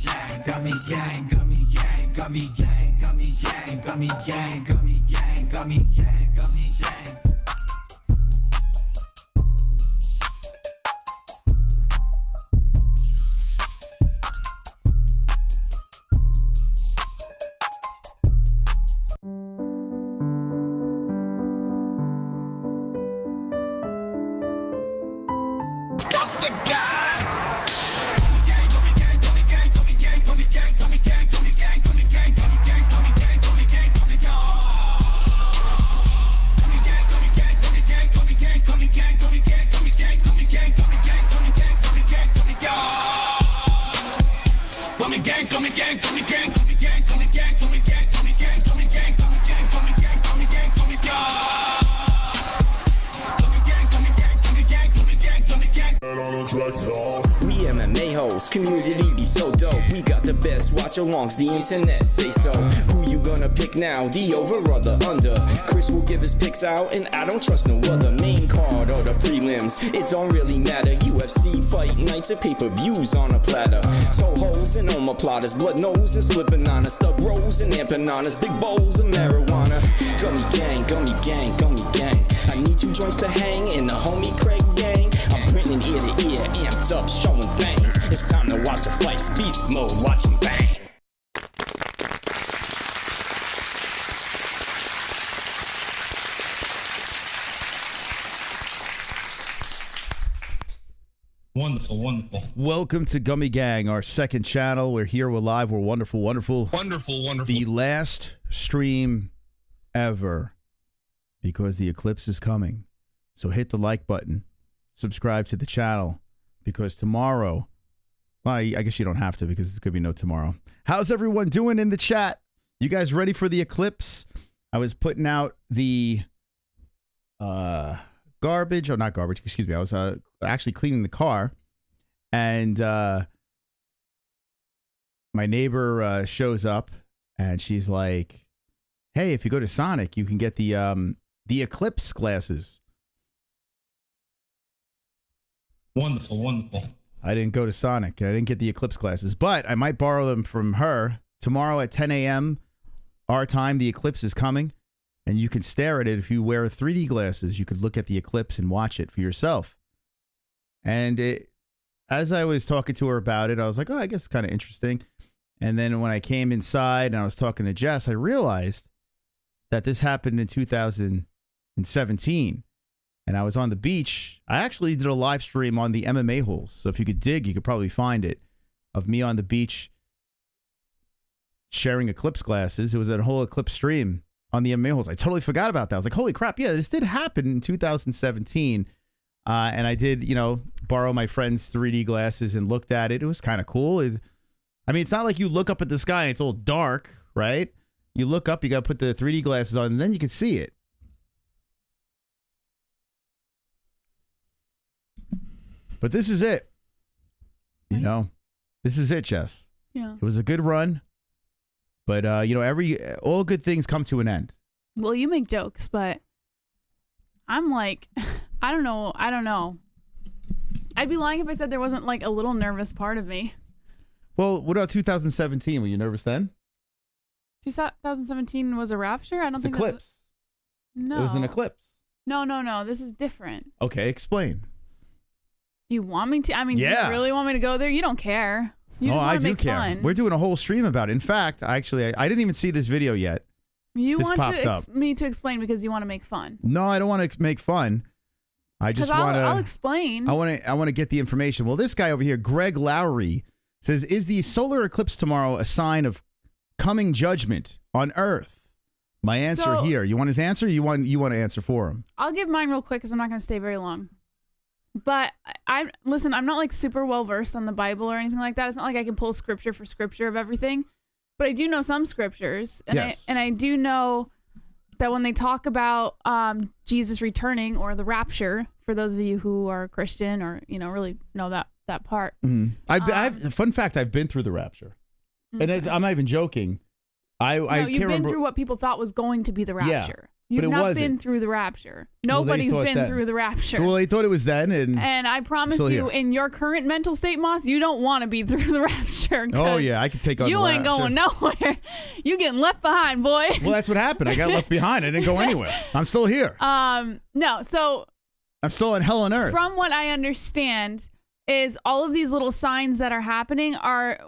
gang, gummy gang, gummy gang, gummy gang, gummy gang, gummy gang, gummy gang, gummy gang, gummy gang. We MMA-Holes, community be so dope. We got the best watch-alongs, the internet say so. Who you gonna pick now, the over or the under? Chris will give his picks out, and I don't trust no other. Main card or the prelims, it don't really matter. UFC fight nights and pay-per-views on a platter. Toe holes and omoplatas, blood nose and split bananas, stuck rolls and empanadas, big bowls of marijuana. Gummy gang, gummy gang, gummy gang. I need 2 joints to hang in the homie Craig gang. I'm printing ear to ear, amped up, showing veins. It's time to watch the fights, beast mode, watching bang. Wonderful, wonderful. Welcome to Gummy Gang, our second channel. We're here, we're live, we're wonderful, wonderful. Wonderful, wonderful. The last stream ever, because the eclipse is coming. So hit the like button, subscribe to the channel, because tomorrow, well, I guess you don't have to because there could be no tomorrow. How's everyone doing in the chat? You guys ready for the eclipse? I was putting out the garbage, or not garbage, excuse me. I was actually cleaning the car, and my neighbor shows up, and she's like, hey, if you go to Sonic, you can get the Eclipse glasses. Wonderful, wonderful. I didn't go to Sonic. I didn't get the Eclipse glasses, but I might borrow them from her. Tomorrow at 10 a.m. our time, the eclipse is coming, and you can stare at it. If you wear 3D glasses, you could look at the eclipse and watch it for yourself. And as I was talking to her about it, I was like, oh, I guess it's kind of interesting. And then when I came inside and I was talking to Jess, I realized that this happened in 2017. And I was on the beach. I actually did a live stream on the MMA-Holes. So if you could dig, you could probably find it, of me on the beach sharing Eclipse glasses. It was a whole Eclipse stream on the MMA-Holes. I totally forgot about that. I was like, holy crap, yeah, this did happen in 2017. And I did, you know, borrow my friend's 3D glasses and looked at it. It was kind of cool. I mean, it's not like you look up at the sky and it's all dark, right? You look up, you got to put the 3D glasses on, and then you can see it. But this is it. You know, this is it, Jess. Yeah. It was a good run. But, you know, all good things come to an end. Well, you make jokes, but I'm like, I don't know. I'd be lying if I said there wasn't like a little nervous part of me. Well, what about 2017? Were you nervous then? 2017 was a rapture? I don't think Eclipse. No. It was an eclipse. No. This is different. Okay, explain. Do you want me to? I mean, yeah. Do you really want me to go there? You don't care. You just I do care. Fun. We're doing a whole stream about it. In fact, actually, I didn't even see this video yet. You want me to explain because you want to make fun. No, I don't want to make fun. I just want to. I'll explain. I want to get the information. Well, this guy over here, Greg Lowry, says, "Is the solar eclipse tomorrow a sign of coming judgment on Earth?" My answer here. You want his answer? Or you want to answer for him? I'll give mine real quick because I'm not going to stay very long. But listen, I'm not like super well versed on the Bible or anything like that. It's not like I can pull scripture for scripture of everything, but I do know some scriptures, and yes. I do know that when they talk about Jesus returning or the rapture, for those of you who are Christian or really know that part. Mm-hmm. Fun fact: I've been through the rapture, and I'm not even joking. You've been through what people thought was going to be the rapture. You've it not wasn't. been through the rapture. Well, they Nobody's thought been then. through the rapture. Well, they thought it was then, and I promise still you, here. in your current mental state, Moss, you don't want to be through the rapture. oh yeah, I could take on. You the ain't rapture. going nowhere. You getting left behind, boy. Well, that's what happened. I got left behind. I didn't go anywhere. I'm still here. No. So I'm still on hell on earth. from what I understand, is all of these little signs that are happening are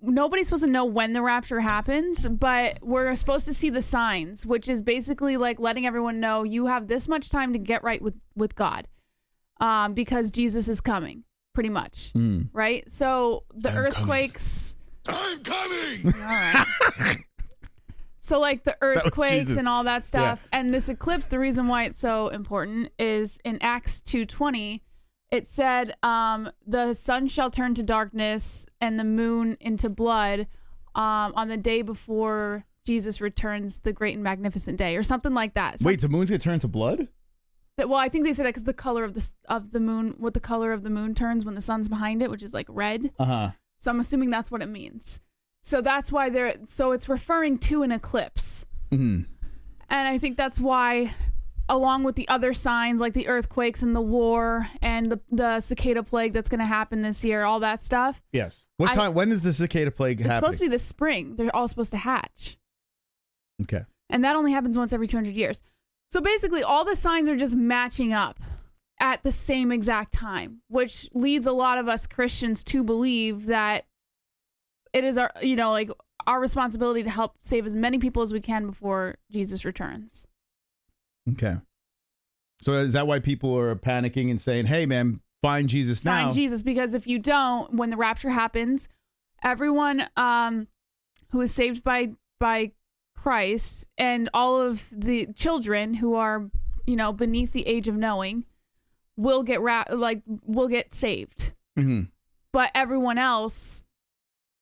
nobody's supposed to know when the rapture happens, but we're supposed to see the signs, which is basically like letting everyone know you have this much time to get right with God, because Jesus is coming, pretty much, right? So the earthquakes. I'm coming. All right. So like the earthquakes Jesus. and all that stuff, Yeah. and this eclipse, the reason why it's so important is in Acts 2:20. It said, the sun shall turn to darkness and the moon into blood on the day before Jesus returns, the great and magnificent day, or something like that. Wait, the moon's gonna turn to blood? Well, I think they said that because the color of the moon, what the color of the moon turns when the sun's behind it, which is like red. So I'm assuming that's what it means. So that's why so it's referring to an eclipse. And I think that's why, along with the other signs like the earthquakes and the war and the cicada plague that's going to happen this year, all that stuff. Yes. What time? When is the cicada plague It's happening? supposed to be this spring. They're all supposed to hatch. Okay. And that only happens once every 200 years. So basically, all the signs are just matching up at the same exact time, which leads a lot of us Christians to believe that it is our responsibility to help save as many people as we can before Jesus returns. Okay. So is that why people are panicking and saying, "Hey, man, find Jesus now"? Find Jesus, because if you don't, when the rapture happens, everyone who is saved by Christ and all of the children who are, beneath the age of knowing will get saved. But everyone else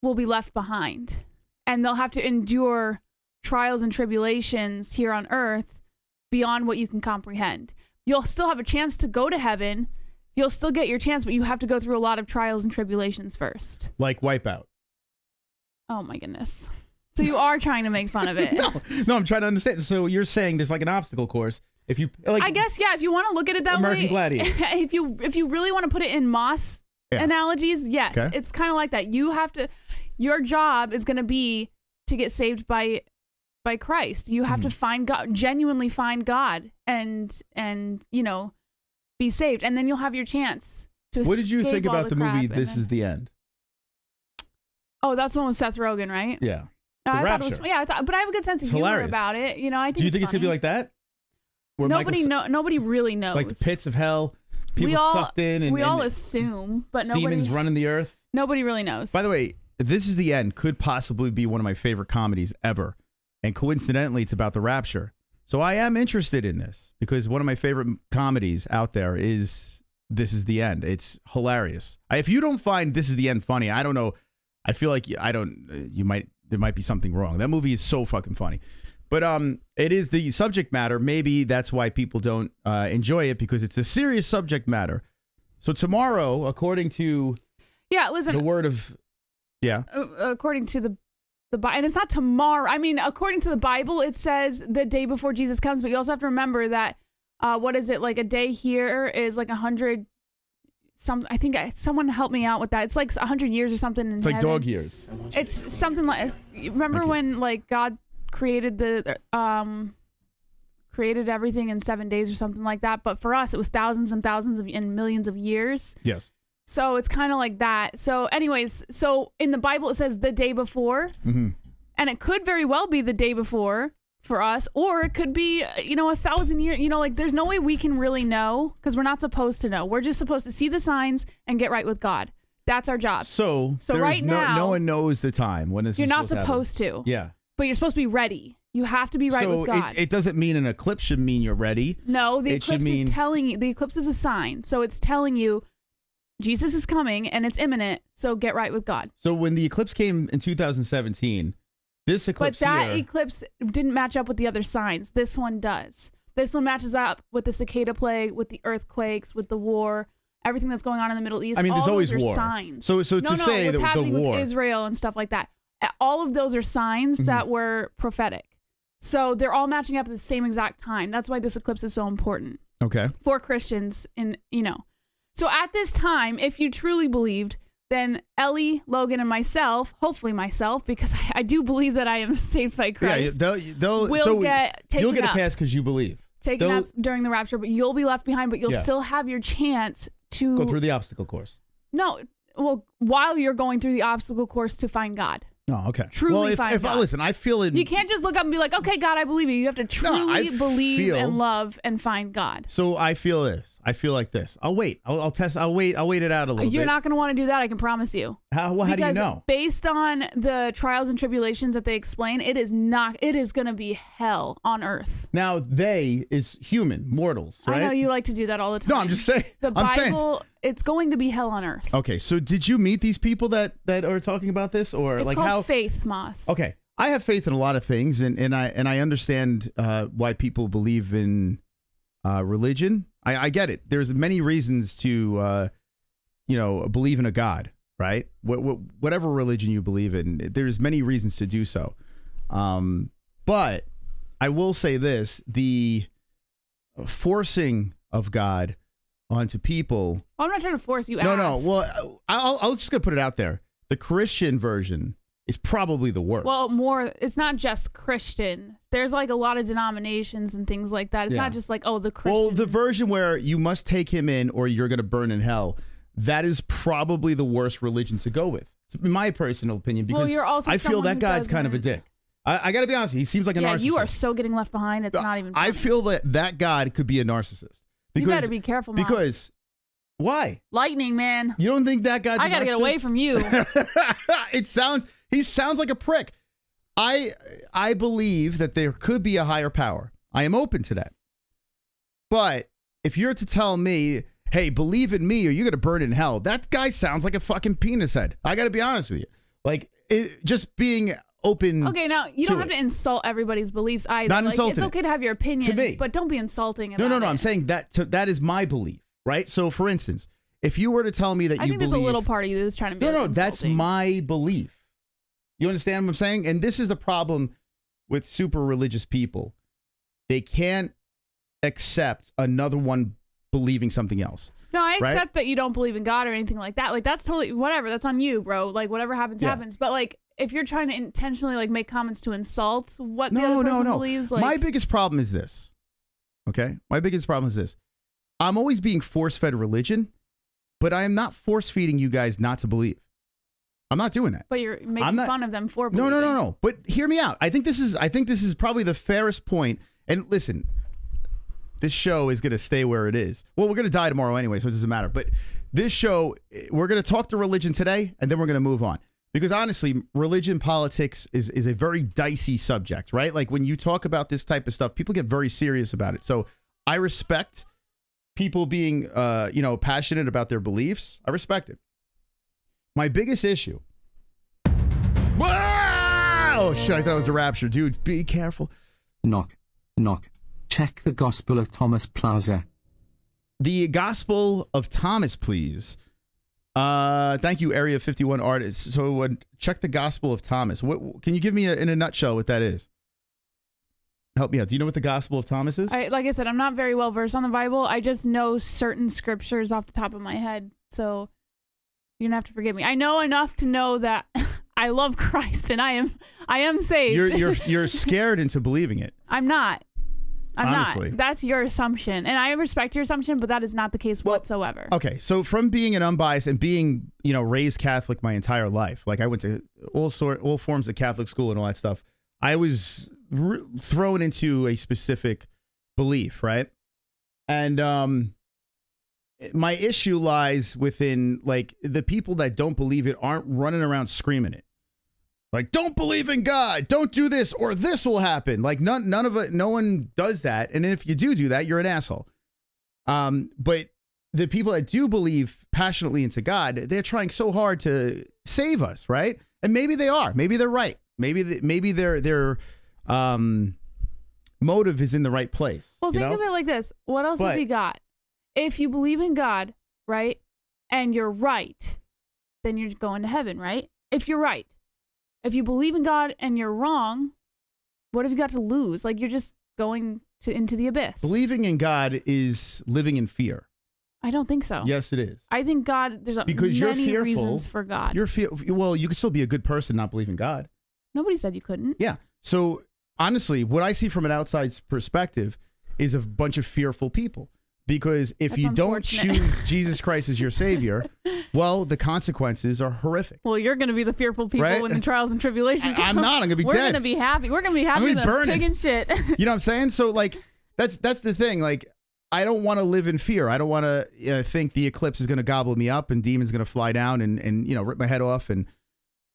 will be left behind, and they'll have to endure trials and tribulations here on earth beyond what you can comprehend. You'll still have a chance to go to heaven. You'll still get your chance, but you have to go through a lot of trials and tribulations first. Like Wipeout. Oh my goodness. So you are trying to make fun of it. No, I'm trying to understand. So you're saying there's like an obstacle course. If you like, I guess, yeah, if you want to look at it that American way. Gladiators. if you really want to put it in Moss analogies, yes. Okay. It's kind of like that. Your job is going to be to get saved by Christ. You have to find God, genuinely find God, and be saved, and then you'll have your chance to. What did you escape think all about the movie crap, This Is the End? Oh, that's the one with Seth Rogen, right? Yeah. I thought it was. Rapture. Yeah, but I have a good sense of It's humor hilarious. about it. I think. Do you think it's gonna be funny. like that? Where Nobody really knows. like the pits of hell, people sucked in, and we all and assume, but demons running the earth. Nobody really knows. By the way, This Is the End could possibly be one of my favorite comedies ever. And coincidentally, it's about the rapture. So I am interested in this because one of my favorite comedies out there is This Is the End. It's hilarious. If you don't find This Is the End funny, I don't know. I feel like there might be something wrong. That movie is so fucking funny. But it is the subject matter. Maybe that's why people don't enjoy it, because it's a serious subject matter. So tomorrow, according to listen, the word of according to the Bible, and it's not tomorrow. I mean, according to the Bible, it says the day before Jesus comes. But you also have to remember that what is it, like a day here is like 100. I think someone helped me out with that. It's like 100 years or something. In It's like heaven. dog years. It's something like. Remember when like God created created everything in 7 days or something like that? But for us, it was thousands and thousands and millions of years. Yes. So it's kind of like that. So anyways, so in the Bible, it says the day before. And it could very well be the day before for us, or it could be, 1,000 years. Like there's no way we can really know, because we're not supposed to know. We're just supposed to see the signs and get right with God. That's our job. So there's right now, no one knows the time when this you're is not supposed supposed to. Yeah. But you're supposed to be ready. You have to be right with God. It doesn't mean an eclipse should mean you're ready. No, the It should eclipse mean- is telling you. The eclipse is a sign. So it's telling you Jesus is coming and it's imminent. So get right with God. So when the eclipse came in 2017, this But eclipse that here, eclipse didn't match up with the other signs. This one does. This one matches up with the cicada plague, with the earthquakes, with the war, everything that's going on in the Middle East. I mean, there's All always those are war. signs. So no, to say what's the happening war. with Israel and stuff like that. All of those are signs that were prophetic. So they're all matching up at the same exact time. That's why this eclipse is so important Okay. for Christians. So at this time, if you truly believed, then Ellie, Logan, and myself, hopefully myself, because I do believe that I am saved by Christ, They'll will get taken You'll get up. a pass because you believe. Taken up during the rapture, but you'll be left behind, but you'll still have your chance to go through the obstacle course. No, well, while you're going through the obstacle course to find God. Oh, okay. Truly find God. Listen, I feel it. You can't just look up and be like, okay, God, I believe you. You have to truly believe and love and find God. So I feel this. I feel like this. I'll wait. I'll test. I'll wait it out a little bit. You're not going to want to do that. I can promise you. How do you know? Based on the trials and tribulations that they explain, it is going to be hell on earth. Now, they is human, mortals, right? I know you like to do that all the time. No, I'm just saying. The Bible, it's going to be hell on earth. Okay, so did you meet these people that are talking about this, or it's like called how? Faith, Moss. Okay, I have faith in a lot of things, and I understand why people believe in religion. I get it. There's many reasons to believe in a God, right? Whatever religion you believe in, there's many reasons to do so. But I will say this: the forcing of God onto people. Well, I'm not trying to force you. No. Well, I'll just gonna put it out there. The Christian version is probably the worst. Well, it's not just Christian. There's like a lot of denominations and things like that. It's not just like, the Christian. Well, the version where you must take him in or you're gonna burn in hell. That is probably the worst religion to go with, in my personal opinion. Because you're also I feel that God's kind of a dick. I got to be honest. He seems like a narcissist. You are so getting left behind. It's not even funny. I feel that God could be a narcissist. Because, you better be careful, Moss. Because why? Lightning, man. You don't think that God's I got to get away from you. He sounds like a prick. I believe that there could be a higher power. I am open to that. But if you're to tell me, hey, believe in me or you're going to burn in hell, that guy sounds like a fucking penis head. I got to be honest with you. Like, just being open. Okay, now you don't have to insult everybody's beliefs either. Not insulting. It's okay to have your opinion, to me. but don't be insulting about it. No. I'm saying that is my belief, right? So, for instance, if you were to tell me that I think there's a little part of you that's trying to be No, that's my belief. You understand what I'm saying? And this is the problem with super religious people. They can't accept another one believing something else. No, I accept that you don't believe in God or anything like that. Like, that's totally whatever. That's on you, bro. Like, whatever happens, happens. But like, if you're trying to intentionally like make comments to insult what the other person believes, like, my biggest problem is this. Okay, my biggest problem is this. I'm always being force-fed religion, but I am not force-feeding you guys not to believe. I'm not doing that. But you're making fun of them for believing. No. But hear me out. I think this is probably the fairest point. And listen, this show is going to stay where it is. Well, we're going to die tomorrow anyway, so it doesn't matter. But this show, we're going to talk to religion today, and then we're going to move on. Because honestly, religion, politics is a very dicey subject, right? Like when you talk about this type of stuff, people get very serious about it. So I respect people being, passionate about their beliefs. I respect it. My biggest issue. Oh shit! I thought it was a rapture, dude. Be careful. Knock. Check the Gospel of Thomas Plaza. The Gospel of Thomas, please. Thank you, Area 51 artists. So check the Gospel of Thomas. What can you give me in a nutshell what that is? Help me out. Do you know what the Gospel of Thomas is? Like I said, I'm not very well versed on the Bible. I just know certain scriptures off the top of my head. So you're gonna have to forgive me. I know enough to know that I love Christ and I am saved. You're scared into believing it. I'm not. Honestly. Not. That's your assumption. And I respect your assumption, but that is not the case whatsoever. Okay, so from being an unbiased and being, raised Catholic my entire life, like I went to all forms of Catholic school and all that stuff, I was thrown into a specific belief, right? And my issue lies within, like, the people that don't believe it aren't running around screaming it. Like, don't believe in God, don't do this, or this will happen. Like, none of it, no one does that. And if you do that, you're an asshole. But the people that do believe passionately into God, they're trying so hard to save us, right? And maybe they are. Maybe they're right. Maybe their motive is in the right place. Well, think of it like this. What else have you got? If you believe in God, right, and you're right, then you're going to heaven, right? If you're right. If you believe in God and you're wrong, What have you got to lose? Like, you're just going into the abyss. Believing in God is living in fear. I don't think so. Yes, it is. I think God, there's Because many you're fearful, reasons for God. Well, you can still be a good person, not believe in God. Nobody said you couldn't. Yeah. So honestly, what I see from an outside perspective is a bunch of fearful people. Because if That's you don't unfortunate. choose Jesus Christ as your savior, well, the consequences are horrific. Well, you're going to be the fearful people Right? when the trials and tribulations come. I'm not. I'm going to be We're dead. going to be happy. We're going to be happy I'm with gonna be a burning. pig and shit. You know what I'm saying? So like, that's the thing. Like, I don't want to live in fear. I don't want to think the eclipse is going to gobble me up and demons going to fly down and you know, rip my head off and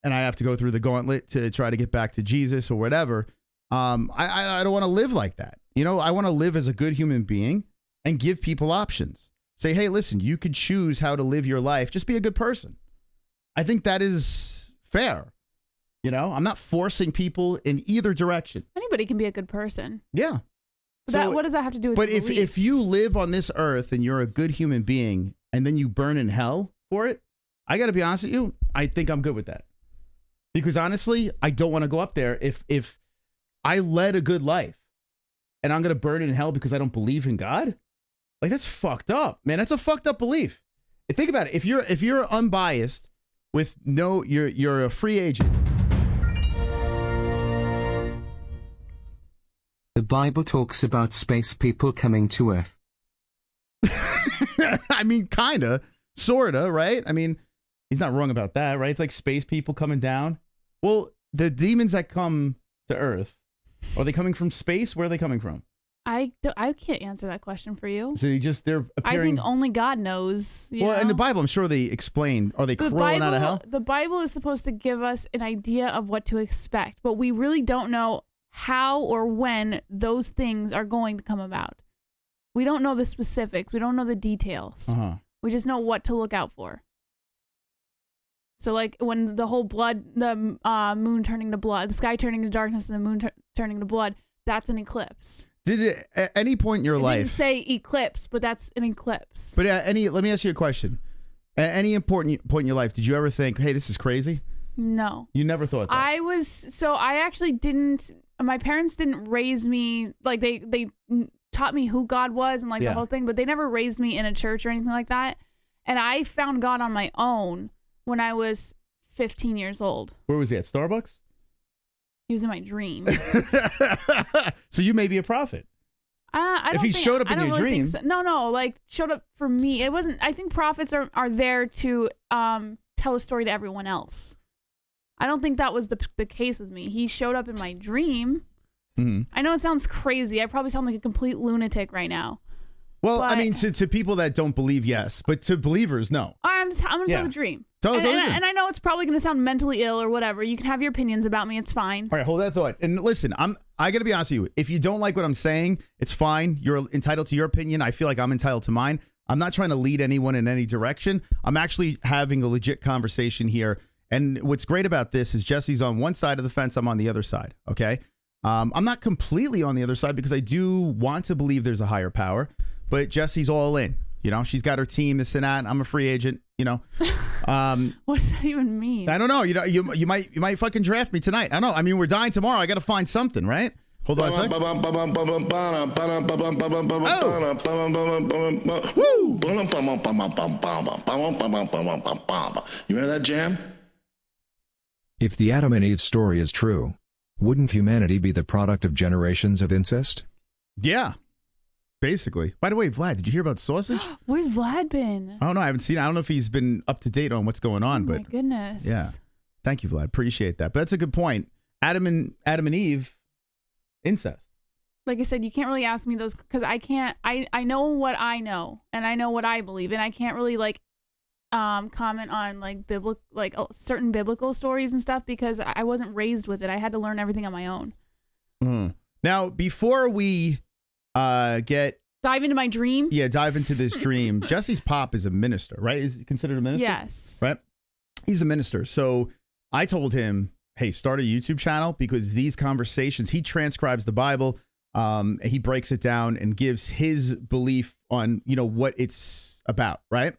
I have to go through the gauntlet to try to get back to Jesus or whatever. I don't want to live like that. You know, I want to live as a good human being and give people options. Say, hey, listen, you could choose how to live your life. Just be a good person. I think that is fair. You know, I'm not forcing people in either direction. Anybody can be a good person. Yeah. But what does that have to do with But your if beliefs? you live on this earth and you're a good human being and then you burn in hell for it, I got to be honest with you, I think I'm good with that. Because honestly, I don't want to go up there if I led a good life and I'm going to burn in hell because I don't believe in God. Like, that's fucked up, man. That's a fucked up belief. And think about it. If you're unbiased with you're a free agent. The Bible talks about space people coming to Earth. I mean, kinda, sorta, right? I mean, he's not wrong about that, right? It's like space people coming down. Well, the demons that come to Earth, are they coming from space? Where are they coming from? I can't answer that question for you. So they're I appearing. think only God knows. You Well, know? in the Bible, I'm sure they explain. Are they crawling out of hell? The Bible is supposed to give us an idea of what to expect, but we really don't know how or when those things are going to come about. We don't know the specifics. We don't know the details. Uh-huh. We just know what to look out for. So, like, when the whole the moon turning to blood, the sky turning to darkness, and the moon turning to blood, that's an eclipse. Did it at any point in your It life? didn't say eclipse, but that's an eclipse. But let me ask you a question. At any important point in your life, did you ever think, "Hey, this is crazy"? No. You never thought that. I actually didn't. My parents didn't raise me like they taught me who God was and like Yeah. the whole thing, but they never raised me in a church or anything like that. And I found God on my own when I was 15 years old. Where was he at? Starbucks? He was in my dream. So you may be a prophet. I If don't he think, showed up I in don't your really dream. think so. No, like showed up for me. It wasn't. I think prophets are there to tell a story to everyone else. I don't think that was the case with me. He showed up in my dream. Mm-hmm. I know it sounds crazy. I probably sound like a complete lunatic right now. Well, I But- mean, to people that don't believe, yes, but to believers, no. I'm gonna Yeah. tell the dream. Tell the dream. And I know it's probably gonna sound mentally ill or whatever. You can have your opinions about me. It's fine. All right, hold that thought. And listen, I got to be honest with you. If you don't like what I'm saying, it's fine. You're entitled to your opinion. I feel like I'm entitled to mine. I'm not trying to lead anyone in any direction. I'm actually having a legit conversation here. And what's great about this is Jesse's on one side of the fence. I'm on the other side. Okay. I'm not completely on the other side because I do want to believe there's a higher power, but Jesse's all in. You know, she's got her team, this and that. I'm a free agent. You know, What does that even mean? I don't know. You know, you might fucking draft me tonight. I don't know. I mean, we're dying tomorrow. I got to find something, right? Hold on a second. You hear that jam? If the Adam and Eve story is true, wouldn't humanity be the product of generations of incest? Yeah, basically. By the way, Vlad, did you hear about sausage? Where's Vlad been? I don't know. I haven't seen it. I don't know if he's been up to date on what's going on, Oh but my goodness. yeah. Thank you, Vlad. Appreciate that. But that's a good point. Adam and Eve, incest. Like I said, you can't really ask me those because I can't. I know what I know and I know what I believe, and I can't really like comment on like certain biblical stories and stuff because I wasn't raised with it. I had to learn everything on my own. Now, before we dive into my dream. dive into this dream, Jesse's pop is a minister, right? Is he considered a minister? Yes. Right? He's a minister. So I told him, hey, start a YouTube channel because these conversations, he transcribes the Bible. He breaks it down and gives his belief on, you know, what it's about, right?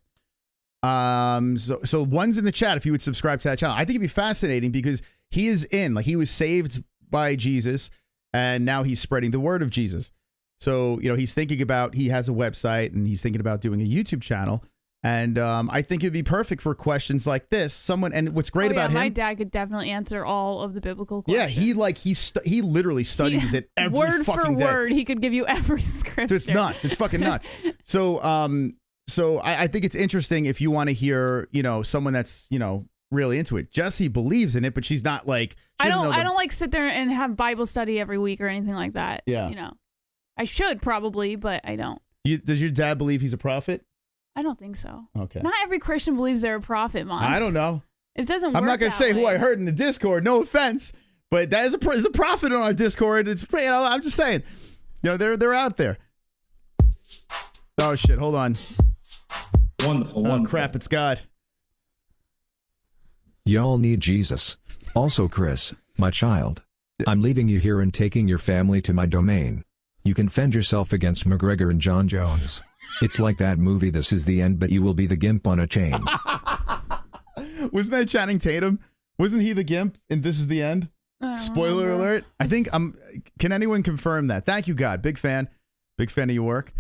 So one's in the chat if you would subscribe to that channel. I think it'd be fascinating because he was saved by Jesus and now he's spreading the word of Jesus. So, you know, he has a website, and he's thinking about doing a YouTube channel. And I think it'd be perfect for questions like this. And what's great about him, my dad could definitely answer all of the biblical questions. Yeah, he literally studies it every word fucking for word. He could give you every scripture. It's nuts. It's fucking nuts. So, I think it's interesting if you want to hear, you know, someone that's, you know, really into it. Jessie believes in it, but she's not like. I don't like sit there and have Bible study every week or anything like that. Yeah, you know, I should probably, but I don't. Does your dad believe he's a prophet? I don't think so. Okay. Not every Christian believes they're a prophet, Mom. I don't know. It doesn't work. I'm not going to say way. who I heard in the Discord. No offense, but that is a prophet on our Discord. It's, you know, I'm just saying, you know, they're out there. Oh shit! Hold on. Wonderful. Oh crap! It's God. Y'all need Jesus. Also, Chris, my child, I'm leaving you here and taking your family to my domain. You can fend yourself against McGregor and John Jones. It's like that movie This Is the End, but you will be the gimp on a chain. Wasn't that Channing Tatum? Wasn't he the gimp in This Is the End? Spoiler alert. I think can anyone confirm that? Thank you, God. Big fan of your work.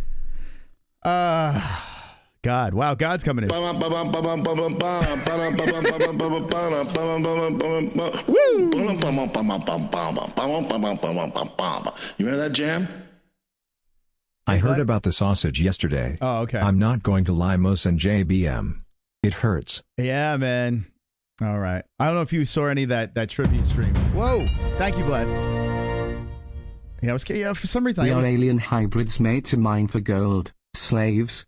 God. Wow, God's coming in. You hear that jam? I heard about the sausage yesterday. Oh, okay. I'm not going to lie, Mos and JBM. It hurts. Yeah, man. All right. I don't know if you saw any of that tribute stream. Whoa. Thank you, Vlad. Yeah, for some reason We are alien hybrids made to mine for gold. Slaves.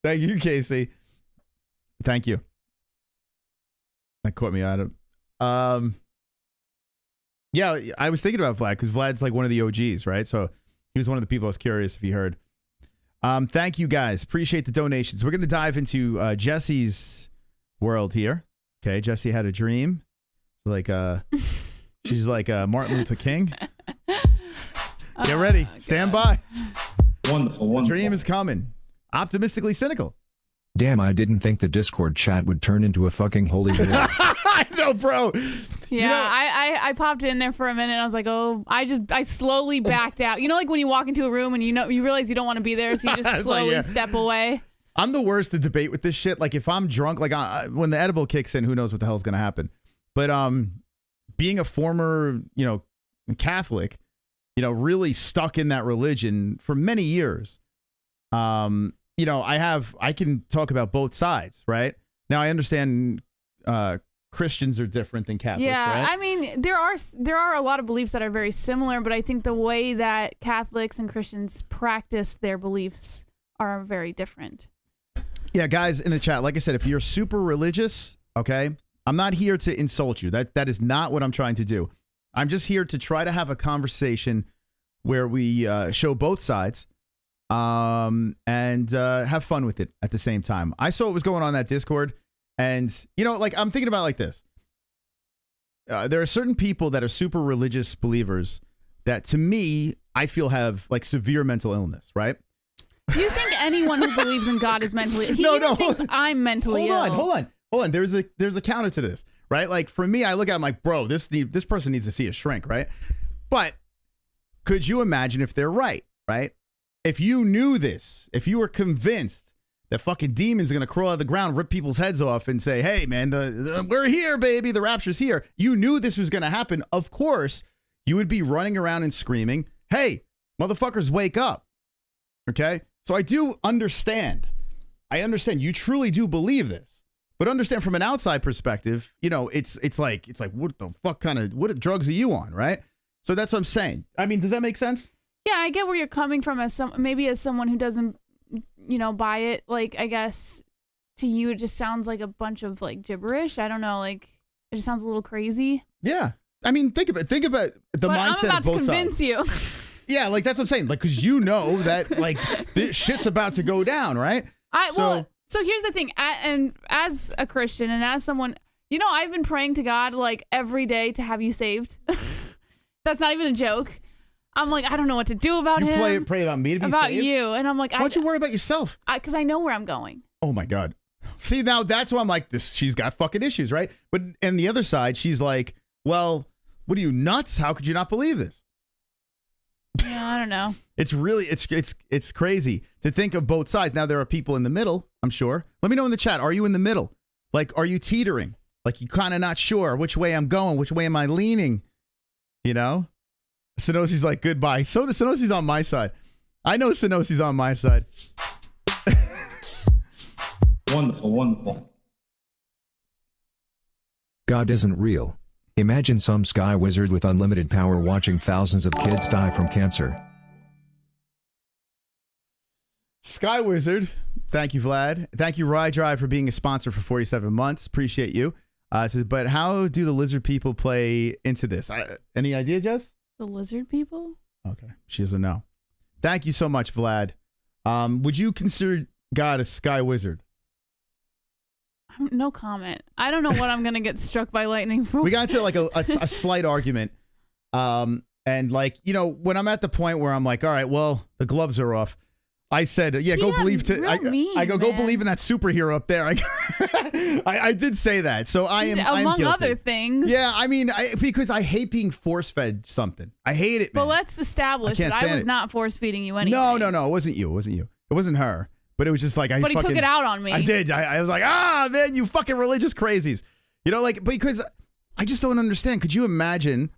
Thank you, Casey. Thank you. That caught me out of. Yeah, I was thinking about Vlad because Vlad's like one of the OGs, right? So he was one of the people I was curious if he heard. Thank you guys. Appreciate the donations. We're going to dive into Jessie's world here. Okay, Jessie had a dream. Like she's like Martin Luther King. Get ready. Stand by. Wonderful. The dream is coming. Optimistically cynical. Damn, I didn't think the Discord chat would turn into a fucking holy war. I know, bro. Yeah, you know, I popped in there for a minute. I was like, oh, I slowly backed out. You know, like when you walk into a room and you realize you don't want to be there, so you just slowly step away. I'm the worst to debate with this shit. Like if I'm drunk, like when the edible kicks in, who knows what the hell's gonna happen. But being a former, you know, Catholic, you know, really stuck in that religion for many years. You know, I can talk about both sides, right? Now I understand Christians are different than Catholics, yeah, right? I mean, there are a lot of beliefs that are very similar, but I think the way that Catholics and Christians practice their beliefs are very different. Yeah, guys in the chat, like I said, if you're super religious, okay, I'm not here to insult you. That is not what I'm trying to do. I'm just here to try to have a conversation where we show both sides and have fun with it at the same time. I saw what was going on in that Discord, and you know, like I'm thinking about it like this. There are certain people that are super religious believers that, to me, I feel have like severe mental illness, right? Do you think anyone who believes in God is mentally ill? He even thinks I'm mentally ill. Hold on. There's a counter to this, right? Like for me, I look at it, I'm like, bro, this person needs to see a shrink, right? But could you imagine if they're right? If you knew this, if you were convinced that fucking demons are gonna crawl out of the ground, rip people's heads off, and say, "Hey, man, we're here, baby. The rapture's here." You knew this was gonna happen. Of course, you would be running around and screaming, "Hey, motherfuckers, wake up!" Okay. So I do understand. I understand you truly do believe this, but understand from an outside perspective, you know, it's like what the fuck what drugs are you on, right? So that's what I'm saying. I mean, does that make sense? Yeah, I get where you're coming from as someone who doesn't, you know, buy it. Like, I guess to you it just sounds like a bunch of like gibberish. I don't know, like it just sounds a little crazy. Yeah. I mean, think about the but mindset I'm about of both to convince sides. you. Yeah, like that's what I'm saying. Like, because you know that like this shit's about to go down, right? So here's the thing, and as a Christian and as someone, you know, I've been praying to God like every day to have you saved. That's not even a joke. I'm like, I don't know what to do about him. You pray about me to be about saved? you, and I'm like, why don't you worry about yourself? Because I know where I'm going. Oh my God. See, now that's why I'm like, this. She's got fucking issues, right? But and the other side, she's like, well, what are you, nuts? How could you not believe this? Yeah, I don't know. It's really, it's crazy to think of both sides. Now there are people in the middle, I'm sure. Let me know in the chat. Are you in the middle? Like, are you teetering? Like, you kind of not sure which way I'm going, which way am I leaning? You know? Senosi's like, goodbye. So Senosi's on my side. I know Senosi's on my side. Wonderful, wonderful. God isn't real. Imagine some sky wizard with unlimited power watching thousands of kids die from cancer. Sky Wizard, thank you, Vlad. Thank you, Rye Drive, for being a sponsor for 47 months. Appreciate you. Says, but how do the lizard people play into this? Any idea, Jess? The lizard people? Okay, she doesn't know. Thank you so much, Vlad. Would you consider God a Sky Wizard? No comment. I don't know what I'm gonna get struck by lightning for. We got into like a slight argument, and like, you know, when I'm at the point where I'm like, all right, well, the gloves are off. I said, yeah, go believe I go believe in that superhero up there. I did say that, so I'm among guilty. other things. Yeah, I mean, because I hate being force fed something. I hate it, man. But let's establish that I was not force feeding you anything. No, it wasn't you. It wasn't you. It wasn't her. But it was just like But he took it out on me. I did. I was like, man, you fucking religious crazies. You know, like, because I just don't understand. Could you imagine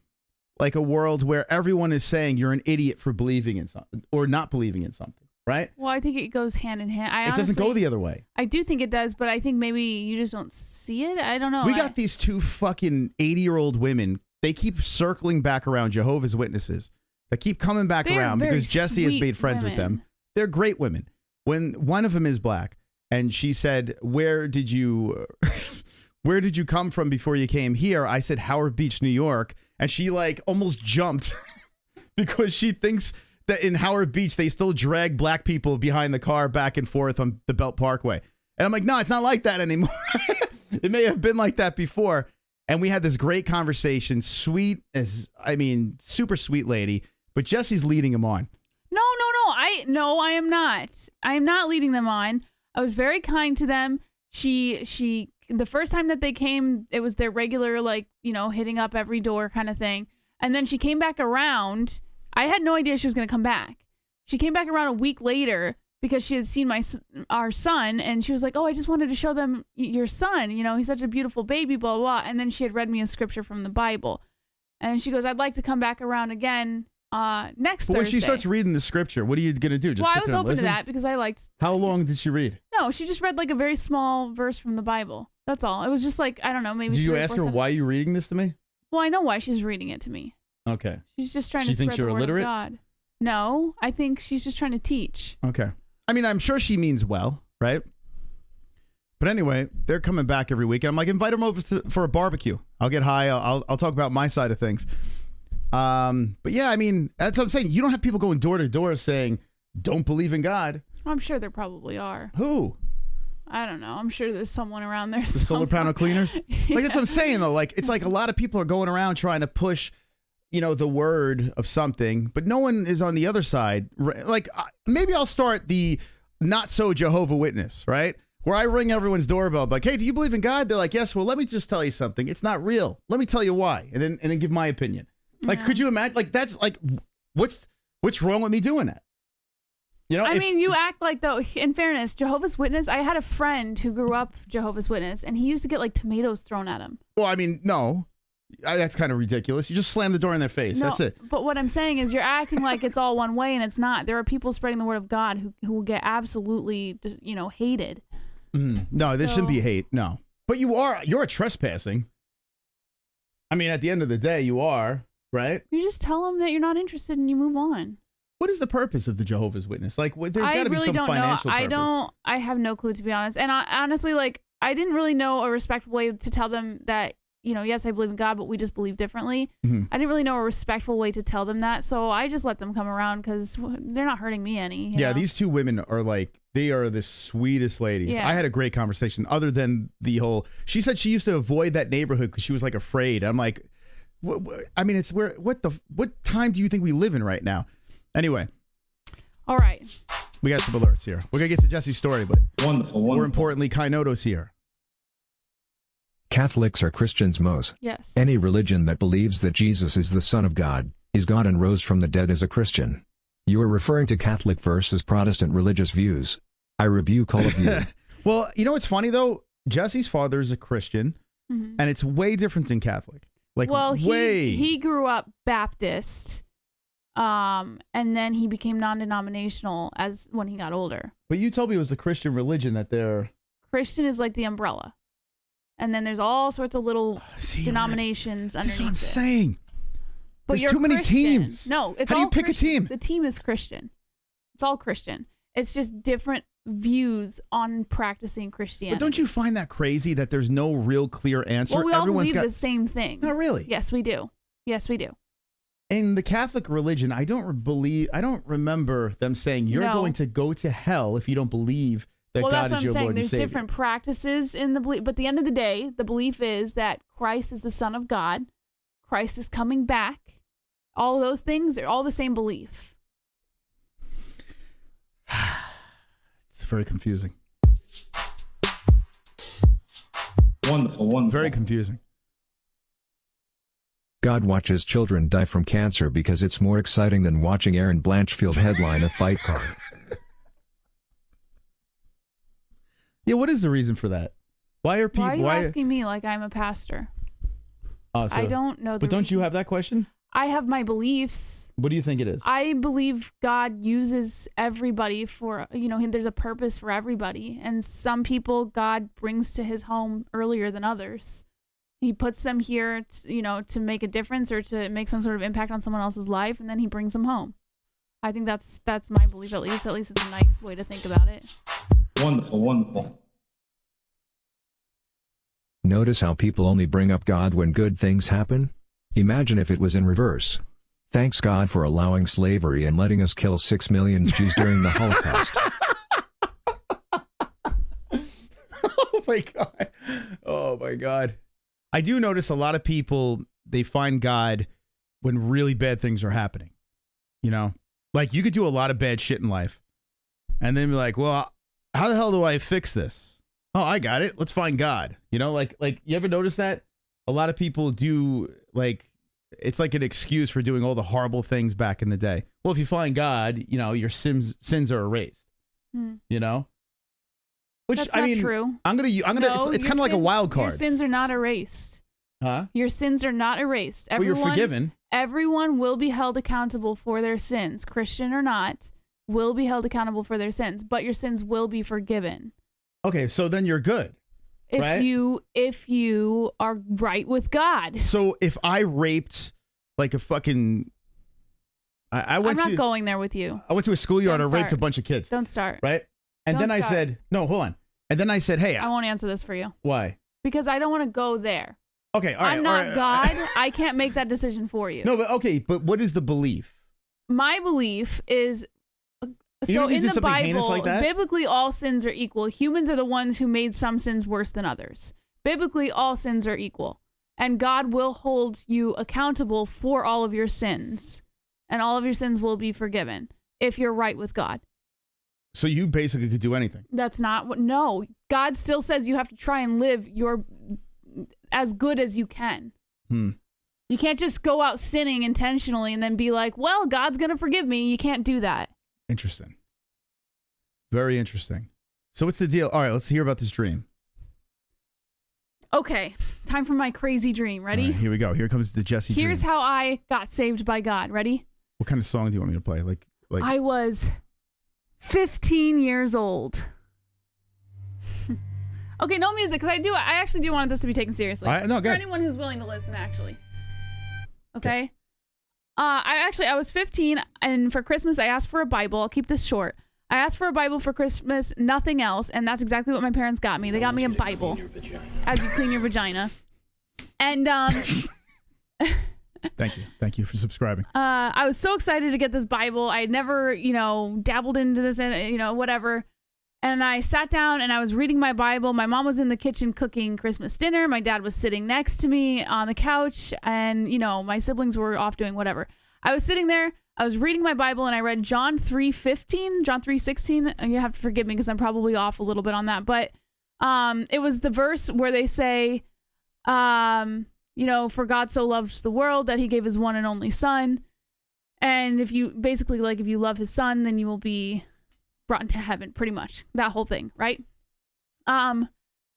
like a world where everyone is saying you're an idiot for believing in something or not believing in something, right? Well, I think it goes hand in hand. It doesn't go the other way. I do think it does, but I think maybe you just don't see it. I don't know. We got these two fucking 80-year-old women. They keep circling back around, Jehovah's Witnesses. They keep coming back around because Jesse has made friends with them. They're great women. When one of them is black, and she said, where did you come from before you came here? I said, Howard Beach, New York. And she like almost jumped because she thinks that in Howard Beach, they still drag black people behind the car back and forth on the Belt Parkway. And I'm like, no, it's not like that anymore. It may have been like that before. And we had this great conversation, super sweet lady, but Jesse's leading him on. No, I am not. I am not leading them on. I was very kind to them. She the first time that they came, it was their regular, like, you know, hitting up every door kind of thing. And then she came back around. I had no idea she was going to come back. She came back around a week later because she had seen our son, and she was like, oh, I just wanted to show them your son. You know, he's such a beautiful baby, blah, blah, blah. And then she had read me a scripture from the Bible. And she goes, I'd like to come back around again next Thursday. When she starts reading the scripture, what are you going to do? Just well, sit I was there and open listen? to that because I liked... How long did she read? No, she just read like a very small verse from the Bible. That's all. It was just like, I don't know, maybe. Did you ask her why you're reading this to me? Well, I know why she's reading it to me. Okay. She's just trying to spread the word of God. No, I think she's just trying to teach. Okay. I mean, I'm sure she means well, right? But anyway, they're coming back every week. And I'm like, invite them over for a barbecue. I'll get high. I'll talk about my side of things. But yeah, I mean, that's what I'm saying. You don't have people going door to door saying, don't believe in God. I'm sure there probably are. Who? I don't know. I'm sure there's someone around there. The solar panel cleaners? Yeah. Like, that's what I'm saying, though. Like, it's like a lot of people are going around trying to push, you know, the word of something, but no one is on the other side. Like, maybe I'll start the not so Jehovah Witness, right? Where I ring everyone's doorbell, like, hey, do you believe in God? They're like, yes. Well, let me just tell you something. It's not real. Let me tell you why, and then give my opinion. Like, could you imagine? Like, that's like, what's wrong with me doing that? You know, I mean, you act like, though, in fairness, Jehovah's Witness, I had a friend who grew up Jehovah's Witness, and he used to get like tomatoes thrown at him. Well, I mean, no, that's kind of ridiculous. You just slam the door in their face. No, that's it. But what I'm saying is you're acting like it's all one way, and it's not. There are people spreading the word of God who will get absolutely, you know, hated. No, there shouldn't be hate. No. But you're trespassing. I mean, at the end of the day, you are, right? You just tell them that you're not interested and you move on. What is the purpose of the Jehovah's Witness? Like, there's got to be some financial purpose. I have no clue, to be honest. And honestly, like, I didn't really know a respectful way to tell them that, you know, yes, I believe in God, but we just believe differently. I didn't really know a respectful way to tell them that. So I just let them come around because they're not hurting me any. You know? These two women are like, they are the sweetest ladies. Yeah. I had a great conversation other than the whole, she said she used to avoid that neighborhood because she was like afraid. I'm like, I mean, what time do you think we live in right now? Anyway. All right. We got some alerts here. We're going to get to Jesse's story, but Wonderful, more wonderful. importantly, Kainoto's here. Catholics are Christians. Mos. Yes. Any religion that believes that Jesus is the Son of God, is God and rose from the dead is a Christian. You are referring to Catholic versus Protestant religious views. I rebuke all of you. Well, you know what's funny, though? Jesse's father is a Christian, and it's way different than Catholic. Like, well, way. he grew up Baptist, and then he became non-denominational as when he got older. But you told me it was the Christian religion that they're... Christian is like the umbrella. And then there's all sorts of little See, denominations That's what I'm underneath it. saying. But There's you're too many Christian. teams. No, it's How do you all pick a Christian. team? The team is Christian. It's all Christian. It's just different views on practicing Christianity. But don't you find that crazy that there's no real clear answer? Well, we all Everyone's believe got... the same thing. Not really. Yes, we do. Yes, we do. In the Catholic religion, I don't remember them saying you're No. going to go to hell if you don't believe that Well, God that's what is I'm your saying. Lord and There's Savior. different practices in the belief, but at the end of the day, the belief is that Christ is the Son of God. Christ is coming back. All of those things are all the same belief. It's very confusing. Wonderful, wonderful. Very confusing. God watches children die from cancer because it's more exciting than watching Aaron Blanchfield headline a fight card. Yeah, what is the reason for that? Why are people? Why are you asking me like I'm a pastor? Oh, so- I don't know. But don't you have that question? I have my beliefs. What do you think it is? I believe God uses everybody for, there's a purpose for everybody. And some people God brings to his home earlier than others. He puts them here, to make a difference or to make some sort of impact on someone else's life, and then he brings them home. I think that's my belief, at least. At least it's a nice way to think about it. Wonderful, wonderful. Notice how people only bring up God when good things happen? Imagine if it was in reverse. Thanks God for allowing slavery and letting us kill 6 million Jews during the Holocaust. Oh my God. Oh my God. I do notice a lot of people, they find God when really bad things are happening. Like you could do a lot of bad shit in life and then be like, well, how the hell do I fix this? Oh, I got it. Let's find God. Like you ever notice that? A lot of people do, like, it's like an excuse for doing all the horrible things back in the day. Well, if you find God, your sins are erased. Which, That's I not mean, true. I'm gonna. No, It's your kind of like a sins- wild card. Your sins are not erased. Huh? Your sins are not erased. Well, you're forgiven. Everyone will be held accountable for their sins, Christian or not, will be held accountable for their sins, but your sins will be forgiven. Okay, so then you're good. Right? If you are right with God. So if I raped like a fucking, I'm not going there with you. I went to a schoolyard Don't and raped a start. bunch of kids. Don't start. Right? And Don't then I start. said, no, hold on. And then I said, hey, I won't answer this for you why? because I don't want to go there. Okay, all right. I'm not God. I can't make that decision for you. No, but okay, but what is the belief? My belief is Even so if you in did the something heinous Bible, like that? biblically all sins are equal. Humans are the ones who made some sins worse than others. Biblically all sins are equal. And God will hold you accountable for all of your sins. And all of your sins will be forgiven if you're right with God. So you basically could do anything. That's not what, no. God still says you have to try and live your as good as you can. You can't just go out sinning intentionally and then be like, well, God's going to forgive me. You can't do that. Interesting. Very interesting. So what's the deal? All right, let's hear about this dream. Okay, time for my crazy dream. Ready? All right, here we go. Here comes the Jesse Here's dream. how I got saved by God. Ready? What kind of song do you want me to play? Like I was 15 years old. Okay, no music, because I actually do want this to be taken seriously. No, For go ahead. anyone who's willing to listen, actually. Okay? I was 15, and for Christmas, I asked for a Bible. I'll keep this short. I asked for a Bible for Christmas, nothing else, and that's exactly what my parents got me. They got me a Bible. As you clean your vagina. And, Thank you for subscribing. I was so excited to get this Bible. I had never, dabbled into this, whatever. And I sat down and I was reading my Bible. My mom was in the kitchen cooking Christmas dinner. My dad was sitting next to me on the couch. And, my siblings were off doing whatever. I was sitting there. I was reading my Bible and I read John 3:15, John 3:16. You have to forgive me because I'm probably off a little bit on that. But it was the verse where they say, you know, for God so loved the world that he gave his one and only son. And if you basically, like, if you love his son, then you will be brought into heaven, pretty much. That whole thing, right? And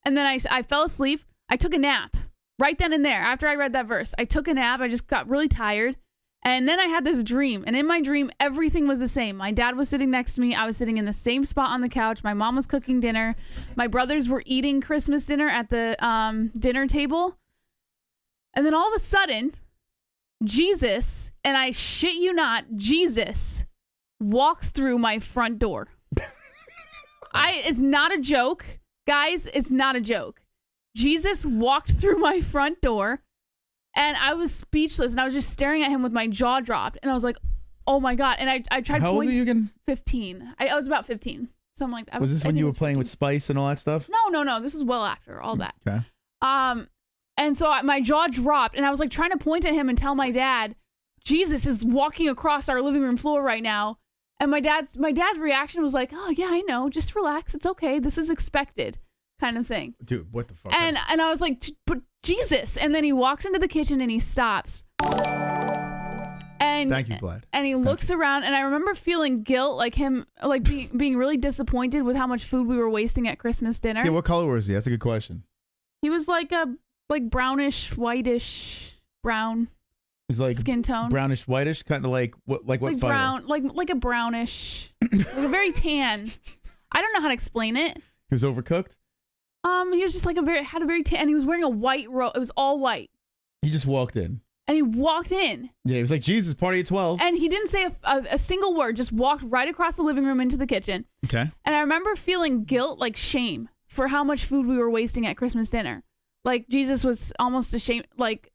then I fell asleep. I took a nap right then and there. After I read that verse, I took a nap. I just got really tired. And then I had this dream. And in my dream, everything was the same. My dad was sitting next to me. I was sitting in the same spot on the couch. My mom was cooking dinner. My brothers were eating Christmas dinner at the dinner table. And then all of a sudden, Jesus, and I shit you not, Jesus walks through my front door. It's not a joke. Guys, it's not a joke. Jesus walked through my front door. And I was speechless, and I was just staring at him with my jaw dropped. And I was like, oh, my God. And I tried How old were you again? 15. I was about 15, something like that. Was this when you were playing with Spice and all that stuff? No. This was well after all that. Okay. And so my jaw dropped, and I was like trying to point at him and tell my dad, Jesus is walking across our living room floor right now. And my dad's reaction was like, oh, yeah, I know. Just relax. It's okay. This is expected kind of thing. Dude, what the fuck? And I was like, but Jesus. And then he walks into the kitchen and he stops. And thank you, Vlad. And he looks around, and I remember feeling guilt, like him, like being really disappointed with how much food we were wasting at Christmas dinner. Yeah, what color was he? That's a good question. He was like brownish, whitish, brown. He's like skin tone, brownish, whitish, kind of like what fighter? Brown, like a brownish, like a very tan. I don't know how to explain it. He was overcooked. He was just like had a very tan, and he was wearing a white robe. It was all white. He just walked in. And he walked in. Yeah, he was like, Jesus, party at 12. And he didn't say a single word, just walked right across the living room into the kitchen. Okay. And I remember feeling guilt, like shame, for how much food we were wasting at Christmas dinner. Like, Jesus was almost ashamed, like,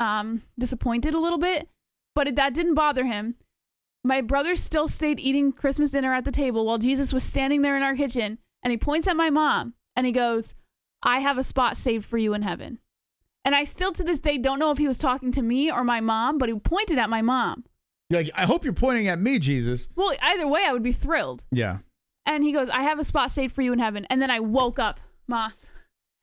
disappointed a little bit, but that didn't bother him. My brother still stayed eating Christmas dinner at the table while Jesus was standing there in our kitchen, and he points at my mom, and he goes, I have a spot saved for you in heaven. And I still to this day don't know if he was talking to me or my mom, but he pointed at my mom. You're like, I hope you're pointing at me, Jesus. Well, either way, I would be thrilled. Yeah. And he goes, I have a spot saved for you in heaven. And then I woke up, Moss.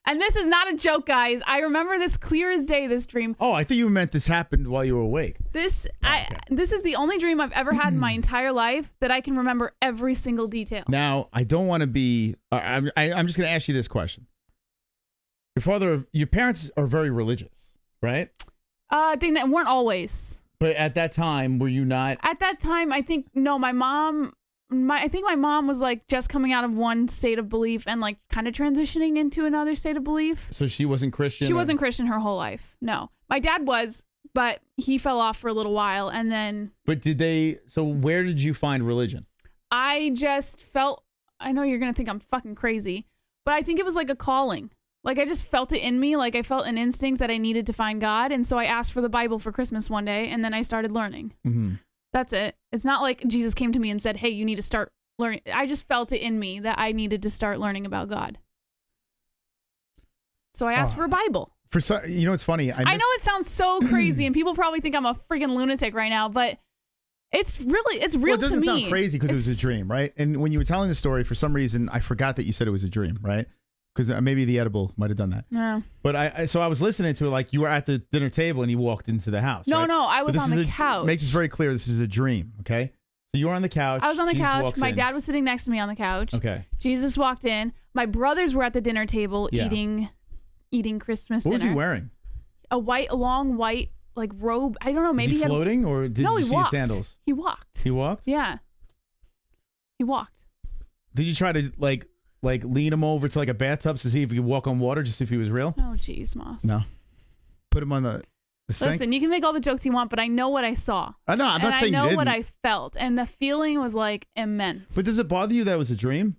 And this is not a joke, guys. I remember this clear as day, this dream. Oh, I think you meant this happened while you were awake. This is the only dream I've ever had in my entire life that I can remember every single detail. Now, I don't want to be, I'm just going to ask you this question. Your parents are very religious, right? They weren't always. But at that time, were you not? At that time, I think, no, I think my mom was like just coming out of one state of belief and like kind of transitioning into another state of belief. So she wasn't Christian? She wasn't Christian her whole life. No. My dad was, but he fell off for a little while and then. But so where did you find religion? I just felt, I know you're going to think I'm fucking crazy, but I think it was like a calling. Like, I just felt it in me. Like, I felt an instinct that I needed to find God. And so I asked for the Bible for Christmas one day, and then I started learning. Mm-hmm. That's it. It's not like Jesus came to me and said, hey, you need to start learning. I just felt it in me that I needed to start learning about God. So I asked for a Bible. You know, it's funny. I know it sounds so crazy, and people probably think I'm a freaking lunatic right now, but it's real to me. It doesn't sound crazy because it was a dream, right? And when you were telling the story, for some reason, I forgot that you said it was a dream, right? Because maybe the edible might have done that. Yeah. But so I was listening to it like you were at the dinner table and you walked into the house. No, right? no, I was on the couch. Make this very clear. This is a dream, okay? So you were on the couch. I was on the Jesus couch. My dad was sitting next to me on the couch. Okay. Jesus walked in. My brothers were at the dinner table eating Christmas dinner. What was he wearing? A long white like robe. I don't know. Maybe was he floating or did you see his sandals? He walked. He walked? Yeah. He walked. Did you try to like lean him over to like a bathtub to see if he could walk on water, just if he was real? Oh, jeez, Moss. No. Put him on the sink? Listen, you can make all the jokes you want, but I know what I saw. I know. I'm not saying you didn't. I know what I felt, and the feeling was like immense. But does it bother you that it was a dream?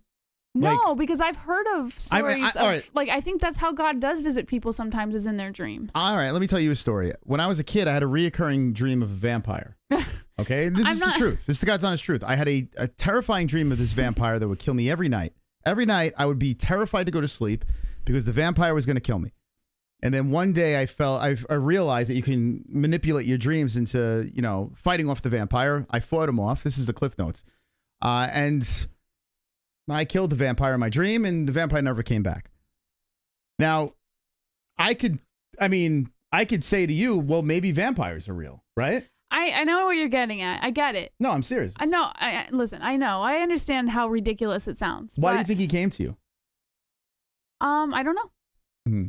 No, because I've heard of stories all right. like, I think that's how God does visit people sometimes, is in their dreams. All right, let me tell you a story. When I was a kid, I had a reoccurring dream of a vampire. Okay? This is the truth. This is the God's honest truth. I had a terrifying dream of this vampire that would kill me every night. Every night, I would be terrified to go to sleep because the vampire was going to kill me. And then one day I realized that you can manipulate your dreams into, you know, fighting off the vampire. I fought him off. This is the Cliff Notes. And I killed the vampire in my dream, and the vampire never came back. Now, I could say to you, well, maybe vampires are real, right? I know what you're getting at. I get it. No, I'm serious. I know. Listen, I know. I understand how ridiculous it sounds. Why do you think he came to you? I don't know.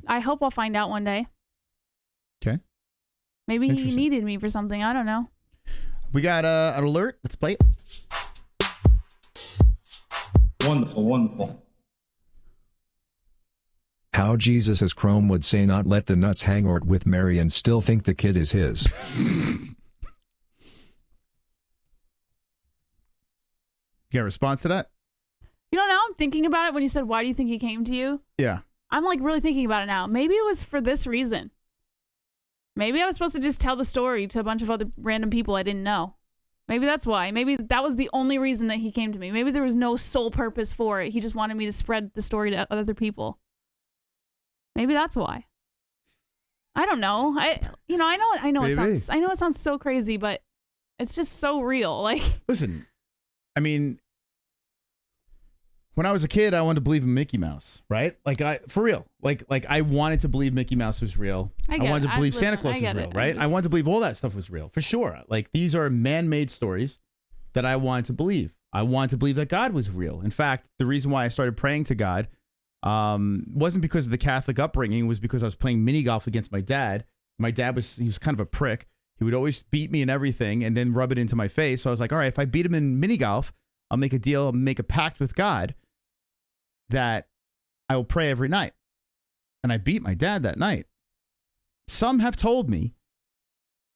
I hope I'll find out one day. Okay. Maybe he needed me for something. I don't know. We got an alert. Let's play it. Wonderful, wonderful. How Jesus as Chrome would say not let the nuts hang or with Mary and still think the kid is his. You got a response to that? You know, now I'm thinking about it when you said, why do you think he came to you? Yeah. I'm like really thinking about it now. Maybe it was for this reason. Maybe I was supposed to just tell the story to a bunch of other random people I didn't know. Maybe that's why. Maybe that was the only reason that he came to me. Maybe there was no sole purpose for it. He just wanted me to spread the story to other people. Maybe that's why. I don't know. I know it sounds so crazy, but it's just so real. Like, listen, I mean, when I was a kid, I wanted to believe in Mickey Mouse, right? Like, for real. Like I wanted to believe Mickey Mouse was real. I wanted to believe Santa Claus was real, right? I wanted to believe all that stuff was real, for sure. Like, these are man-made stories that I wanted to believe. I wanted to believe that God was real. In fact, the reason why I started praying to God wasn't because of the Catholic upbringing. It was because I was playing mini golf against my dad. My dad he was kind of a prick. He would always beat me in everything and then rub it into my face. So I was like, all right, if I beat him in mini golf, I'll make a deal, I'll make a pact with God that I will pray every night. And I beat my dad that night. Some have told me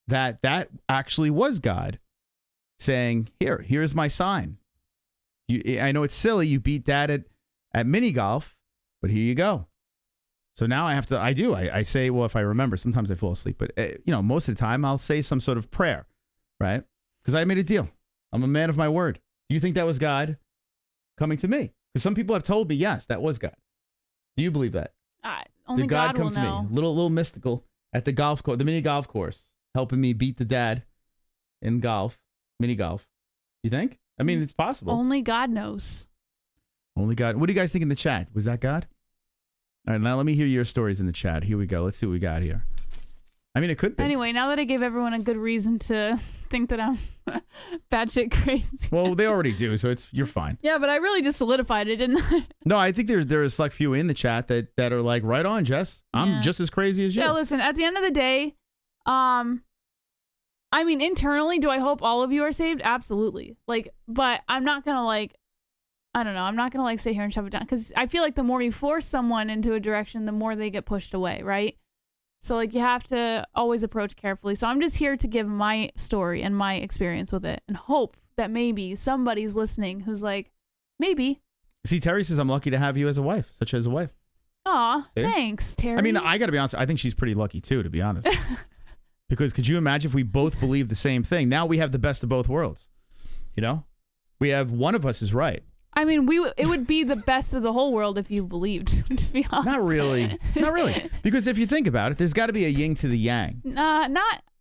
that actually was God saying, here's my sign. I know it's silly, you beat dad at mini golf, but here you go. So now I say, well, if I remember, sometimes I fall asleep, but most of the time I'll say some sort of prayer, right? Because I made a deal. I'm a man of my word. Do you think that was God coming to me? Because some people have told me, yes, that was God. Do you believe that? Only Did God come will to know. me? Little mystical at the golf course, the mini golf course, helping me beat the dad in golf, mini golf. You think? I mean, it's possible. Only God knows. Only God. What do you guys think in the chat? Was that God? All right, now let me hear your stories in the chat. Here we go. Let's see what we got here. I mean, it could be. Anyway, now that I gave everyone a good reason to think that I'm batshit crazy. Well, they already do, so you're fine. Yeah, but I really just solidified it, didn't I? No, I think there's a select few in the chat that are like, right on, Jess. I'm just as crazy as you. Yeah, listen, at the end of the day, I mean, internally, do I hope all of you are saved? Absolutely. Like, but I'm not going to I don't know. I'm not going to sit here and shove it down, because I feel like the more you force someone into a direction, the more they get pushed away, right? So, you have to always approach carefully. So I'm just here to give my story and my experience with it and hope that maybe somebody's listening who's like, maybe. See, Terry says, I'm lucky to have you as a wife, such as a wife. Aw, thanks, Terry. I mean, I got to be honest. I think she's pretty lucky, too, to be honest. Because could you imagine if we both believe the same thing? Now we have the best of both worlds. We have one of us is right. I mean, it would be the best of the whole world if you believed, to be honest. Not really. Not really. Because if you think about it, there's got to be a yin to the yang. Not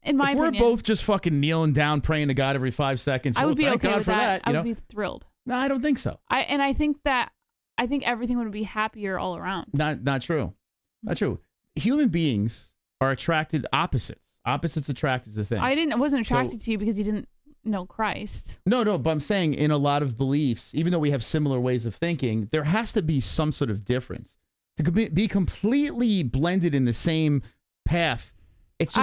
in my opinion. If we're both just fucking kneeling down, praying to God every 5 seconds, I would be thank okay God with for that. I would be thrilled. No, I don't think so. I think everything would be happier all around. Not true. Not true. Human beings are attracted opposites. Opposites attract is the thing. I wasn't attracted to you because you didn't know Christ. No, but I'm saying in a lot of beliefs, even though we have similar ways of thinking, there has to be some sort of difference. To be completely blended in the same path, it's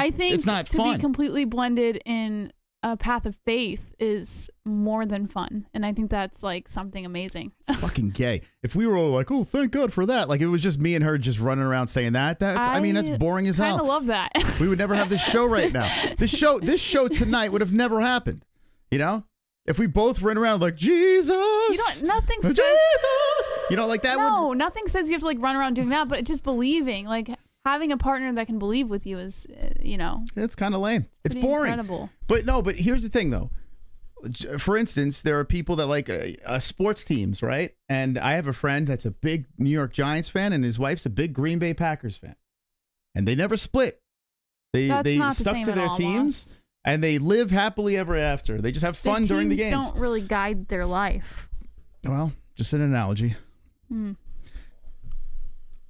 not fun. To be completely blended in a path of faith is more than fun, and I think that's something amazing. It's fucking gay. If we were all like, oh, thank God for that, it was just me and her just running around saying that. I mean, that's boring as hell. I love that. We would never have this show right now. This show tonight would have never happened. If we both ran around like Jesus, nothing says Jesus, like that. No, nothing says you have to run around doing that, but just believing, having a partner that can believe with you is, it's kind of lame. It's boring. Incredible. But here's the thing though. For instance, there are people that like sports teams, right? And I have a friend that's a big New York Giants fan, and his wife's a big Green Bay Packers fan. and they never split. They not the stuck same to at their all, teams, Moss. and they live happily ever after. They just have fun during the games. Teams don't really guide their life. Well, just an analogy. Hmm.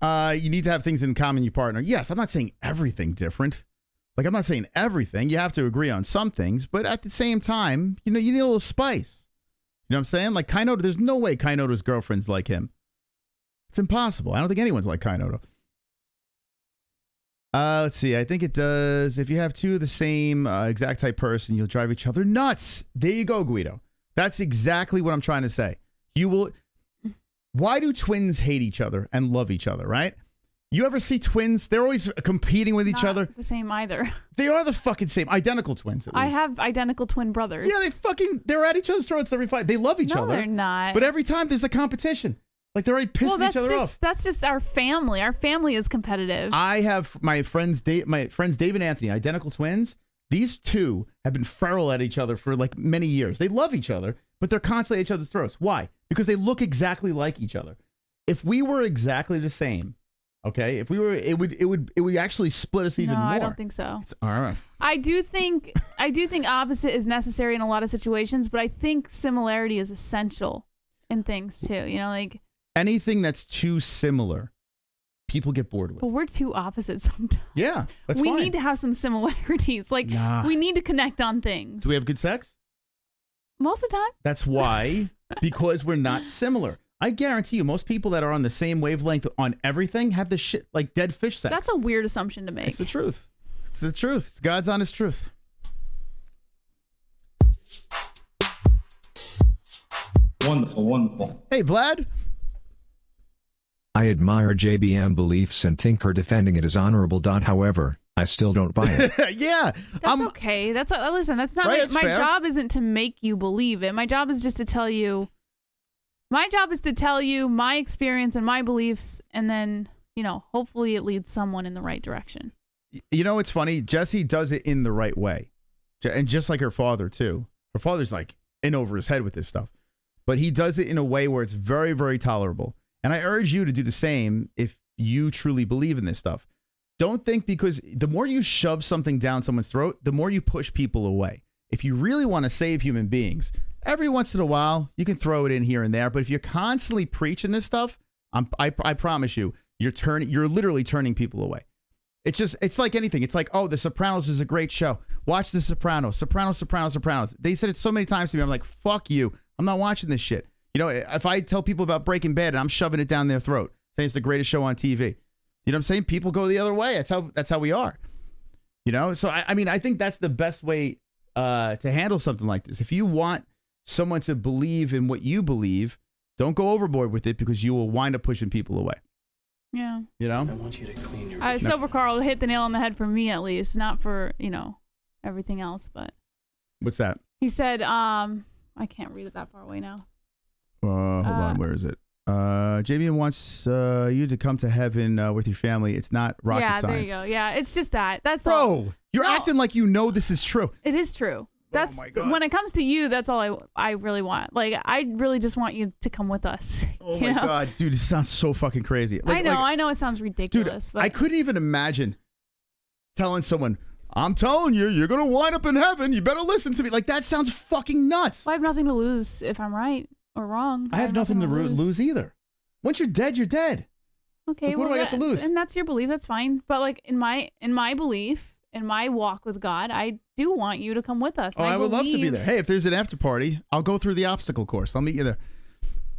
You need to have things in common, you partner. Yes, I'm not saying everything different. Like, I'm not saying everything. You have to agree on some things, but at the same time, you know, you need a little spice. You know what I'm saying? Like, Kainoto, there's no way Kainoto's girlfriend's like him. It's impossible. I don't think anyone's like Kainoto. Let's see. I think it does. If you have two of the same exact type person, you'll drive each other nuts. There you go, Guido. That's exactly what I'm trying to say. You will... Why do twins hate each other and love each other, right? You ever see twins? They're always competing with each other. The same either. They are the fucking same. Identical twins, at least. I have identical twin brothers. Yeah, they're at each other's throats every fight. They love each other. No, they're not. But every time there's a competition. Like, they're already pissing each other off. That's just our family. Our family is competitive. I have my friends Dave and Anthony, identical twins. These two have been feral at each other for like many years. They love each other, but they're constantly at each other's throats. Why? Because they look exactly like each other. If we were exactly the same, okay, if we were, it would actually split us even more. No, I don't think so. It's all right. I do think opposite is necessary in a lot of situations, but I think similarity is essential in things too. You know, like anything that's too similar, people get bored with. But we're too opposite sometimes. Yeah, that's we fine. need to have some similarities. Like we need to connect on things. Do we have good sex? Most of the time. That's why, because we're not similar. I guarantee you, most people that are on the same wavelength on everything have the shit like dead fish sex. That's a weird assumption to make. It's the truth. It's the truth. It's God's honest truth. Wonderful, wonderful. Hey, Vlad. I admire JBM beliefs and think her defending it is honorable. However, I still don't buy it. Yeah. That's okay. Listen, that's not right, my fair. job isn't to make you believe it. My job is just to tell you. My job is to tell you my experience and my beliefs, and then, you know, hopefully it leads someone in the right direction. You know, it's funny. Jessie does it in the right way. And just like her father, too. Her father's like in over his head with this stuff. But he does it in a way where it's very, very tolerable. And I urge you to do the same if you truly believe in this stuff. Don't think because the more you shove something down someone's throat, the more you push people away. If you really want to save human beings, every once in a while, you can throw it in here and there. But if you're constantly preaching this stuff, I promise you, you're literally turning people away. It's like anything. It's like, oh, The Sopranos is a great show. Watch The Sopranos. Sopranos. They said it so many times to me. I'm like, fuck you. I'm not watching this shit. You know, if I tell people about Breaking Bad and I'm shoving it down their throat, saying it's the greatest show on TV, you know what I'm saying? People go the other way. That's how we are. You know? So, I mean, I think that's the best way to handle something like this. If you want someone to believe in what you believe, don't go overboard with it because you will wind up pushing people away. Yeah. You know? I want you to clean your Sober Carl hit the nail on the head for me, at least, not for, you know, everything else, but. What's that? He said, I can't read it that far away now. Hold on. Where is it? JVN wants you to come to heaven with your family. It's not rocket science. Yeah, there you go. Yeah, it's just that. That's all. Bro, you're acting like you know this is true. It is true. That's my God. When it comes to you, that's all I really want. Like, I really just want you to come with us. Oh my God, dude, this sounds so fucking crazy. Like, I know it sounds ridiculous. Dude, but I couldn't even imagine telling someone, I'm telling you, you're going to wind up in heaven. You better listen to me. Like, that sounds fucking nuts. I have nothing to lose if I'm right or wrong. I have nothing to lose either. Once you're dead, you're dead. Okay, like, what do I got to lose? And that's your belief. That's fine. But like in my belief, in my walk with God, I do want you to come with us. Oh, I would love to be there. Hey, if there's an after party, I'll go through the obstacle course. I'll meet you there.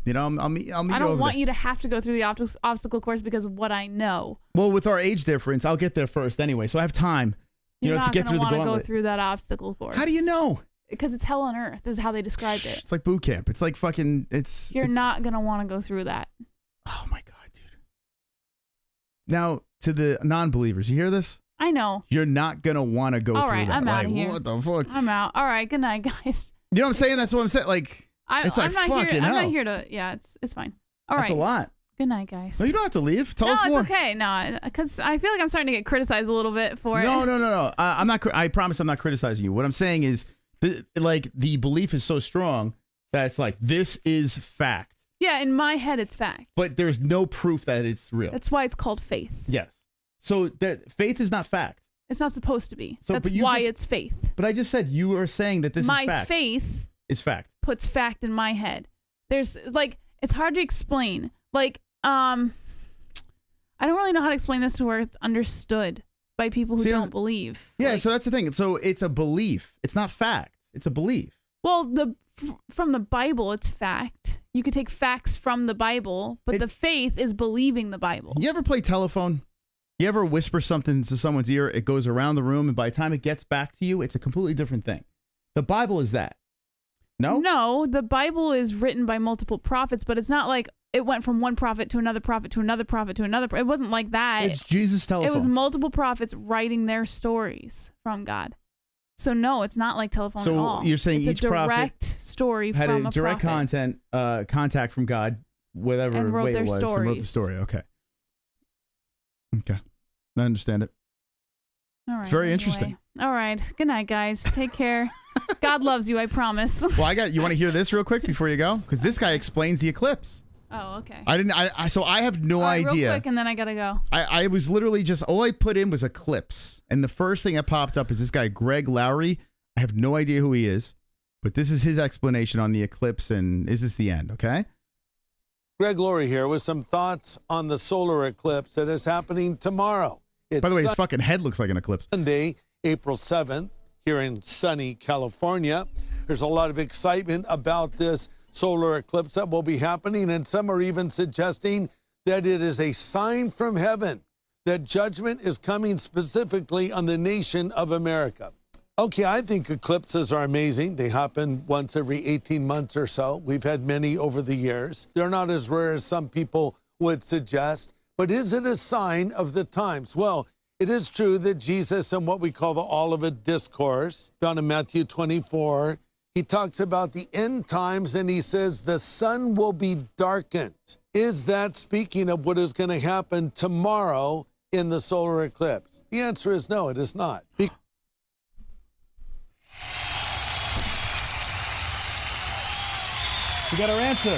You know, I'll meet you over there. I don't want you to have to go through the obstacle course because of what I know. Well, with our age difference, I'll get there first anyway, so I have time. You're to get through the gauntlet. You're not going to want to go through that obstacle course. How do you know? Because it's hell on earth is how they described it. It's like boot camp. It's like fucking. You're not going to want to go through that. Oh my God, dude. Now, to the non-believers, you hear this? I know. You're not going to want to go through that. All right, I'm out of here. What the fuck? I'm out. All right, good night, guys. You know what I'm saying? That's what I'm saying. Like, it's like fucking hell. I'm not here to, yeah, it's fine. All right. That's a lot. Good night, guys. No, you don't have to leave. Tell us more. No, it's okay. No, because I feel like I'm starting to get criticized a little bit for it. No. I'm not. I promise I'm not criticizing you. What I'm saying is, the belief is so strong that it's like, this is fact. Yeah, in my head, it's fact. But there's no proof that it's real. That's why it's called faith. Yes. So that faith is not fact. It's not supposed to be. So, That's why it's faith. But I just said you were saying that this is fact. My faith is fact. Puts fact in my head. There's like, it's hard to explain. Like, I don't really know how to explain this to where it's understood by people who don't believe. Yeah, like, so that's the thing. So it's a belief. It's not fact. It's a belief. Well, from the Bible, it's fact. You could take facts from the Bible, but the faith is believing the Bible. You ever play telephone? You ever whisper something into someone's ear, it goes around the room, and by the time it gets back to you, it's a completely different thing. The Bible is that. No? No, the Bible is written by multiple prophets, but it's not like it went from one prophet to another prophet to another prophet to another. It wasn't like that. It's Jesus' telephone. It was multiple prophets writing their stories from God. So no, it's not like telephone at all. So you're saying it's each a direct prophet story had from a direct contact from God, whatever and wrote way their it was, stories. and wrote the story. Okay. Okay. I understand it. All right, it's very interesting. All right. Good night, guys. Take care. God loves you, I promise. Well, you want to hear this real quick before you go? Because this guy explains the eclipse. Oh, okay. So I have no idea. Real quick, and then I gotta go. I was literally just, all I put in was eclipse. And the first thing that popped up is this guy, Greg Lowry. I have no idea who he is, but this is his explanation on the eclipse. And is this the end? Okay. Greg Lowry here with some thoughts on the solar eclipse that is happening tomorrow. By the way, his fucking head looks like an eclipse. Sunday, April 7th, here in sunny California. There's a lot of excitement about this solar eclipse that will be happening, and some are even suggesting that it is a sign from heaven that judgment is coming specifically on the nation of America. Okay, I think eclipses are amazing. They happen once every 18 months or so. We've had many over the years. They're not as rare as some people would suggest. But is it a sign of the times? Well, it is true that Jesus, in what we call the Olivet Discourse, found in Matthew 24, he talks about the end times and he says the sun will be darkened. Is that speaking of what is going to happen tomorrow in the solar eclipse? The answer is no, it is not. We got our answer.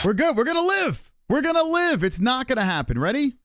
We're good. We're going to live. We're going to live. It's not going to happen. Ready?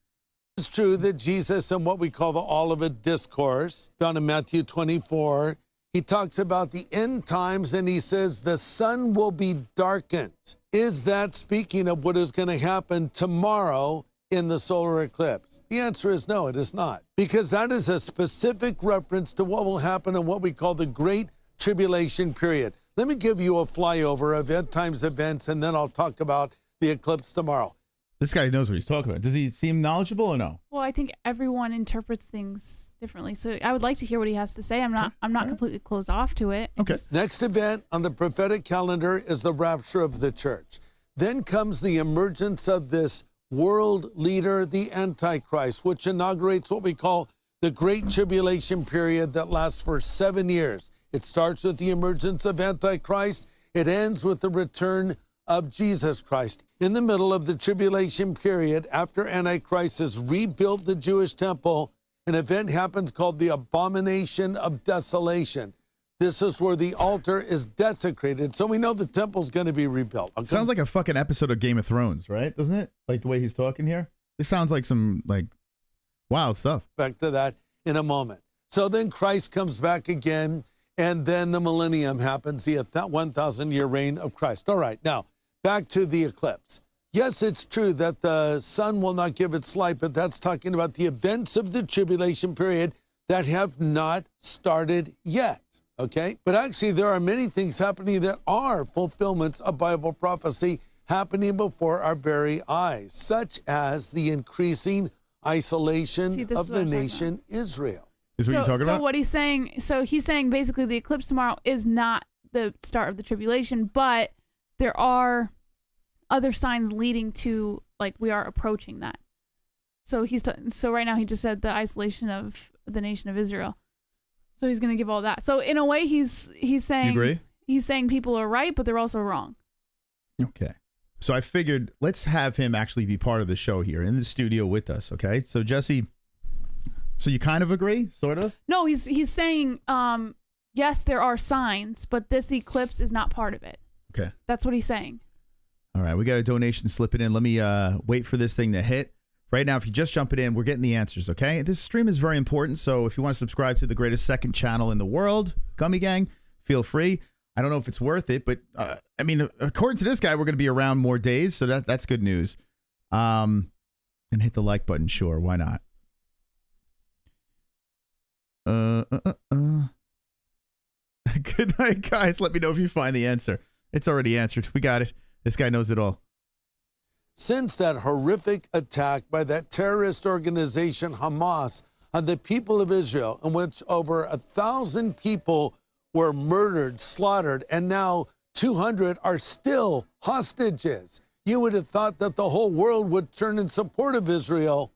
It's true that Jesus, in what we call the Olivet Discourse, found in Matthew 24, he talks about the end times and he says the sun will be darkened. Is that speaking of what is going to happen tomorrow in the solar eclipse? The answer is no, it is not. Because that is a specific reference to what will happen in what we call the Great Tribulation period. Let me give you a flyover of end times events, and then I'll talk about the eclipse tomorrow. This guy knows what he's talking about. Does he seem knowledgeable or no? Well, I think everyone interprets things differently. So I would like to hear what he has to say. I'm not completely closed off to it. Okay. Next event on the prophetic calendar is the rapture of the church. Then comes the emergence of this world leader, the Antichrist, which inaugurates what we call the Great Tribulation period that lasts for 7 years. It starts with the emergence of Antichrist. It ends with the return of Jesus Christ. In the middle of the tribulation period, after Antichrist has rebuilt the Jewish temple, an event happens called the Abomination of Desolation. This is where the altar is desecrated. So we know the temple's going to be rebuilt. Okay? Sounds like a fucking episode of Game of Thrones, right? Doesn't it? Like the way he's talking here. This sounds like some wild stuff. Back to that in a moment. So then Christ comes back again, and then the millennium happens, the 1,000-year reign of Christ. All right, now back to the eclipse. Yes, it's true that the sun will not give its light, but that's talking about the events of the tribulation period that have not started yet, okay? But actually, there are many things happening that are fulfillments of Bible prophecy happening before our very eyes, such as the increasing isolation of the nation Israel. Is what you're talking about? So what he's saying, he's saying basically the eclipse tomorrow is not the start of the tribulation, but there are other signs leading to, like, we are approaching that. So so right now he just said the isolation of the nation of Israel. So he's going to give all that. So in a way he's saying, you agree? He's saying people are right, but they're also wrong. Okay. So I figured let's have him actually be part of the show here in the studio with us, okay? So Jesse, so you kind of agree, sort of? No, he's saying, yes, there are signs, but this eclipse is not part of it. Okay. That's what he's saying. All right, we got a donation slipping in. Let me wait for this thing to hit. Right now, if you're just jumping in, we're getting the answers, okay? This stream is very important, so if you want to subscribe to the greatest second channel in the world, Gummy Gang, feel free. I don't know if it's worth it, but I mean, according to this guy, we're going to be around more days, so that's good news. And hit the like button, sure, why not? Good night, guys. Let me know if you find the answer. It's already answered. We got it. This guy knows it all. Since that horrific attack by that terrorist organization Hamas on the people of Israel, in which over 1,000 people were murdered, slaughtered, and now 200 are still hostages, you would have thought that the whole world would turn in support of Israel,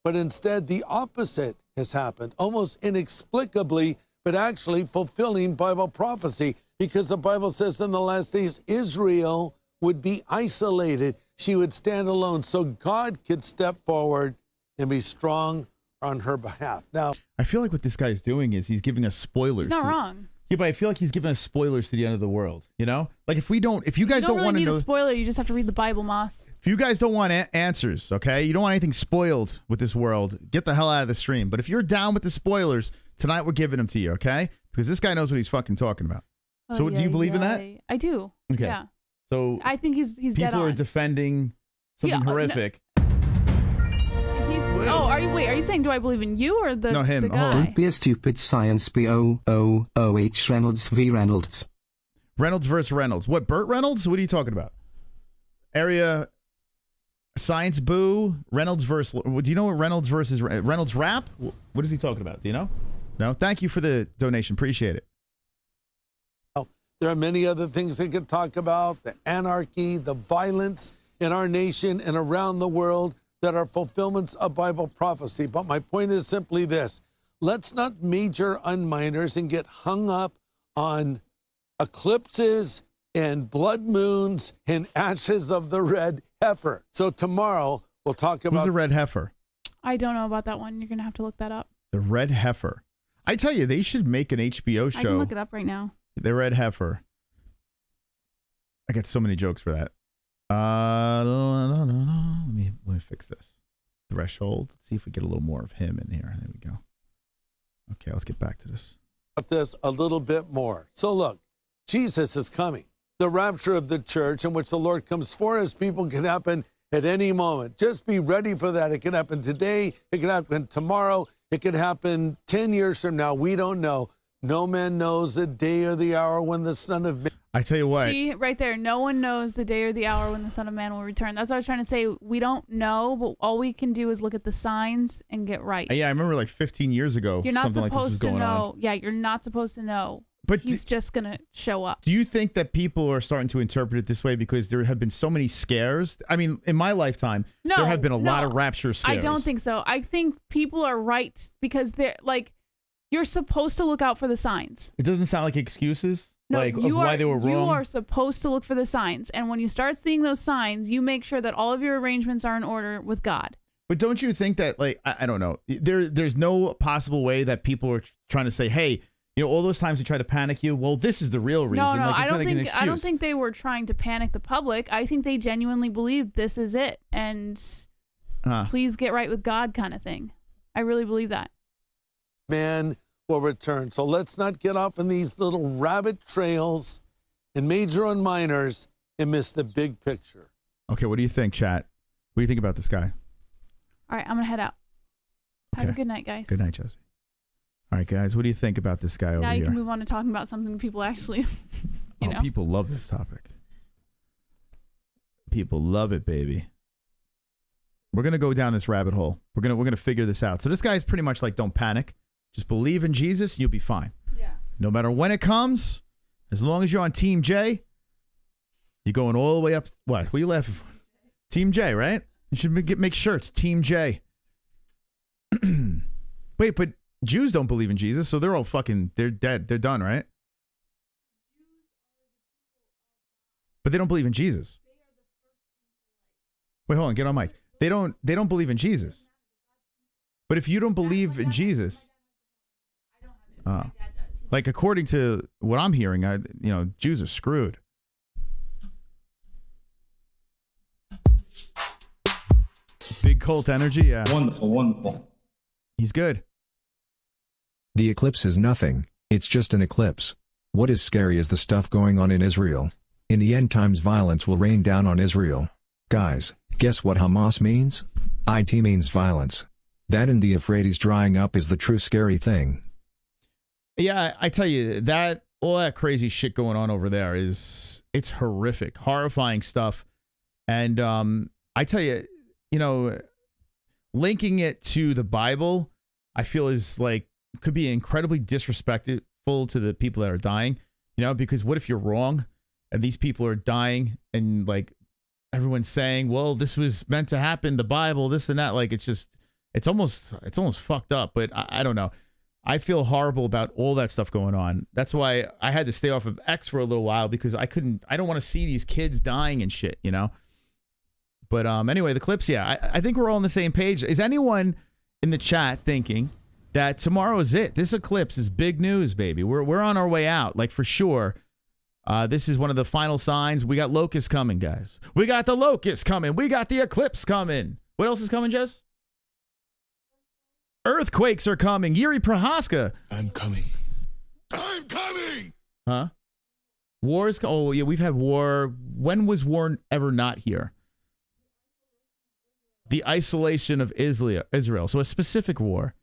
but instead the opposite has happened, almost inexplicably, but actually fulfilling Bible prophecy, because the Bible says in the last days, Israel would be isolated. She would stand alone, so God could step forward and be strong on her behalf. Now, I feel like what this guy is doing is he's giving us spoilers. He's not wrong. Yeah, but I feel like he's giving us spoilers to the end of the world. You know, like if you guys don't really want to need know, a spoiler. You just have to read the Bible, Moss. if you guys don't want answers, okay, you don't want anything spoiled with this world, get the hell out of the stream. But if you're down with the spoilers, tonight we're giving them to you, okay? Because this guy knows what he's fucking talking about. So do you believe in that? I do. Okay. Yeah. So I think he's dead people on. are defending something horrific. Are you saying do I believe in you or the No, him. the Hold on. guy? Don't be a stupid science. B-O-O-O-H Reynolds v. Reynolds. Reynolds versus Reynolds. What, Burt Reynolds? What are you talking about? Area Science Boo, Reynolds versus... Do you know what Reynolds versus... Reynolds rap? What is he talking about? Do you know? No? Thank you for the donation. Appreciate it. there are many other things they could talk about, the anarchy, the violence in our nation and around the world that are fulfillments of Bible prophecy. But my point is simply this. Let's not major on minors and get hung up on eclipses and blood moons and ashes of the red heifer. So tomorrow we'll talk about... Who's the red heifer? I don't know about that one. You're going to have to look that up. The red heifer. I tell you, they should make an HBO show. I can look it up right now. The red heifer. I got so many jokes for that. Let me fix this. Threshold. Let's see if we get a little more of him in here. There we go. Okay, let's get back to this. About this a little bit more. So look, Jesus is coming. The rapture of the church in which the Lord comes for his people can happen at any moment. Just be ready for that. It can happen today. It can happen tomorrow. It could happen 10 years from now. We don't know. No man knows the day or the hour when the Son of Man... I tell you what. See, right there. No one knows the day or the hour when the Son of Man will return. That's what I was trying to say. We don't know, but all we can do is look at the signs and get right. Yeah, I remember like 15 years ago. You're not something supposed like this was to going know. on. Yeah, you're not supposed to know. But he's just going to show up. Do you think that people are starting to interpret it this way because there have been so many scares? I mean, in my lifetime, there have been a lot of rapture scares. I don't think so. I think people are right because they're like, you're supposed to look out for the signs. It doesn't sound like excuses. No, like of why they were wrong. You are supposed to look for the signs. And when you start seeing those signs, you make sure that all of your arrangements are in order with God. But don't you think that, like, I don't know, there's no possible way that people are trying to say, hey, you know, all those times they try to panic you. Well, this is the real reason. No, like, I don't think they were trying to panic the public. I think they genuinely believed this is it, and please get right with God, kind of thing. I really believe that. Man will return. So let's not get off in these little rabbit trails and major on minors and miss the big picture. Okay, what do you think, chat? What do you think about this guy? All right, I'm gonna head out. Okay. Have a good night, guys. Good night, Jesse. All right, guys, what do you think about this guy over now you here? can move on to talking about something people actually, you know. People love this topic. People love it, baby. We're gonna go down this rabbit hole. We're gonna figure this out. So this guy's pretty much like, don't panic. Just believe in Jesus, and you'll be fine. Yeah. No matter when it comes, as long as you're on Team J, you're going all the way up. What are you laughing for? Team J, right? You should make shirts. Team J. Wait, but Jews don't believe in Jesus, so they're all they're dead. They're done, right? But they don't believe in Jesus. Wait, hold on. Get on mic. They don't believe in Jesus. But if you don't believe in Jesus, like according to what I'm hearing, Jews are screwed. Big Cult energy, yeah. Wonderful, wonderful. He's good. The eclipse is nothing, it's just an eclipse. What is scary is the stuff going on in Israel. In the end times violence will rain down on Israel. Guys, guess what Hamas means? IT means violence. That and the Euphrates drying up is the true scary thing. Yeah, I tell you, that all that crazy shit going on over there it's horrific, horrifying stuff. And I tell you, you know, linking it to the Bible, I feel is like could be incredibly disrespectful to the people that are dying, you know, because what if you're wrong and these people are dying and like everyone's saying, well, this was meant to happen, the Bible, this and that. Like it's almost fucked up, but I don't know. I feel horrible about all that stuff going on. That's why I had to stay off of X for a little while, because I don't want to see these kids dying and shit, you know? But anyway, the clips, yeah, I think we're all on the same page. Is anyone in the chat thinking that tomorrow is it? This eclipse is big news, baby. We're on our way out, like for sure. This is one of the final signs. We got locusts coming, guys. We got the locusts coming. We got the eclipse coming. What else is coming, Jess? Earthquakes are coming. Yuri Prohaska. I'm coming. I'm coming! Huh? Wars? Oh, yeah, we've had war. When was war ever not here? The isolation of Israel. So a specific war.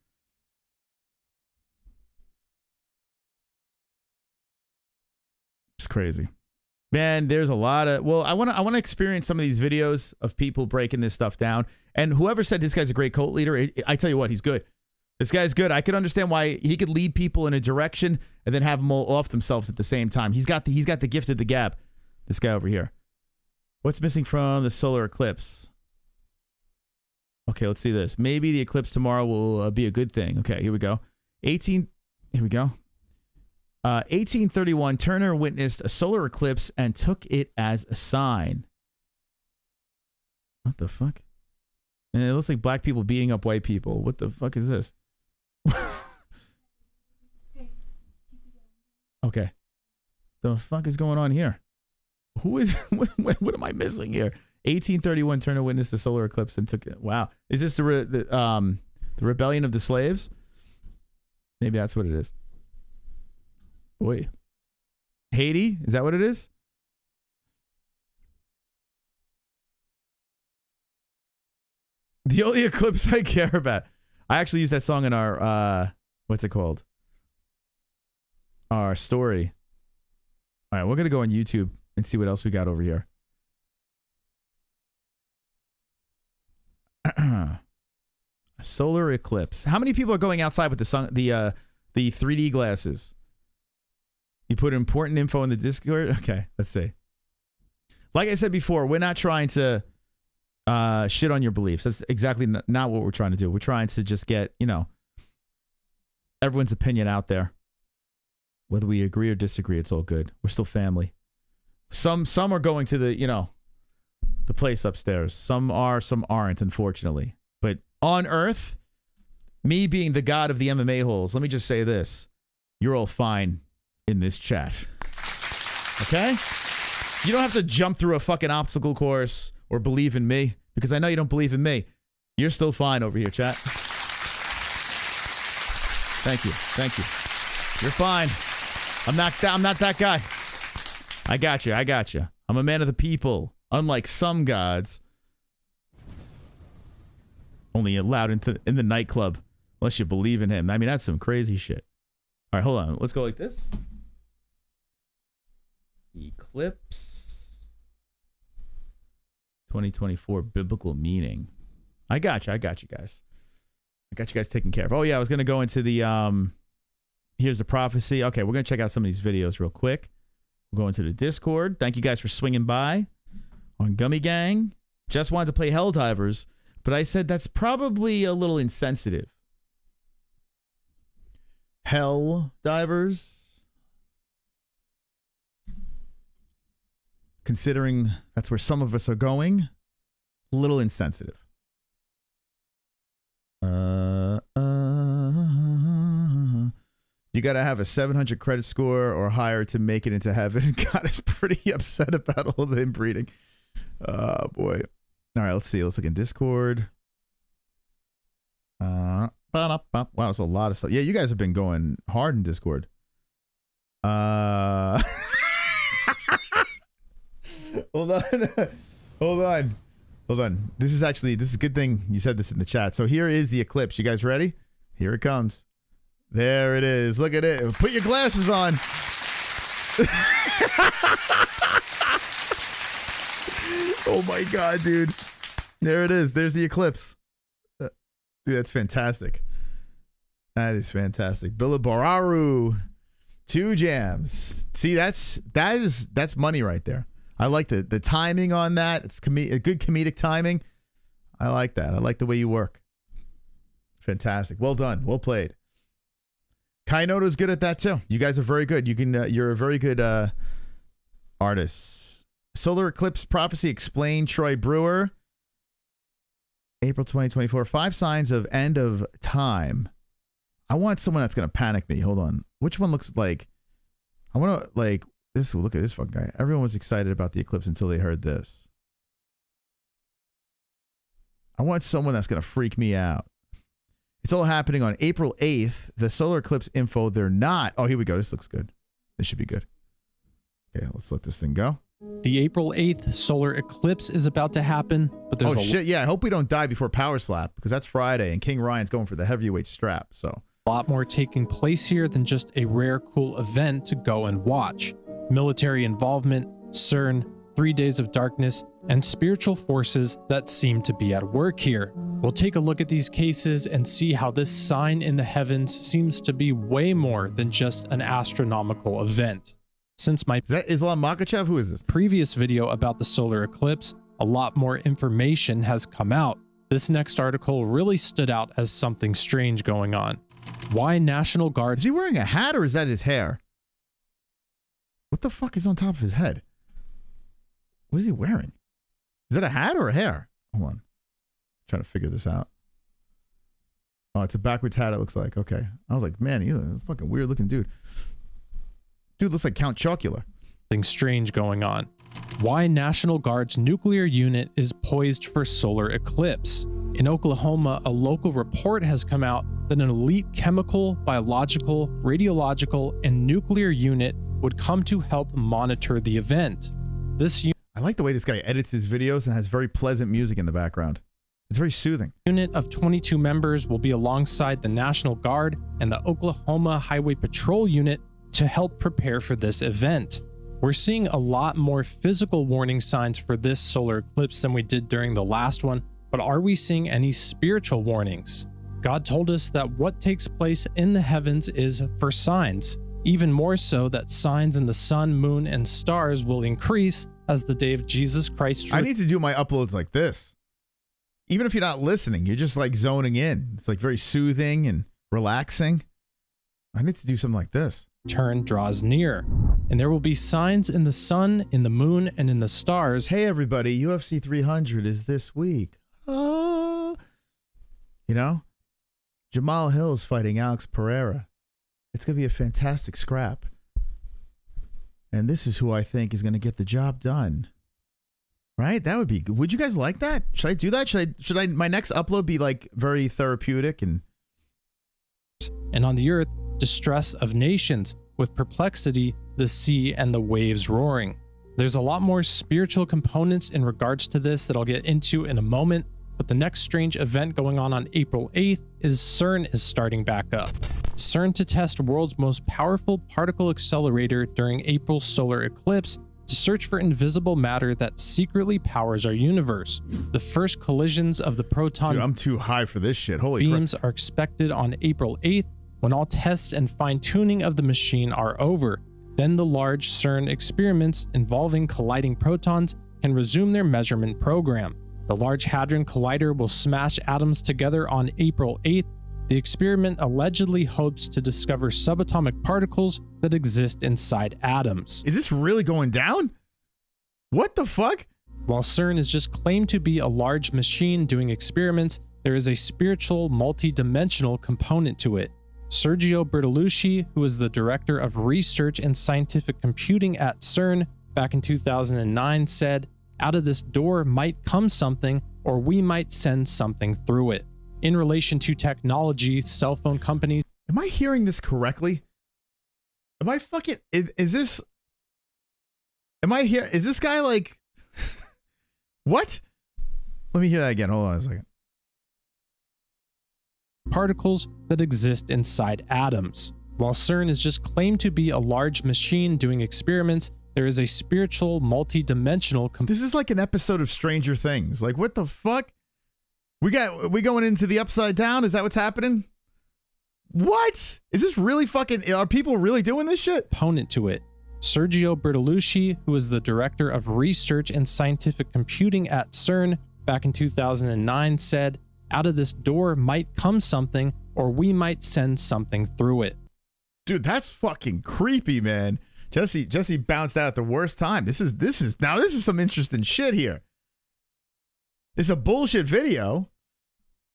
It's crazy. Man, there's a lot of... Well, I want to experience some of these videos of people breaking this stuff down. And whoever said this guy's a great cult leader, I tell you what, he's good. This guy's good. I could understand why he could lead people in a direction and then have them all off themselves at the same time. He's got the gift of the gab. This guy over here. What's missing from the solar eclipse? Okay, let's see this. Maybe the eclipse tomorrow will be a good thing. Okay, here we go. Here we go. 1831, Turner witnessed a solar eclipse and took it as a sign. What the fuck? And it looks like black people beating up white people. What the fuck is this? Okay. The fuck is going on here? Who is... what am I missing here? 1831, Turner witnessed the solar eclipse and took it. Wow. Is this the rebellion of the slaves? Maybe that's what it is. Wait. Haiti? Is that what it is? The only eclipse I care about. I actually used that song in our, what's it called? Our story. All right, we're going to go on YouTube and see what else we got over here. A solar eclipse. How many people are going outside with the 3D glasses? You put important info in the Discord? Okay, let's see. Like I said before, we're not trying to shit on your beliefs. That's exactly not what we're trying to do. We're trying to just get, you know, everyone's opinion out there. Whether we agree or disagree, it's all good. We're still family. Some are going to the, you know, the place upstairs. Some are, some aren't, unfortunately. But on Earth, me being the god of the MMA-Holes, let me just say this. You're all fine in this chat. Okay? You don't have to jump through a fucking obstacle course or believe in me, because I know you don't believe in me. You're still fine over here, chat. Thank you. Thank you. You're fine. I'm not that guy. I got you. I got you. I'm a man of the people. Unlike some gods, only allowed in the nightclub unless you believe in him. I mean, that's some crazy shit. All right, hold on. Let's go like this. Eclipse 2024 biblical meaning. I got you. I got you guys. I got you guys taken care of. Oh yeah, I was gonna go into the here's the prophecy. Okay, we're gonna check out some of these videos real quick. We'll go into the Discord. Thank you guys for swinging by on Gummy Gang. Just wanted to play Helldivers, but I said that's probably a little insensitive. Helldivers. Considering that's where some of us are going, a little insensitive. You gotta have a 700 credit score or higher to make it into heaven. God is pretty upset about all the inbreeding. Oh boy. All right, let's see. Let's look in Discord. Wow, it's a lot of stuff. Yeah, you guys have been going hard in Discord. Hold on. This is a good thing you said this in the chat. So here is the eclipse. You guys ready? Here it comes. There it is. Look at it. Put your glasses on. Oh my God, dude. There it is. There's the eclipse. Dude, that's fantastic. That is fantastic. Billabararu. 2 jams. See, that's money right there. I like the timing on that. It's a good comedic timing. I like that. I like the way you work. Fantastic. Well done. Well played. Kainoto's good at that too. You guys are very good. You're a very good artist. Solar Eclipse Prophecy Explained, Troy Brewer. April 2024. 5 signs of end of time. I want someone that's going to panic me. Hold on. Which one looks like... I want to, like... This. Look at this fucking guy. Everyone was excited about the eclipse until they heard this. I want someone that's going to freak me out. It's all happening on April 8th. The solar eclipse info, they're not... Oh, here we go. This looks good. This should be good. Okay, let's let this thing go. The April 8th solar eclipse is about to happen, but there's shit, yeah, I hope we don't die before Power Slap, because that's Friday, and King Ryan's going for the heavyweight strap, so... A lot more taking place here than just a rare, cool event to go and watch. Military involvement, CERN, 3 days of darkness, and spiritual forces that seem to be at work here. We'll take a look at these cases and see how this sign in the heavens seems to be way more than just an astronomical event. Since my is that Islam Makachev? Who is this? Previous video about the solar eclipse, a lot more information has come out. This next article really stood out as something strange going on. Why National Guard... Is he wearing a hat or is that his hair? What the fuck is on top of his head? What is he wearing? Is that a hat or a hair? Hold on. I'm trying to figure this out. Oh, it's a backwards hat, it looks like. Okay. I was like, man, he's a fucking weird looking dude. Dude looks like Count Chocula. Something strange going on. Why National Guard's nuclear unit is poised for solar eclipse. In Oklahoma, a local report has come out that an elite chemical, biological, radiological, and nuclear unit would come to help monitor the event. This I like the way this guy edits his videos and has very pleasant music in the background. It's very soothing. Unit of 22 members will be alongside the National Guard and the Oklahoma Highway Patrol unit to help prepare for this event. We're seeing a lot more physical warning signs for this solar eclipse than we did during the last one, but are we seeing any spiritual warnings? God told us that what takes place in the heavens is for signs, even more so that signs in the sun, moon, and stars will increase as the day of Jesus Christ. I need to do my uploads like this. Even if you're not listening, you're just like zoning in. It's like very soothing and relaxing. I need to do something like this. Turn draws near, and there will be signs in the sun, in the moon, and in the stars. Hey everybody, UFC 300 is this week. You know, Jamal Hill's fighting Alex Pereira. It's gonna be a fantastic scrap, and this is who I think is gonna get the job done. Right? That would be good. Would you guys like that? Should I do that? Should I my next upload be like very therapeutic and on the earth, distress of nations, with perplexity, the sea and the waves roaring. There's a lot more spiritual components in regards to this that I'll get into in a moment, but the next strange event going on April 8th is CERN is starting back up. CERN to test world's most powerful particle accelerator during April's solar eclipse to search for invisible matter that secretly powers our universe. The first collisions of the proton Dude, I'm too high for this shit. Holy beams crap. are expected on April 8th, when all tests and fine-tuning of the machine are over. Then the large CERN experiments involving colliding protons can resume their measurement program. The Large Hadron Collider will smash atoms together on April 8th. The experiment allegedly hopes to discover subatomic particles that exist inside atoms. Is this really going down? What the fuck? While CERN is just claimed to be a large machine doing experiments, there is a spiritual, multi-dimensional component to it. Sergio Bertolucci, who is the director of research and scientific computing at CERN back in 2009, said, "Out of this door might come something, or we might send something through it." In relation to technology, cell phone companies. Am I hearing this correctly? Am I fucking... Is this... Am I here? Is this guy like... What? Let me hear that again. Hold on a second. Particles that exist inside atoms. While CERN is just claimed to be a large machine doing experiments, there is a spiritual, multi-dimensional... This is like an episode of Stranger Things. Like, what the fuck? We going into the upside down? Is that what's happening? What? Is this really fucking... Are people really doing this shit? Component to it. Sergio Bertolucci, who is the director of research and scientific computing at CERN back in 2009, said, "Out of this door might come something, or we might send something through it." Dude, that's fucking creepy, man. Jesse bounced out at the worst time. This is some interesting shit here. It's a bullshit video.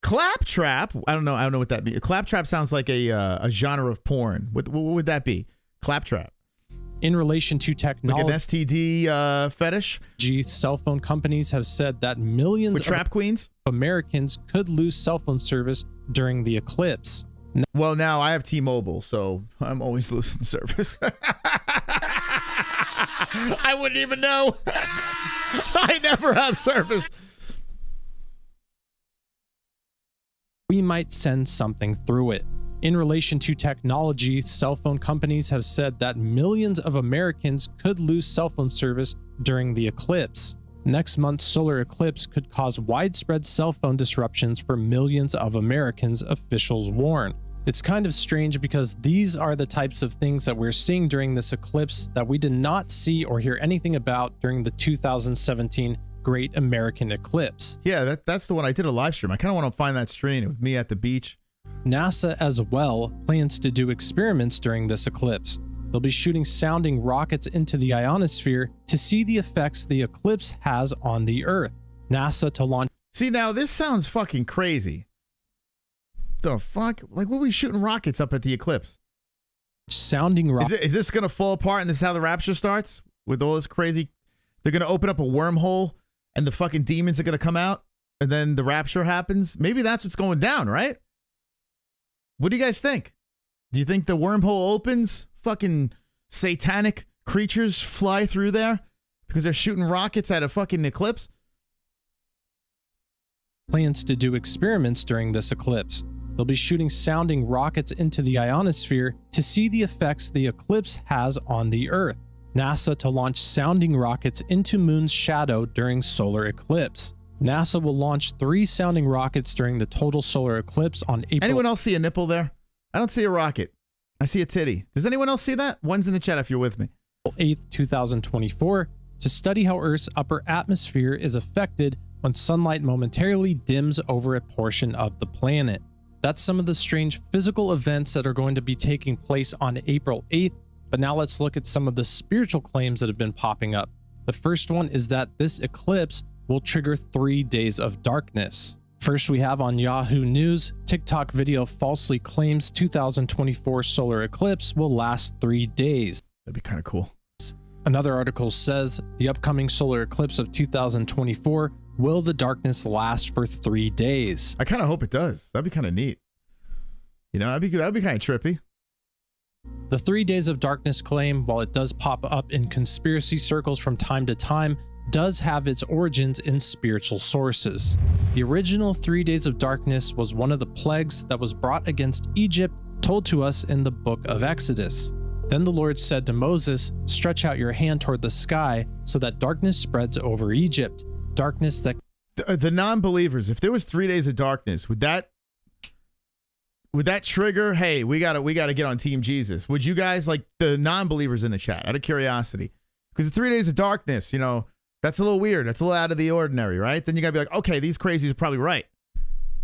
Claptrap. I don't know what that means. Claptrap sounds like a genre of porn. What would that be? Claptrap. In relation to technology, like an STD fetish. Cell phone companies have said that millions with trap queens Americans could lose cell phone service during the eclipse. Well, now I have T-Mobile, so I'm always losing service. I wouldn't even know. I never have service. We might send something through it. In relation to technology, cell phone companies have said that millions of Americans could lose cell phone service during the eclipse. Next month's solar eclipse could cause widespread cell phone disruptions for millions of Americans, officials warn. It's kind of strange because these are the types of things that we're seeing during this eclipse that we did not see or hear anything about during the 2017 Great American Eclipse. Yeah, that's the one. I did a live stream. I kind of want to find that stream with me at the beach. NASA as well plans to do experiments during this eclipse. They'll be shooting sounding rockets into the ionosphere to see the effects the eclipse has on the Earth. NASA to launch... See, now this sounds fucking crazy. The fuck? Like, what are we shooting rockets up at the eclipse? Sounding rockets. Is this going to fall apart and this is how the rapture starts? With all this crazy... They're going to open up a wormhole and the fucking demons are going to come out and then the rapture happens? Maybe that's what's going down, right? What do you guys think? Do you think the wormhole opens? Fucking satanic creatures fly through there because they're shooting rockets at a fucking eclipse? Plans to do experiments during this eclipse. They'll be shooting sounding rockets into the ionosphere to see the effects the eclipse has on the Earth. NASA to launch sounding rockets into Moon's shadow during solar eclipse. NASA will launch 3 sounding rockets during the total solar eclipse on April... Anyone else see a nipple there? I don't see a rocket. I see a titty. Does anyone else see that? One's in the chat if you're with me. 8th, 2024, to study how Earth's upper atmosphere is affected when sunlight momentarily dims over a portion of the planet. That's some of the strange physical events that are going to be taking place on April 8th, but now let's look at some of the spiritual claims that have been popping up. The first one is that this eclipse will trigger 3 days of darkness. First, we have on Yahoo News, TikTok video falsely claims 2024 solar eclipse will last 3 days. That'd be kind of cool. Another article says the upcoming solar eclipse of 2024, will the darkness last for 3 days? I kind of hope it does. That'd be kind of neat. You know, that'd be kind of trippy. The 3 days of darkness claim, while it does pop up in conspiracy circles from time to time, does have its origins in spiritual sources. The original 3 days of darkness was one of the plagues that was brought against Egypt, told to us in the book of Exodus. Then the Lord said to Moses, "Stretch out your hand toward the sky so that darkness spreads over Egypt." Darkness that... The non-believers, if there was 3 days of darkness, would that trigger, hey, we gotta get on Team Jesus? Would you guys, like the non-believers in the chat, out of curiosity? Because the 3 days of darkness, you know, that's a little weird. That's a little out of the ordinary, right? Then you gotta be like, okay, these crazies are probably right.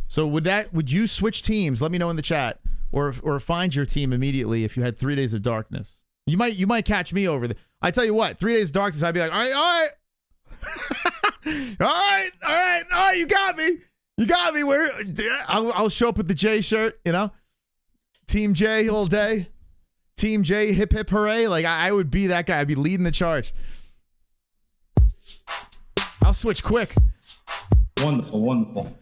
So would you switch teams? Let me know in the chat, or find your team immediately if you had 3 days of darkness. You might catch me over there. I tell you what, 3 days of darkness, I'd be like, all right, all right, you got me. You got me. Where I'll show up with the J shirt, you know, Team J all day, Team J hip hip hooray. Like I would be that guy. I'd be leading the charge. I'll switch quick. Wonderful, wonderful.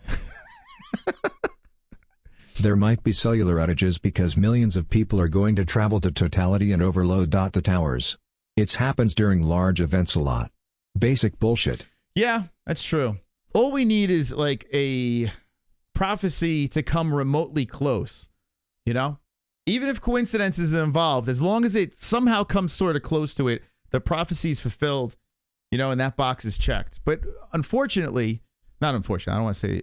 There might be cellular outages because millions of people are going to travel to totality and overload. The towers. It happens during large events a lot. Basic bullshit. Yeah, that's true. All we need is like a prophecy to come remotely close, you know? Even if coincidence is involved, as long as it somehow comes sort of close to it, the prophecy is fulfilled, you know, and that box is checked. But unfortunately, not unfortunately, I don't want to say,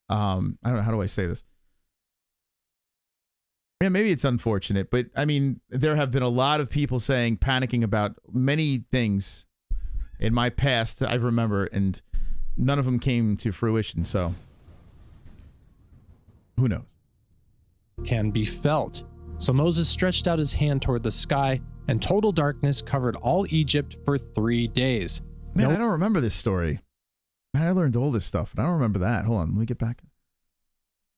I don't know, how do I say this? Yeah, maybe it's unfortunate, but I mean, there have been a lot of people panicking about many things in my past, I remember, and none of them came to fruition, so who knows? Can be felt. So Moses stretched out his hand toward the sky, and total darkness covered all Egypt for 3 days. Man, I don't remember this story. Man, I learned all this stuff, and I don't remember that. Hold on, let me get back.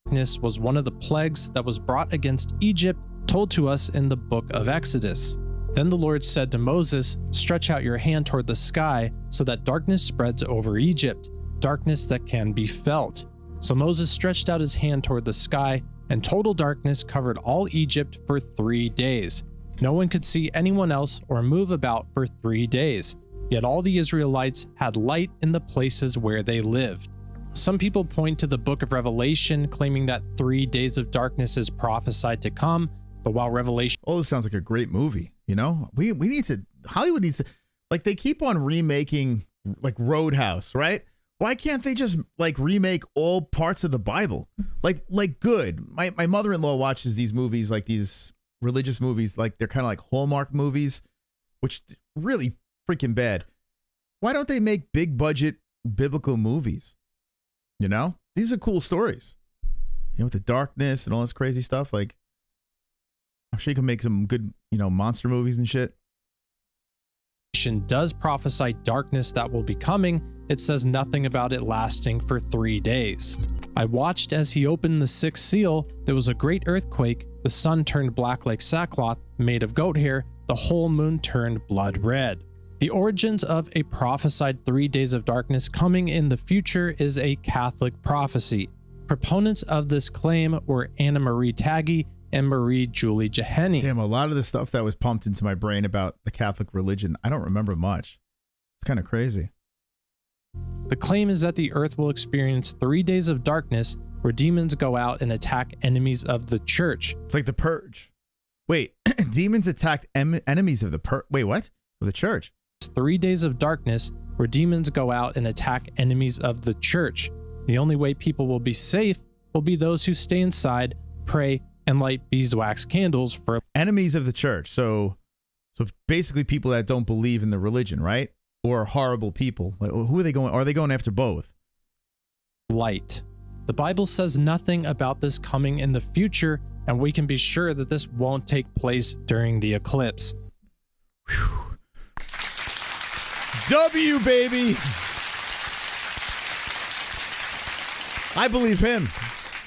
Darkness was one of the plagues that was brought against Egypt, told to us in the book of Exodus. Then the Lord said to Moses, "Stretch out your hand toward the sky, so that darkness spreads over Egypt, darkness that can be felt." So Moses stretched out his hand toward the sky, and total darkness covered all Egypt for 3 days. No one could see anyone else or move about for 3 days. Yet all the Israelites had light in the places where they lived. Some people point to the book of Revelation, claiming that 3 days of darkness is prophesied to come, but while Revelation... Oh, this sounds like a great movie, you know? We need to... Hollywood needs to... Like, they keep on remaking, like, Roadhouse, right? Why can't they just, like, remake all parts of the Bible? Like good. My mother-in-law watches these movies, like, these religious movies, like, they're kind of like Hallmark movies, which really freaking bad. Why don't they make big-budget biblical movies? You know, these are cool stories, you know, with the darkness and all this crazy stuff. Like, I'm sure you can make some good, you know, monster movies and shit. Does prophesy darkness that will be coming, it says nothing about it lasting for 3 days. I watched as he opened the 6th seal. There was a great earthquake. The sun turned black like sackcloth made of goat hair. The whole moon turned blood red. The origins of a prophesied 3 days of darkness coming in the future is a Catholic prophecy. Proponents of this claim were Anna Marie Taggy and Marie Julie Jeheni. Damn, a lot of the stuff that was pumped into my brain about the Catholic religion, I don't remember much. It's kind of crazy. The claim is that the earth will experience 3 days of darkness where demons go out and attack enemies of the church. It's like the Purge. Wait, demons attacked enemies of the Purge? Wait, what? Of the church? 3 days of darkness where demons go out and attack enemies of the church. The only way people will be safe will be those who stay inside, pray, and light beeswax candles for enemies of the church. So basically people that don't believe in the religion, right? Or horrible people. Like, who are they going? Are they going after both? Light. The Bible says nothing about this coming in the future, and we can be sure that this won't take place during the eclipse. Whew. W, baby. I believe him.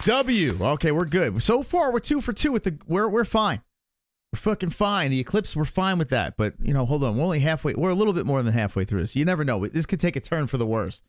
W. Okay, we're good. So far, we're 2 for 2 with the. We're fine. We're fucking fine. The eclipse, we're fine with that. But you know, hold on. We're only halfway. We're a little bit more than halfway through this. You never know. This could take a turn for the worse.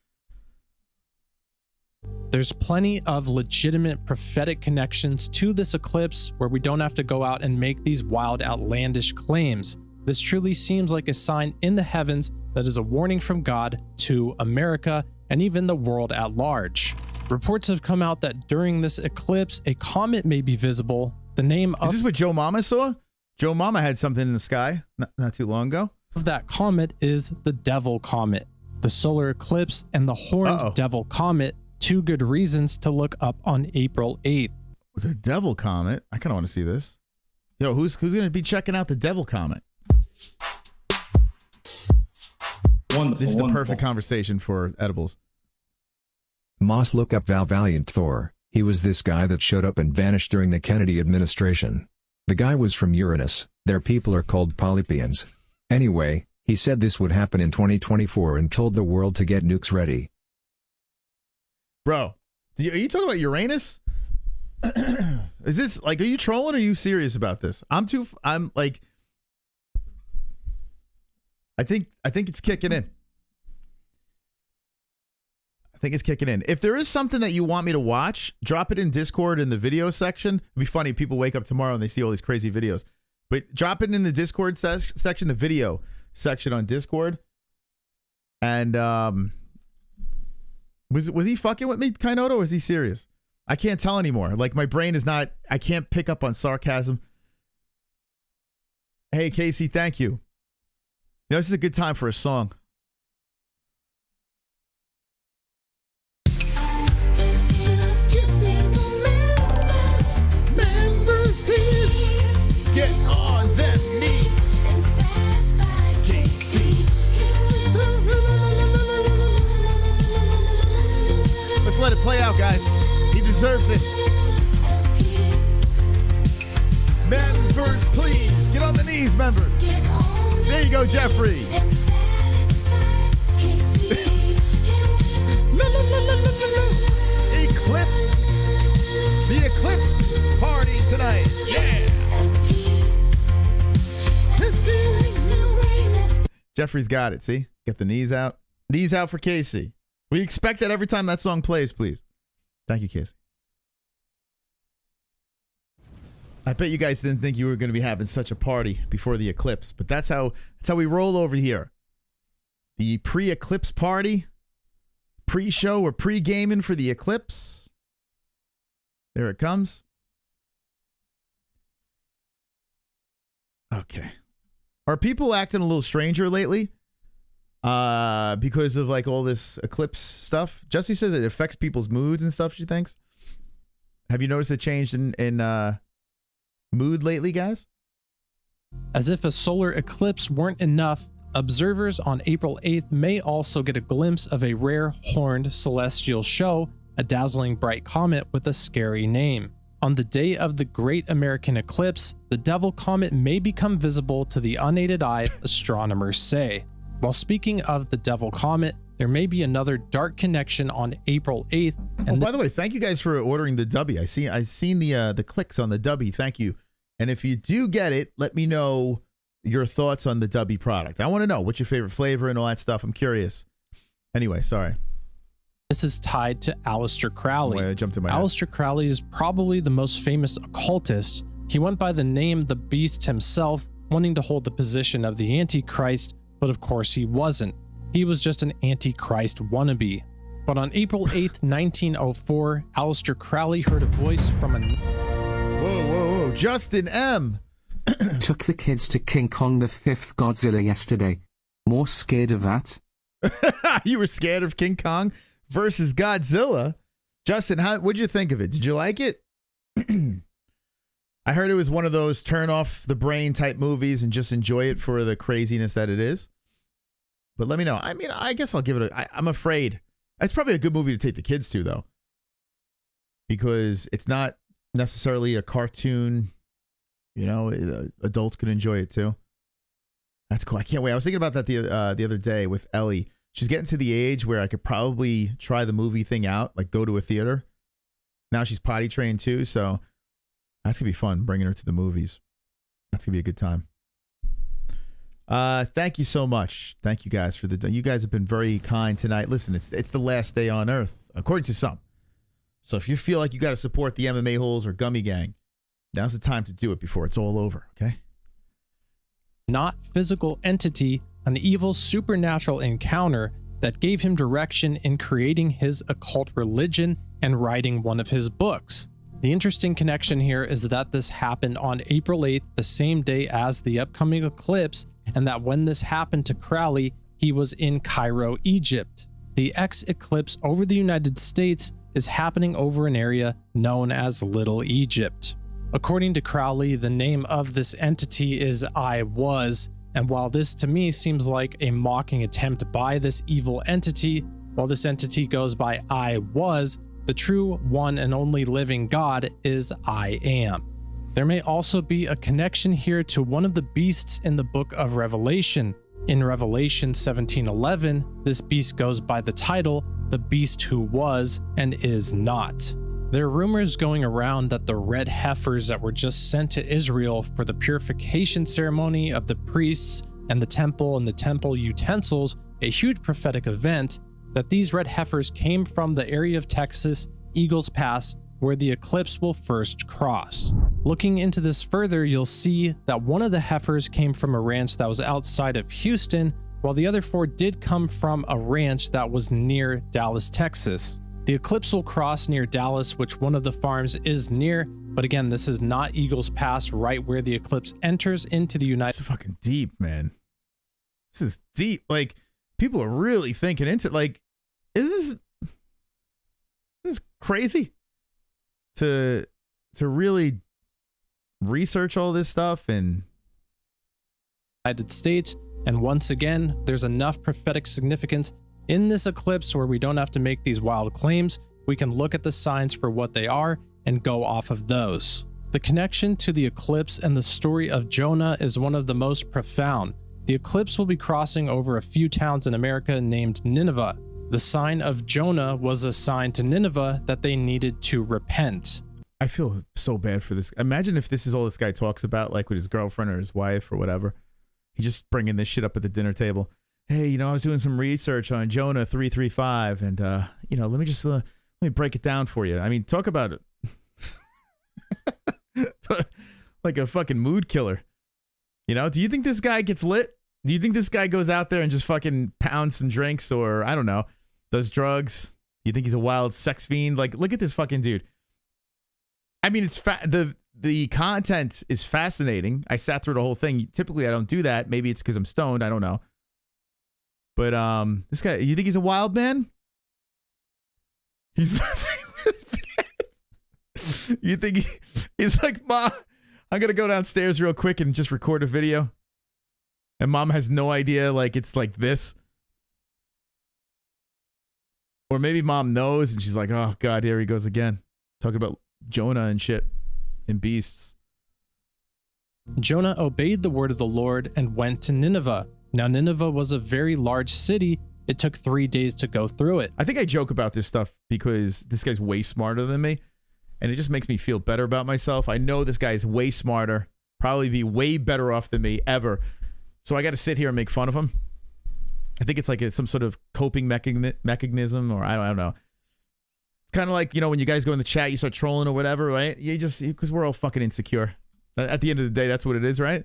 There's plenty of legitimate prophetic connections to this eclipse where we don't have to go out and make these wild, outlandish claims. This truly seems like a sign in the heavens that is a warning from God to America and even the world at large. Reports have come out that during this eclipse, a comet may be visible. The name of... Is this what Joe Mama saw? Joe Mama had something in the sky not too long ago. Of that comet is the Devil Comet. The solar eclipse and the horned Devil Comet, 2 good reasons to look up on April 8th. The Devil Comet? I kind of want to see this. Yo, who's going to be checking out the Devil Comet? Wonderful, this is the perfect conversation for edibles. Moss, look up Val Valiant Thor. He was this guy that showed up and vanished during the Kennedy administration. The guy was from Uranus. Their people are called Polypians. Anyway, he said this would happen in 2024 and told the world to get nukes ready. Bro, are you talking about Uranus? Is this like, are you trolling or are you serious about this? I'm like, I think it's kicking in. think it's kicking in. If there is something that you want me to watch, drop it in Discord in the video section. It'd be funny. People wake up tomorrow and they see all these crazy videos. But drop it in the Discord section, the video section on Discord. And was he fucking with me, Kainoto, or was he serious? I can't tell anymore. Like, my brain is not, I can't pick up on sarcasm. Hey, Casey, thank you. You know, this is a good time for a song. Get on them knees. KC. Let's let it play out, guys. He deserves it. Members, please. Get on the knees, members. There you go, Jeffrey. Eclipse. The Eclipse party tonight. Yeah. Jeffrey's got it. See? Get the knees out. Knees out for Casey. We expect that every time that song plays, please. Thank you, Casey. I bet you guys didn't think you were going to be having such a party before the eclipse, but that's how we roll over here. The pre-eclipse party, pre-show or pre-gaming for the eclipse. There it comes. Okay. Are people acting a little stranger lately? Because of like all this eclipse stuff? Jessie says it affects people's moods and stuff, she thinks. Have you noticed a change in mood lately, guys? As if a solar eclipse weren't enough, observers on April 8th may also get a glimpse of a rare horned celestial show, a dazzling bright comet with a scary name. On the day of the Great American Eclipse, the Devil Comet may become visible to the unaided eye, astronomers say. While speaking of the Devil Comet, there may be another dark connection on April 8th. And by the way, thank you guys for ordering the W. I've seen the clicks on the W. Thank you. And if you do get it, let me know your thoughts on the W product. I want to know what's your favorite flavor and all that stuff. I'm curious. Anyway, sorry. This is tied to Aleister Crowley. Wait, I jumped in my head. Aleister Crowley is probably the most famous occultist. He went by the name The Beast himself, wanting to hold the position of the Antichrist, but of course he wasn't. He was just an Antichrist wannabe. But on April 8th, 1904, Aleister Crowley heard a voice from a... Whoa. Justin M. Took the kids to King Kong the 5th Godzilla yesterday. More scared of that? You were scared of King Kong versus Godzilla? Justin, what'd you think of it? Did you like it? I heard it was one of those turn off the brain type movies and just enjoy it for the craziness that it is. But let me know. I mean, I guess I'll give it I'm afraid. It's probably a good movie to take the kids to, though. Because it's not necessarily a cartoon. You know, adults could enjoy it, too. That's cool. I can't wait. I was thinking about that the other day with Ellie. She's getting to the age where I could probably try the movie thing out, like go to a theater. Now she's potty trained, too, so that's going to be fun, bringing her to the movies. That's going to be a good time. Thank you so much. Thank you guys you guys have been very kind tonight. Listen, it's the last day on Earth, according to some. So if you feel like you got to support the MMA-Holes or Gummy Gang, now's the time to do it before it's all over, okay? Not physical entity, an evil supernatural encounter that gave him direction in creating his occult religion and writing one of his books. The interesting connection here is that this happened on April 8th, the same day as the upcoming eclipse, and that when this happened to Crowley, he was in Cairo, Egypt. The eclipse over the United States is happening over an area known as Little Egypt. According to Crowley, the name of this entity is I Was, and while this to me seems like a mocking attempt by this evil entity, while this entity goes by I Was, the true one and only living God is I Am. There may also be a connection here to one of the beasts in the book of Revelation. In Revelation 17:11, this beast goes by the title, The Beast Who Was and Is Not. There are rumors going around that the red heifers that were just sent to Israel for the purification ceremony of the priests and the temple utensils, a huge prophetic event, that these red heifers came from the area of Texas, Eagles Pass, where the eclipse will first cross. Looking into this further, you'll see that one of the heifers came from a ranch that was outside of Houston, while the other 4 did come from a ranch that was near Dallas, Texas. The eclipse will cross near Dallas, which one of the farms is near, but again, this is not Eagles Pass, right where the eclipse enters into the United States. It's fucking deep, man. This is deep. Like, people are really thinking into, like, is this crazy to really research all this stuff and United States. And once again, there's enough prophetic significance in this eclipse where we don't have to make these wild claims. We can look at the signs for what they are and go off of those. The connection to the eclipse and the story of Jonah is one of the most profound. The eclipse will be crossing over a few towns in America named Nineveh. The sign of Jonah was a sign to Nineveh that they needed to repent. I feel so bad for this. Imagine if this is all this guy talks about, like with his girlfriend or his wife or whatever. He's just bringing this shit up at the dinner table. Hey, you know, I was doing some research on Jonah 3:35, and you know, let me break it down for you. I mean, talk about it. Like a fucking mood killer. You know, do you think this guy gets lit? Do you think this guy goes out there and just fucking pounds some drinks, or I don't know, does drugs? Do you think he's a wild sex fiend? Like, look at this fucking dude. I mean, it's the content is fascinating. I sat through the whole thing. Typically, I don't do that. Maybe it's because I'm stoned. I don't know. But this guy, you think he's a wild man? He's you think he's like, Mom, I'm gonna go downstairs real quick and just record a video, and Mom has no idea, like it's like this, or maybe Mom knows and she's like, oh God, here he goes again, talking about Jonah and shit and beasts. Jonah obeyed the word of the Lord and went to Nineveh. Now Nineveh was a very large city. It took 3 days to go through it. I think I joke about this stuff because this guy's way smarter than me, and it just makes me feel better about myself. I know this guy's way smarter, probably be way better off than me ever. So I got to sit here and make fun of him. I think it's like some sort of coping mechanism, or I don't know. It's kind of like, you know, when you guys go in the chat, you start trolling or whatever, right? You just, because we're all fucking insecure. At the end of the day, that's what it is, right?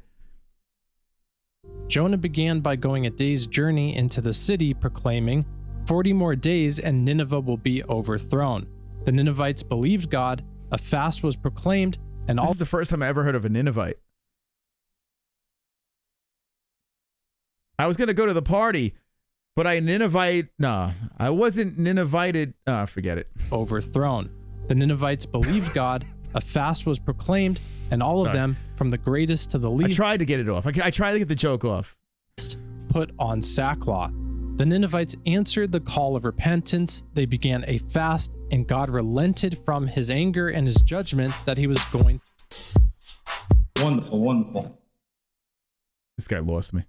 Jonah began by going a day's journey into the city, proclaiming, 40 more days and Nineveh will be overthrown. The Ninevites believed God, a fast was proclaimed, and all— This is the first time I ever heard of a Ninevite. I was going to go to the party, but I wasn't Ninevited. Forget it. Overthrown. The Ninevites believed God, a fast was proclaimed, and all of them, from the greatest to the least— I tried to get it off. I tried to get the joke off. —put on sackcloth. The Ninevites answered the call of repentance. They began a fast, and God relented from his anger and his judgment that he was going— Wonderful, wonderful. This guy lost me.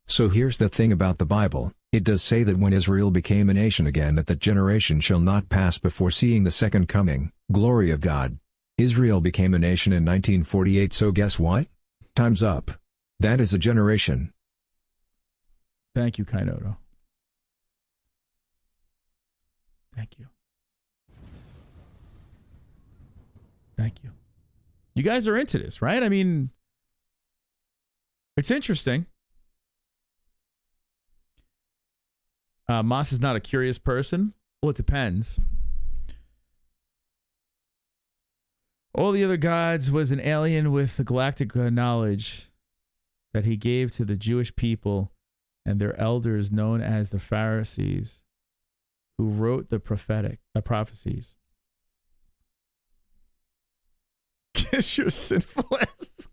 So here's the thing about the Bible. It does say that when Israel became a nation again, that generation shall not pass before seeing the second coming, glory of God. Israel became a nation in 1948, so guess what? Time's up. That is a generation. Thank you, Kainoto. Thank you. Thank you. You guys are into this, right? I mean, it's interesting. Moss is not a curious person. Well, it depends. All the other gods was an alien with the galactic knowledge that he gave to the Jewish people and their elders known as the Pharisees, who wrote the prophecies. Kiss your sinful ass.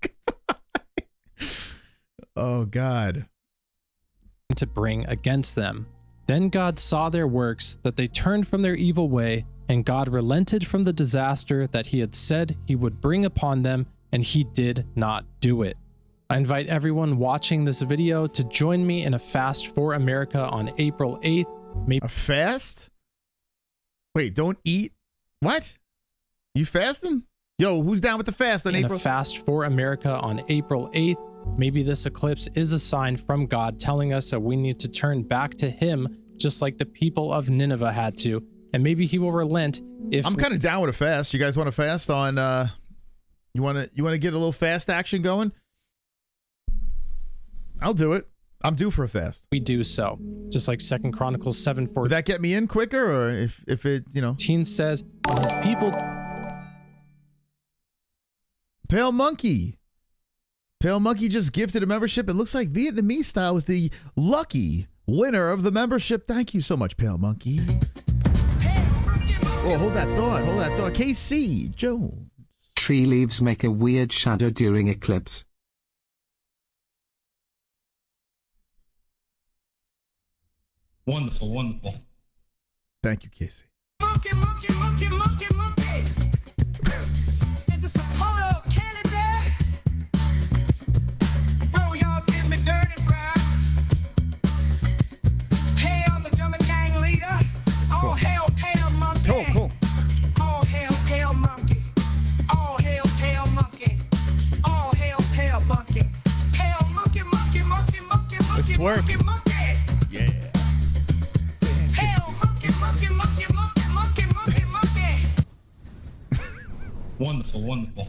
Oh, God. —to bring against them. Then God saw their works, that they turned from their evil way, and God relented from the disaster that he had said he would bring upon them, and he did not do it. I invite everyone watching this video to join me in a fast for America on April 8th. A fast? Wait, don't eat? What? You fasting? Yo, who's down with the fast on April? A fast for America on April 8th. Maybe this eclipse is a sign from God telling us that we need to turn back to him just like the people of Nineveh had to, and maybe he will relent if I'm kind of down with a fast. You guys want to fast on you want to get a little fast action going? I'll do it. I'm due for a fast. we do so. Just like 2 Chronicles 7:14 Would that get me in quicker, or if it, you know? says, when his people Pale Monkey. Pale Monkey just gifted a membership. It looks like Vietnamese style was the lucky winner of the membership. Thank you so much, Pale Monkey. Oh, hold that thought. Hold that thought. KC Jones. Tree leaves make a weird shadow during eclipse. Wonderful, wonderful. Thank you, Casey. Monkey, monkey, monkey, monkey, monkey. Is this a photo of Candy Bear? Bro, y'all give me dirty, bruh. Hail the German gang leader. All hail, pale monkey. Cool. All hail, pale monkey. All hail, pale monkey. All hail, pale monkey. Pale monkey, monkey, monkey, monkey, Let's monkey, twerk. monkey, monkey. Yeah. Pale monkey, monkey, monkey, monkey, monkey, monkey, monkey. Wonderful, wonderful.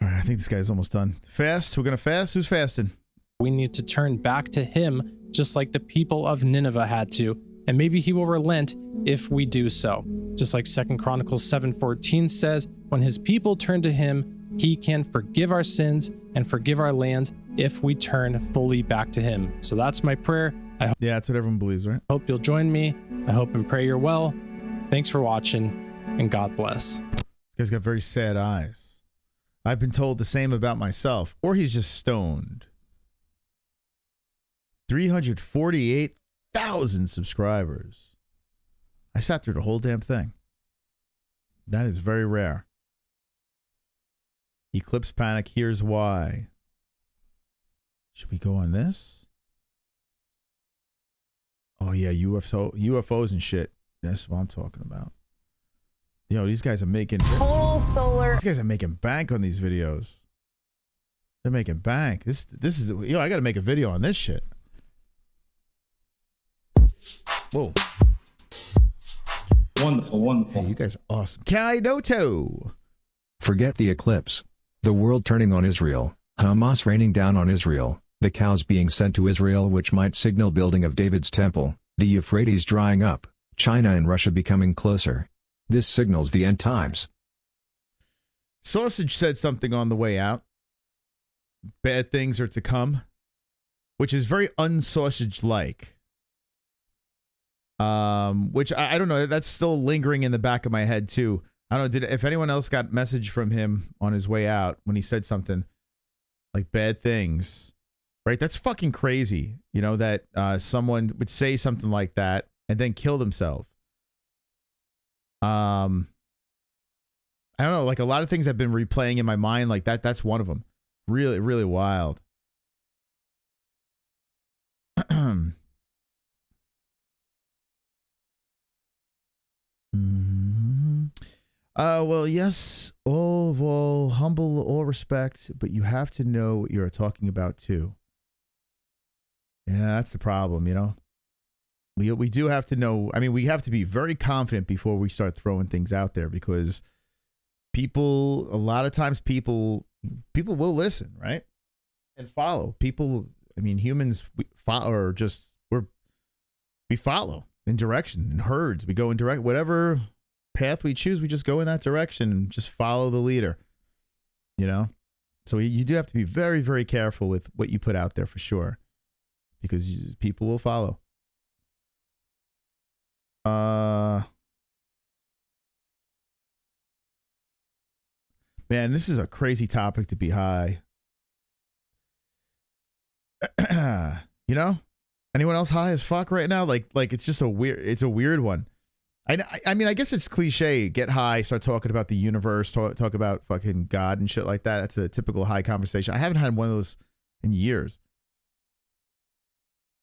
All right, I think this guy's almost done. Fast? We're going to fast? Who's fasting? we need to turn back to him, just like the people of Nineveh had to, and maybe he will relent if we do so. Just like 2 Chronicles 7:14 says, when his people turn to him, he can forgive our sins and forgive our lands if we turn fully back to him. So that's my prayer. Yeah, that's what everyone believes, right? Hope you'll join me. I hope and pray you're well. Thanks for watching, and God bless. This guy's got very sad eyes. I've been told the same about myself, or he's just stoned. 348,000 subscribers. I sat through the whole damn thing. That is very rare. Eclipse panic, here's why. Should we go on this? Oh yeah, UFOs and shit. That's what I'm talking about. Yo, these guys are making Total solar. These guys are making bank on these videos. They're making bank. This is, yo, I gotta make a video on this shit. Whoa. Wonderful, wonderful. Hey, you guys are awesome. Kainoto. Forget the eclipse. The world turning on Israel, Hamas raining down on Israel, the cows being sent to Israel which might signal building of David's temple, the Euphrates drying up, China and Russia becoming closer. This signals the end times. Sausage said something on the way out. Bad things are to come, which is very unsausage-like. Which I don't know. That's still lingering in the back of my head too. I don't know. If anyone else got message from him on his way out when he said something like bad things, right? That's fucking crazy. You know, that someone would say something like that and then kill themselves. I don't know. Like a lot of things have been replaying in my mind like that. That's one of them. Really, really wild. Well, yes, all humble, all respect, but you have to know what you're talking about too. Yeah, that's the problem, you know. We do have to know. I mean, we have to be very confident before we start throwing things out there, because people, a lot of times people will listen, right? And follow. People, I mean, humans follow in direction, in herds. We go in direct, whatever path we choose, we just go in that direction and just follow the leader, you know? So you do have to be very, very careful with what you put out there for sure, because people will follow. Man, this is a crazy topic to be high. You know? Anyone else high as fuck right now? Like it's just a weird one. I mean, I guess it's cliche. Get high, start talking about the universe, talk about fucking God and shit like that. That's a typical high conversation. I haven't had one of those in years.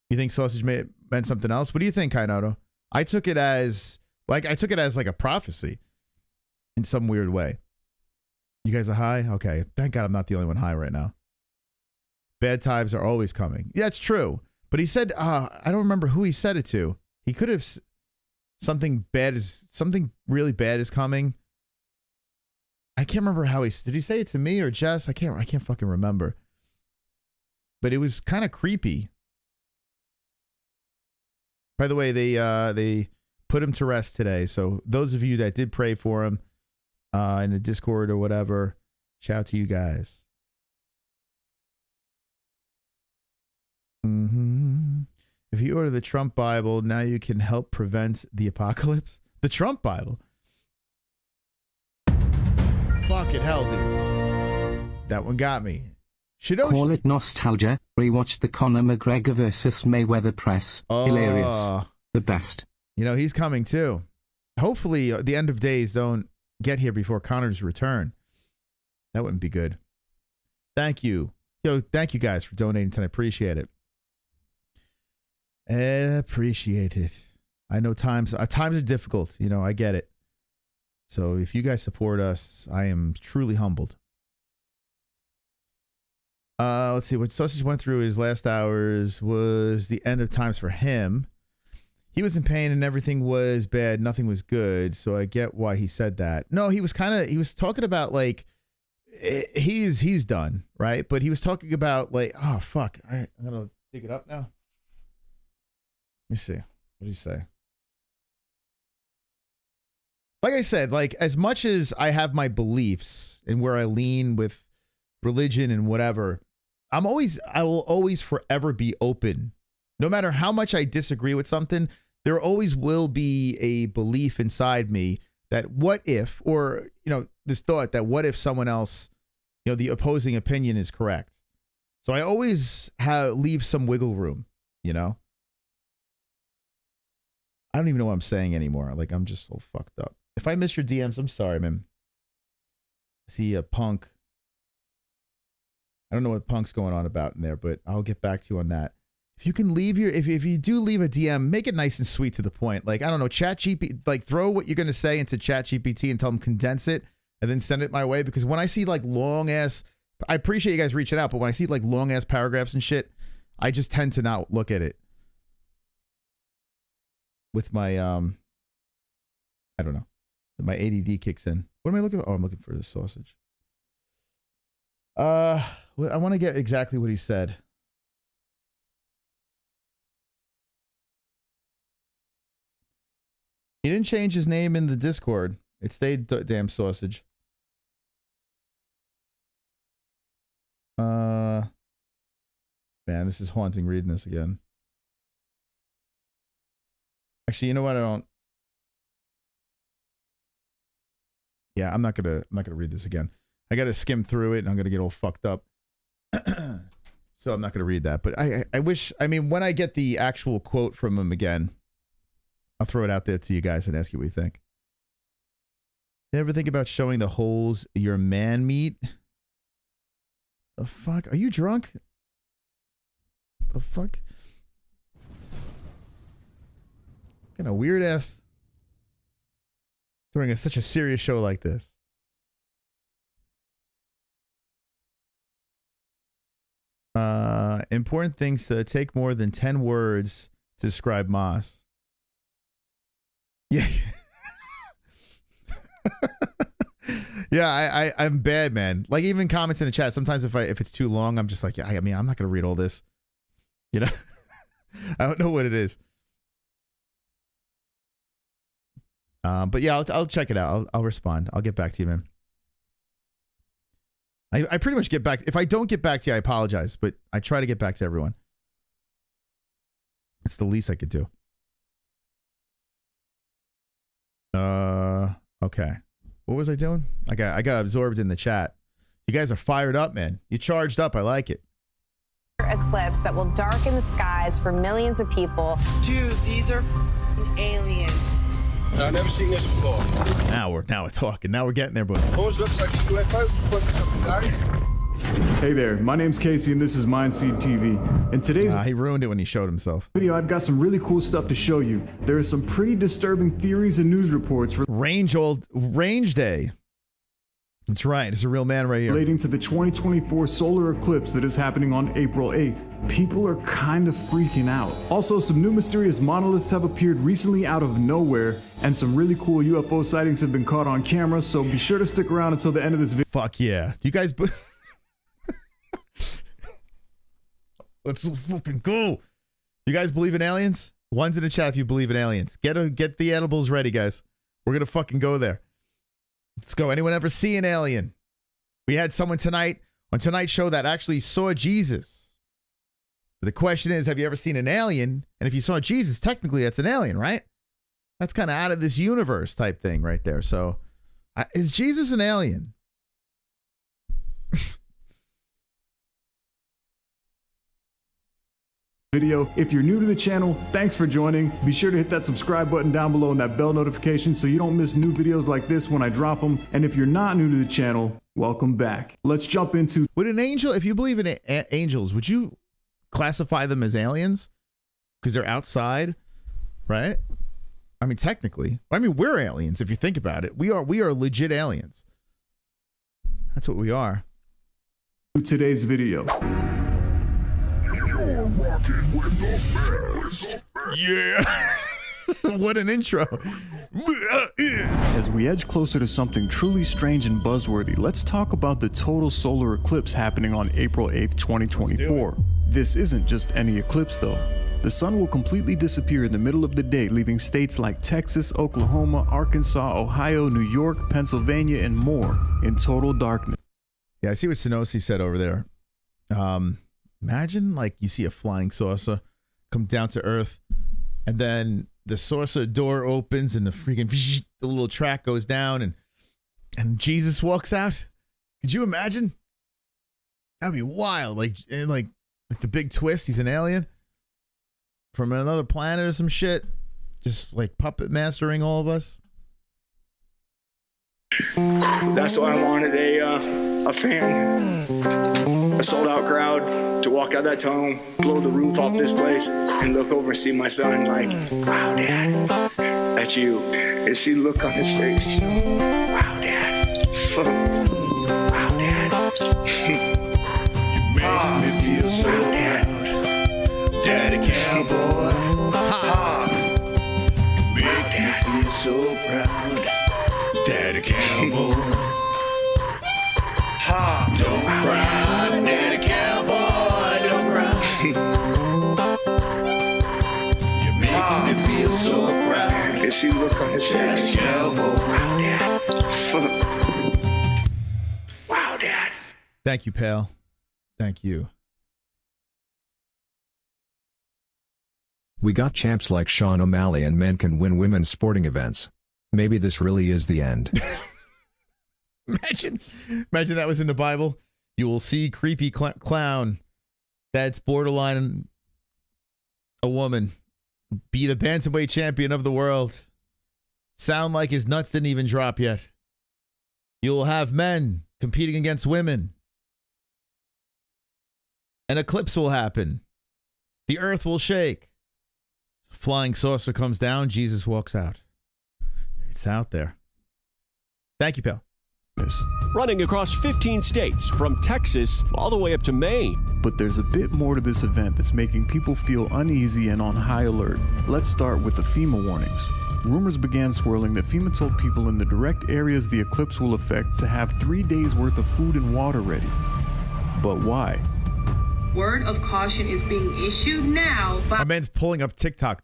You think sausage meant something else? What do you think, Kainoto? I took it as like a prophecy in some weird way. You guys are high? Okay. Thank God I'm not the only one high right now. Bad times are always coming. Yeah, it's true. But he said, I don't remember who he said it to. He could have something really bad is coming. I can't remember how did he say it to me or Jess? I can't fucking remember. But it was kind of creepy. By the way, they put him to rest today. So those of you that did pray for him in the Discord or whatever, shout out to you guys. If you order the Trump Bible, now you can help prevent the apocalypse. The Trump Bible. Fucking hell, dude. That one got me. Call it nostalgia. Rewatch the Conor McGregor versus Mayweather press. Hilarious. The best. You know, he's coming too. Hopefully, the end of days don't get here before Conor's return. That wouldn't be good. Thank you. Yo, thank you guys for donating tonight. Appreciate it. Appreciate it. I know times are difficult. You know, I get it. So if you guys support us, I am truly humbled. Let's see what Sausage went through his last hours was the end of times for him. He was in pain and everything was bad. Nothing was good. So I get why he said that. No, he was talking about like, he's done, right? But he was talking about like, oh, fuck. I'm going to dig it up now. Let me see. What did he say? Like I said, like as much as I have my beliefs and where I lean with religion and whatever, I will always forever be open. No matter how much I disagree with something, there always will be a belief inside me that what if, or, you know, this thought that what if someone else, you know, the opposing opinion is correct. So I always leave some wiggle room, you know? I don't even know what I'm saying anymore. Like, I'm just so fucked up. If I missed your DMs, I'm sorry, man. I see a Punk. I don't know what Punk's going on about in there, but I'll get back to you on that. If you can leave if you do leave a DM, make it nice and sweet to the point. Like, I don't know, ChatGPT, like throw what you're going to say into ChatGPT and tell them condense it and then send it my way. Because when I see like long ass, I appreciate you guys reaching out, but when I see like long ass paragraphs and shit, I just tend to not look at it. With my, I don't know, my ADD kicks in. What am I looking for? Oh, I'm looking for the sausage. I want to get exactly what he said. He didn't change his name in the Discord. It stayed damn sausage. Man, this is haunting reading this again. Actually, you know what? Yeah, I'm not gonna read this again. I gotta skim through it and I'm gonna get all fucked up. So I'm not gonna read that. But I wish, I mean, when I get the actual quote from him again, I'll throw it out there to you guys and ask you what you think. You ever think about showing the holes your man meat? The fuck? Are you drunk? The fuck? Kind of weird ass during such a serious show like this. Important things to take more than 10 words to describe Moss. Yeah. Yeah, I'm bad, man. Like even comments in the chat, sometimes if it's too long, I'm just like, yeah, I mean, I'm not gonna read all this. You know? I don't know what it is. But yeah, I'll check it out. I'll respond. I'll get back to you, man. I pretty much get back. If I don't get back to you, I apologize, but I try to get back to everyone. It's the least I could do. Okay. What was I doing? I got absorbed in the chat. You guys are fired up, man. You charged up. I like it. Eclipse that will darken the skies for millions of people. Dude, these are aliens. I've never seen this before. Now we're talking. Now we're getting there, boy. Always looks like UFOs pointing something down. Hey there, my name's Casey and this is Mindseed TV. In today's he ruined it when he showed himself. Video, I've got some really cool stuff to show you. There are some pretty disturbing theories and news reports. Range Day. That's right. It's a real man right here. Relating to the 2024 solar eclipse that is happening on April 8th. People are kind of freaking out. Also, some new mysterious monoliths have appeared recently out of nowhere, and some really cool UFO sightings have been caught on camera, so be sure to stick around until the end of this video. Fuck yeah. Do you guys... Let's fucking go. You guys believe in aliens? One's in the chat if you believe in aliens. Get the edibles ready, guys. We're gonna fucking go there. Let's go. Anyone ever see an alien? We had someone tonight on tonight's show that actually saw Jesus. But the question is, have you ever seen an alien? And if you saw Jesus, technically that's an alien, right? That's kind of out of this universe type thing right there. So, is Jesus an alien? Video. If you're new to the channel, thanks for joining. Be sure to hit that subscribe button down below and that bell notification so you don't miss new videos like this when I drop them. And if you're not new to the channel, welcome back. Let's jump into... Would an angel, if you believe in angels, would you classify them as aliens? Because they're outside, right? I mean, technically. I mean, we're aliens if you think about it. We are legit aliens. That's what we are. Today's video. You're rocking with the best. Yeah. What an intro. As we edge closer to something truly strange and buzzworthy, let's talk about the total solar eclipse happening on April 8th, 2024. This isn't just any eclipse though. The sun will completely disappear in the middle of the day, leaving states like Texas, Oklahoma, Arkansas, Ohio, New York, Pennsylvania, and more in total darkness. Yeah, I see what Sonosi said over there. Imagine like you see a flying saucer come down to Earth, and then the saucer door opens and the freaking the little track goes down, and Jesus walks out. Could you imagine? That'd be wild. Like the big twist, he's an alien from another planet or some shit, just like puppet mastering all of us. That's why I wanted a fan, a sold out crowd to walk out that tunnel, blow the roof off this place, and look over and see my son like, wow, Dad, that's you. And see the look on his face, wow, Dad. Wow, Dad. You make me feel so wow, Dad. Daddy cowboy. Ha. You make me feel so proud. Daddy cowboy. Ha. Don't cry, Daddy cowboy, don't cry. You're making me feel so proud. And see the look on his face, cowboy. Wow, Dad. Wow, Dad. Thank you, pal. Thank you. We got champs like Sean O'Malley, and men can win women's sporting events. Maybe this really is the end. Imagine that was in the Bible. You will see creepy clown that's borderline a woman be the bantamweight champion of the world. Sound like his nuts didn't even drop yet. You will have men competing against women. An eclipse will happen. The earth will shake. Flying saucer comes down. Jesus walks out. It's out there. Thank you, pal. Running across 15 states, from Texas all the way up to Maine. But there's a bit more to this event that's making people feel uneasy and on high alert. Let's start with the FEMA warnings. Rumors began swirling that FEMA told people in the direct areas the eclipse will affect to have 3 days worth of food and water ready. But why? Word of caution is being issued now by... My man's pulling up TikTok.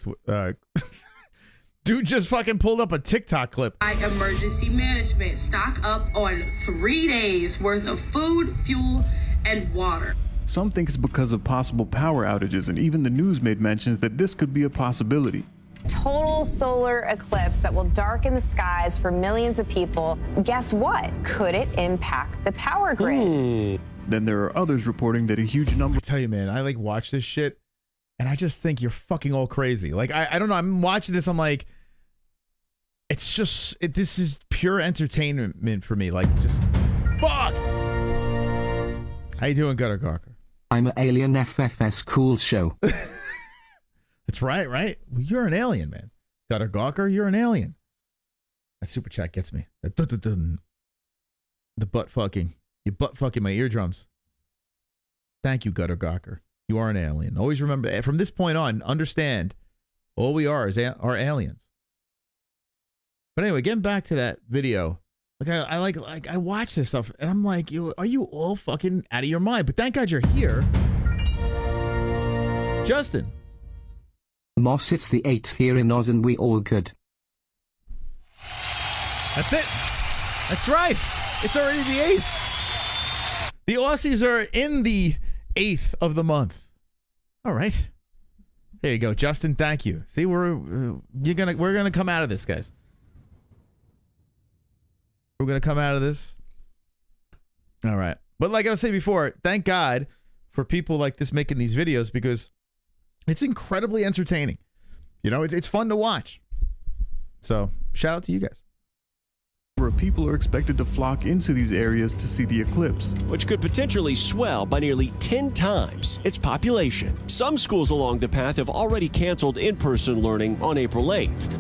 Dude just fucking pulled up a TikTok clip. Emergency management. Stock up on 3 days worth of food, fuel, and water. Some think it's because of possible power outages, and even the news made mentions that this could be a possibility. Total solar eclipse that will darken the skies for millions of people. Guess what? Could it impact the power grid? Then there are others reporting that a huge number... I tell you, man, I like watch this shit and I just think you're fucking all crazy. Like, I don't know. I'm watching this. I'm like, it's just, this is pure entertainment for me. Like, just fuck. How you doing, Gutter Gawker? I'm an alien FFS cool show. That's right, right? Well, you're an alien, man. Gutter Gawker, you're an alien. That super chat gets me. The butt fucking. You butt fucking my eardrums. Thank you, Gutter Gawker. You are an alien. Always remember, from this point on, understand, all we are is are aliens. But anyway, getting back to that video, like I watch this stuff and I'm like, are you all fucking out of your mind? But thank God you're here. Justin. Moss, it's the 8th year in Oz and we all good. That's it. That's right. It's already the 8th. The Aussies are in the 8th of the month. All right. There you go, Justin. Thank you. See, we're gonna come out of this, guys. We're gonna come out of this. All right. But like I was saying before, thank God for people like this making these videos because it's incredibly entertaining. You know, it's fun to watch. So shout out to you guys. People are expected to flock into these areas to see the eclipse, which could potentially swell by nearly 10 times its population. Some schools along the path have already canceled in-person learning on April 8th.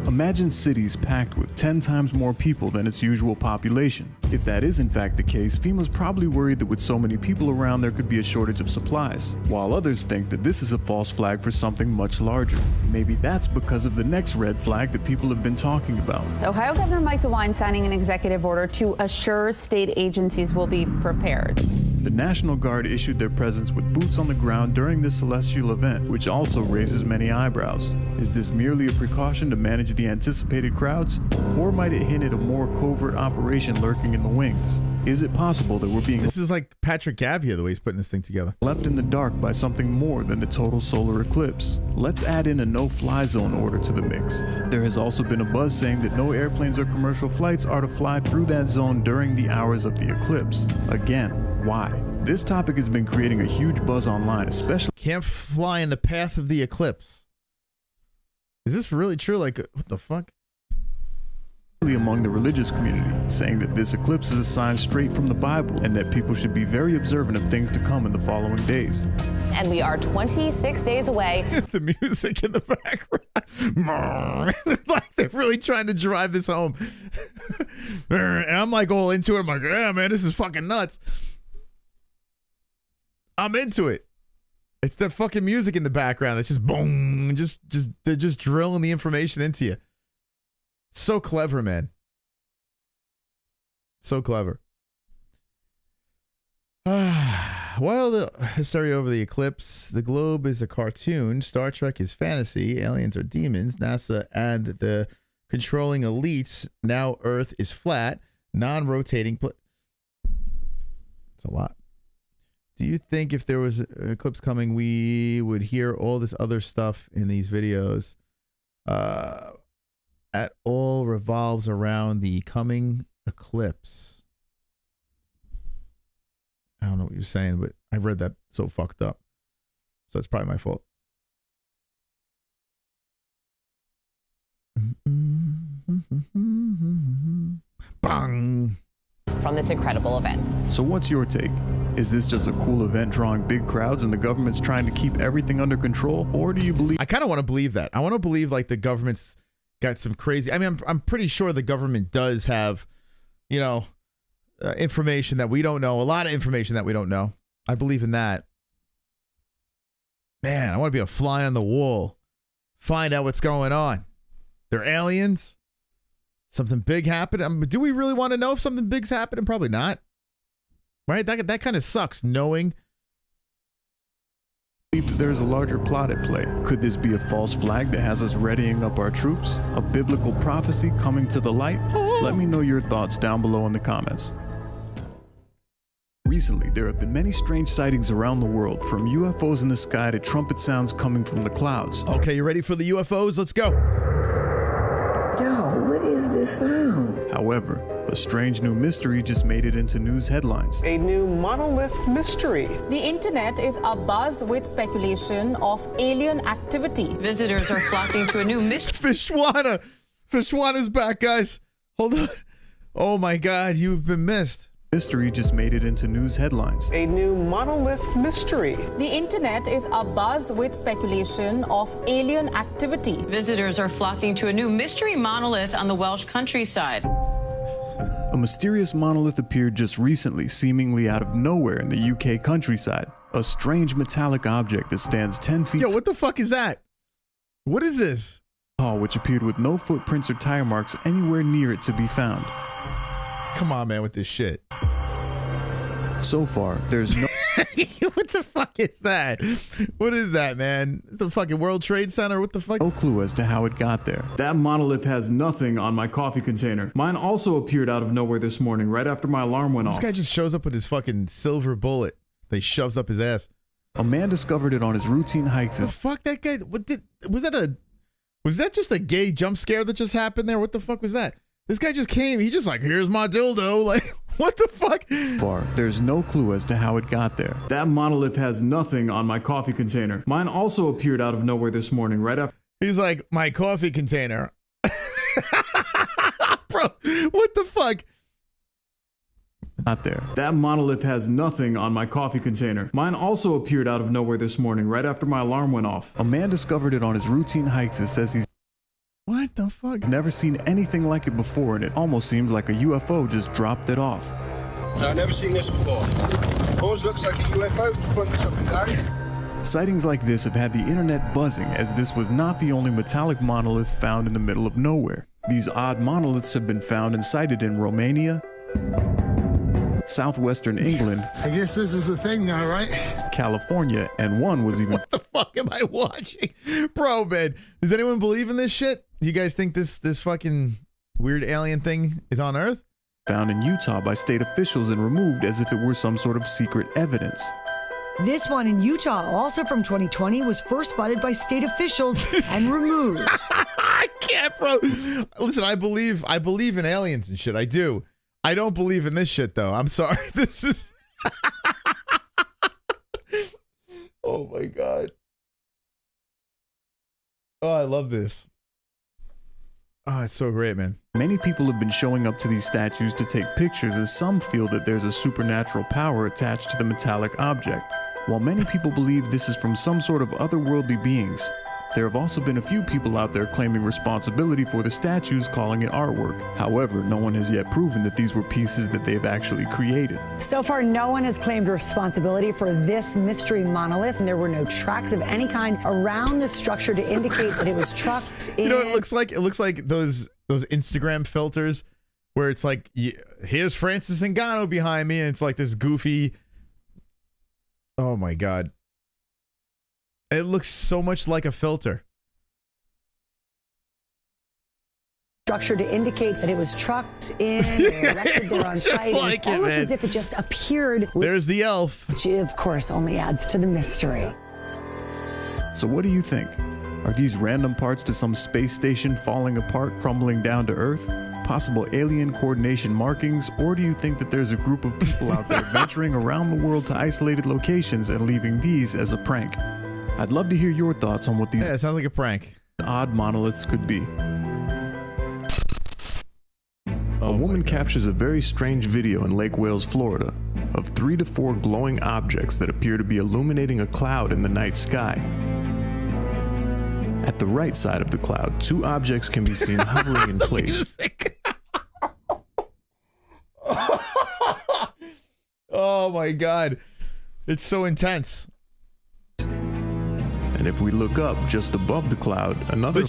Imagine cities packed with 10 times more people than its usual population. If that is in fact the case, FEMA's probably worried that with so many people around there could be a shortage of supplies, while others think that this is a false flag for something much larger. Maybe that's because of the next red flag that people have been talking about. Ohio Governor Mike DeWine signing an executive order to assure state agencies will be prepared. The National Guard issued their presence with boots on the ground during this celestial event, which also raises many eyebrows. Is this merely a precaution to manage the anticipated crowds, or might it hint at a more covert operation lurking in the wings? Is it possible that we're being— This is like Patrick Gavia, the way he's putting this thing together. Left in the dark by something more than the total solar eclipse? Let's add in a no-fly zone order to the mix. There has also been a buzz saying that no airplanes or commercial flights are to fly through that zone during the hours of the eclipse. Again, why? This topic has been creating a huge buzz online, especially— Can't fly in the path of the eclipse. Is this really true? Like, what the fuck? Among the religious community, saying that this eclipse is a sign straight from the Bible and that people should be very observant of things to come in the following days. And we are 26 days away. The music in the background. Like they're really trying to drive this home. And I'm like all into it. I'm like, yeah, man, this is fucking nuts. I'm into it. It's the fucking music in the background. It's just boom. They're just drilling the information into you. So clever, man. So clever. While the hysteria over the eclipse, the globe is a cartoon, Star Trek is fantasy, aliens are demons, NASA and the controlling elites, now Earth is flat, non-rotating. It's a lot. Do you think if there was an eclipse coming, we would hear all this other stuff in these videos? At all revolves around the coming eclipse. I don't know what you're saying, but I read that so fucked up. So it's probably my fault. Bang! From this incredible event. So what's your take? Is this just a cool event drawing big crowds and the government's trying to keep everything under control? Or do you believe— I kind of want to believe that. I want to believe like the government's got some crazy— I mean, I'm pretty sure the government does have, you know, information that we don't know. A lot of information that we don't know. I believe in that. Man, I want to be a fly on the wall. Find out what's going on. They're aliens. Something big happened. Do we really want to know if something big's happening? Probably not. Right? That kind of sucks knowing. That there's a larger plot at play. Could this be a false flag that has us readying up our troops? A biblical prophecy coming to the light? Let me know your thoughts down below in the comments. Recently, there have been many strange sightings around the world, from UFOs in the sky to trumpet sounds coming from the clouds. Okay, you ready for the UFOs? Let's go. Yo, what is this sound? However, a strange new mystery just made it into news headlines. A new monolith mystery. The internet is abuzz with speculation of alien activity. Visitors are flocking to a new mystery. Fishwana's back, guys. Hold on. Oh my God, you've been missed. Mystery just made it into news headlines. A new monolith mystery. The internet is abuzz with speculation of alien activity. Visitors are flocking to a new mystery monolith on the Welsh countryside. A mysterious monolith appeared just recently, seemingly out of nowhere in the UK countryside. A strange metallic object that stands 10 feet. Yo, what the fuck is that? What is this? Tall, which appeared with no footprints or tire marks anywhere near it to be found. Come on, man, with this shit. So far, there's no. What the fuck is that? What is that, man? It's the fucking World Trade Center. What the fuck? No clue as to how it got there. That monolith has nothing on my coffee container. Mine also appeared out of nowhere this morning, right after my alarm went off. This guy just shows up with his fucking silver bullet. They shoves up his ass. A man discovered it on his routine hikes. The fuck, that guy? Was that just a gay jump scare that just happened there? What the fuck was that? This guy just came. He just like, here's my dildo. Like, what the fuck? Far, there's no clue as to how it got there. That monolith has nothing on my coffee container. Mine also appeared out of nowhere this morning, right after. He's like, my coffee container. Bro, what the fuck? Not there. That monolith has nothing on my coffee container. Mine also appeared out of nowhere this morning, right after my alarm went off. A man discovered it on his routine hikes and says he's what the fuck? Never seen anything like it before, and it almost seems like a UFO just dropped it off. No, I've never seen this before. Always looks like a UFO just pointing something down. Sightings like this have had the internet buzzing, as this was not the only metallic monolith found in the middle of nowhere. These odd monoliths have been found and sighted in Romania, southwestern England, I guess this is the thing now, right? California, and one was even. What the fuck am I watching? Bro, man, does anyone believe in this shit? Do you guys think this fucking weird alien thing is on Earth? Found in Utah by state officials and removed as if it were some sort of secret evidence. This one in Utah, also from 2020, was first spotted by state officials and removed. I can't, bro. Listen, I believe in aliens and shit. I do. I don't believe in this shit though. I'm sorry. This is. Oh my god. Oh, I love this. Oh, it's so great, man. Many people have been showing up to these statues to take pictures, as some feel that there's a supernatural power attached to the metallic object. While many people believe this is from some sort of otherworldly beings, there have also been a few people out there claiming responsibility for the statues, calling it artwork. However, no one has yet proven that these were pieces that they've actually created. So far, no one has claimed responsibility for this mystery monolith, and there were no tracks of any kind around the structure to indicate that it was trucked in. You know what it looks like? It looks like those Instagram filters where it's like, here's Francis Ngannou behind me, and it's like this goofy. Oh my god. It looks so much like a filter. Structure to indicate that it was trucked in or erected there on site. Like it's almost as if it just appeared. There's the elf. Which, of course, only adds to the mystery. So what do you think? Are these random parts to some space station falling apart, crumbling down to Earth? Possible alien coordination markings? Or do you think that there's a group of people out there venturing around the world to isolated locations and leaving these as a prank? I'd love to hear your thoughts on what these it sounds like a prank. Odd monoliths could be. A woman captures a very strange video in Lake Wales, Florida, of 3 to 4 glowing objects that appear to be illuminating a cloud in the night sky. At the right side of the cloud, 2 objects can be seen hovering in place. Oh my god. It's so intense. And if we look up just above the cloud, another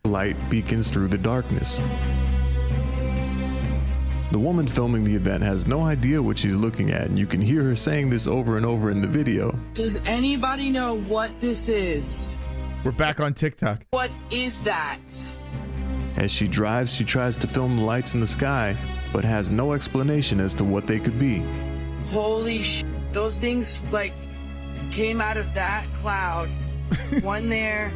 light beacons through the darkness. The woman filming the event has no idea what she's looking at, and you can hear her saying this over and over in the video. Does anybody know what this is? We're back on TikTok. What is that? As she drives, she tries to film the lights in the sky, but has no explanation as to what they could be. Holy sh! Those things like came out of that cloud. One there.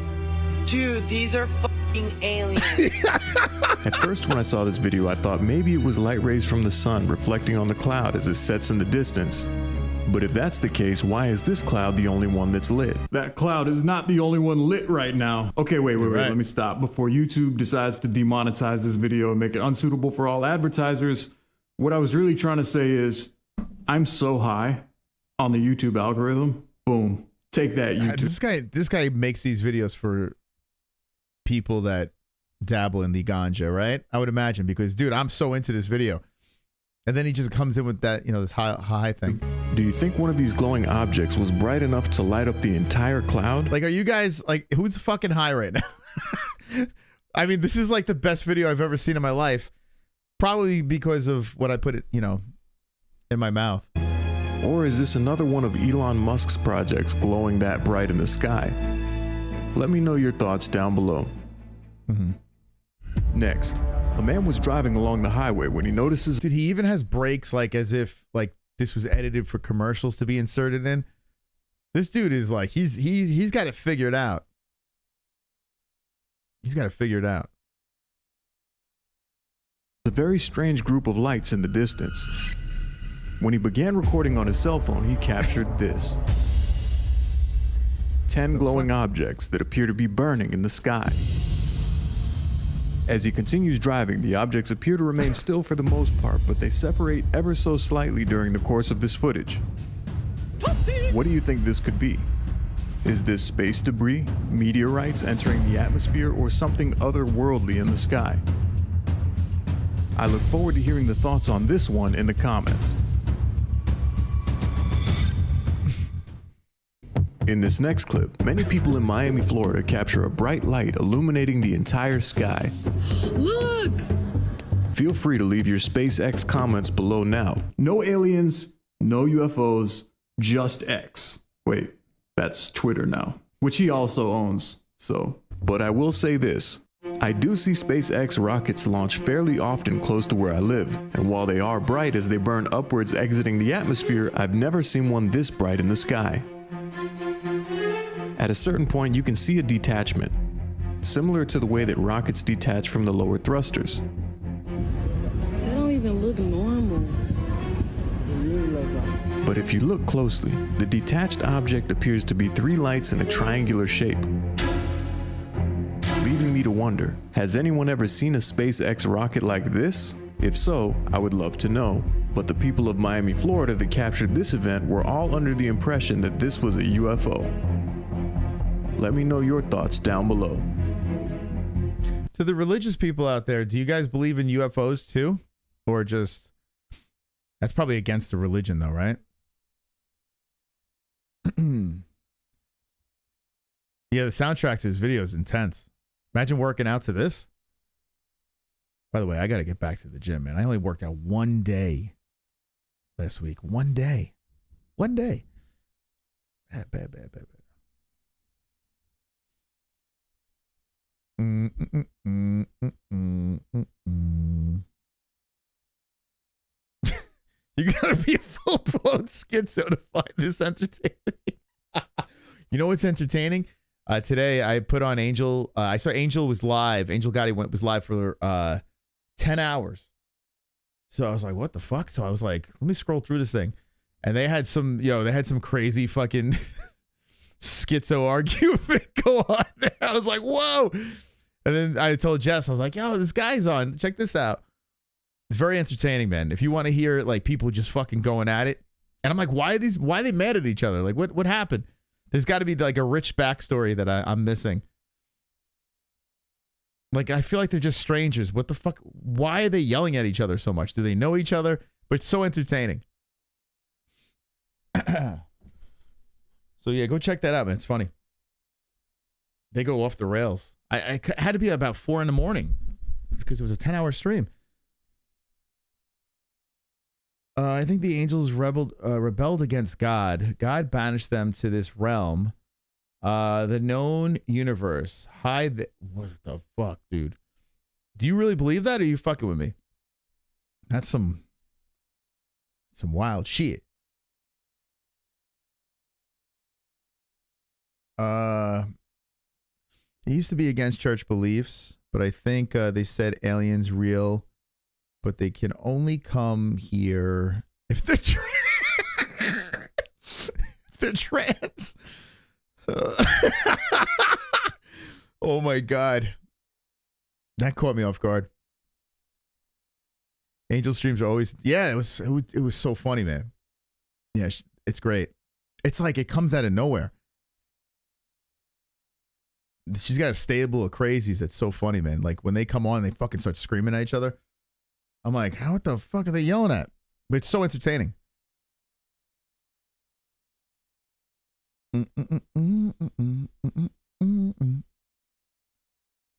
Dude, these are fucking aliens. At first, when I saw this video, I thought maybe it was light rays from the sun reflecting on the cloud as it sets in the distance. But if that's the case, why is this cloud the only one that's lit? That cloud is not the only one lit right now. Okay, wait, let me stop. Before YouTube decides to demonetize this video and make it unsuitable for all advertisers, what I was really trying to say is, I'm so high on the YouTube algorithm. Boom. Take that, YouTube. This guy makes these videos for people that dabble in the ganja, right? I would imagine, because dude, I'm so into this video. And then he just comes in with that, you know, this high thing. Do you think one of these glowing objects was bright enough to light up the entire cloud? Like, are you guys, like, who's fucking high right now? I mean, this is like the best video I've ever seen in my life. Probably because of what I put, you know, in my mouth. Or is this another one of Elon Musk's projects glowing that bright in the sky? Let me know your thoughts down below. Next, a man was driving along the highway when he notices... Dude, he even has breaks like as if like this was edited for commercials to be inserted in. This dude is like, he's got it figured out. He's got it figured out. A very strange group of lights in the distance. When he began recording on his cell phone, he captured this. 10 glowing objects that appear to be burning in the sky. As he continues driving, the objects appear to remain still for the most part, but they separate ever so slightly during the course of this footage. What do you think this could be? Is this space debris, meteorites entering the atmosphere, or something otherworldly in the sky? I look forward to hearing the thoughts on this one in the comments. In this next clip, many people in Miami, Florida capture a bright light illuminating the entire sky. Look! Feel free to leave your SpaceX comments below now. No aliens, no UFOs, just X. Wait, that's Twitter now, which he also owns, so. But I will say this. I do see SpaceX rockets launch fairly often close to where I live, and while they are bright as they burn upwards exiting the atmosphere, I've never seen one this bright in the sky. At a certain point, you can see a detachment, similar to the way that rockets detach from the lower thrusters. That don't even look normal. But if you look closely, the detached object appears to be 3 lights in a triangular shape. Leaving me to wonder, has anyone ever seen a SpaceX rocket like this? If so, I would love to know. But the people of Miami, Florida that captured this event were all under the impression that this was a UFO. Let me know your thoughts down below. To the religious people out there, do you guys believe in UFOs too? Or just... That's probably against the religion though, right? Yeah, the soundtrack to this video is intense. Imagine working out to this. By the way, I got to get back to the gym, man. I only worked out one day last week. One day. One day. Bad. You gotta be a full-blown schizo to find this entertaining. You know what's entertaining? Today I put on Angel. I saw Angel was live. Angel Gotti was live for 10 hours. So I was like, what the fuck? So I was like, let me scroll through this thing. And they had some, they had some crazy fucking schizo argument go on there. I was like, whoa. And then I told Jess, I was like, yo, this guy's on. Check this out. It's very entertaining, man. If you want to hear like people just fucking going at it. And I'm like, why are they mad at each other? Like, what happened? There's got to be like a rich backstory that I'm missing. Like, I feel like they're just strangers. What the fuck? Why are they yelling at each other so much? Do they know each other? But it's so entertaining. So yeah, go check that out, man. It's funny. They go off the rails. I had to be about 4 in the morning. It's because it was a 10-hour stream. I think the angels rebelled against God. God banished them to this realm. The known universe. What the fuck, dude? Do you really believe that, or are you fucking with me? That's some wild shit. It used to be against church beliefs, but I think they said aliens real, but they can only come here if they're if they're trans. Oh my god, that caught me off guard. Angel streams are always, yeah, it was so funny, man. Yeah, it's great. It's like it comes out of nowhere. she's got a stable of crazies that's so funny, man. Like when they come on, they fucking start screaming at each other. I'm like, what the fuck are they yelling at? But it's so entertaining.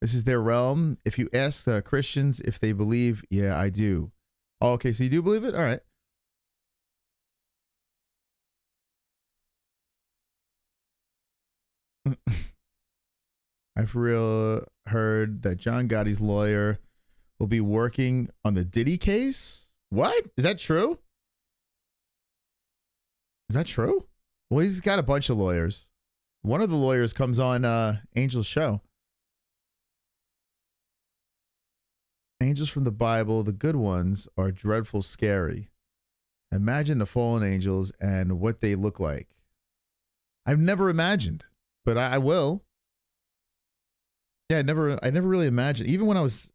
This is their realm. If you ask Christians if they believe, yeah, I do. Oh, okay, so you do believe it? All right. I've real heard that John Gotti's lawyer will be working on the Diddy case. What? Is that true? Is that true? Well, he's got a bunch of lawyers. One of the lawyers comes on Angel's show. Angels from the Bible, the good ones, are dreadful scary. Imagine the fallen angels and what they look like. I've never imagined, but I will. Yeah, I never really imagined. Even when I was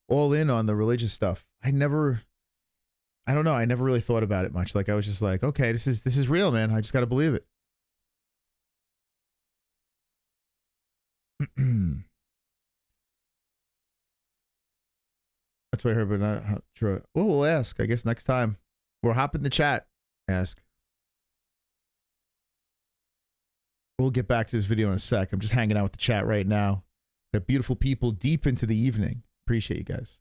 all in on the religious stuff, I don't know, I never really thought about it much. Like I was just like, okay, this is real, man. I just got to believe it. That's what I heard, but not true. Well, we'll ask, I guess, next time. We'll hop in the chat. Ask. We'll get back to this video in a sec. I'm just hanging out with the chat right now. Got beautiful people deep into the evening. Appreciate you guys.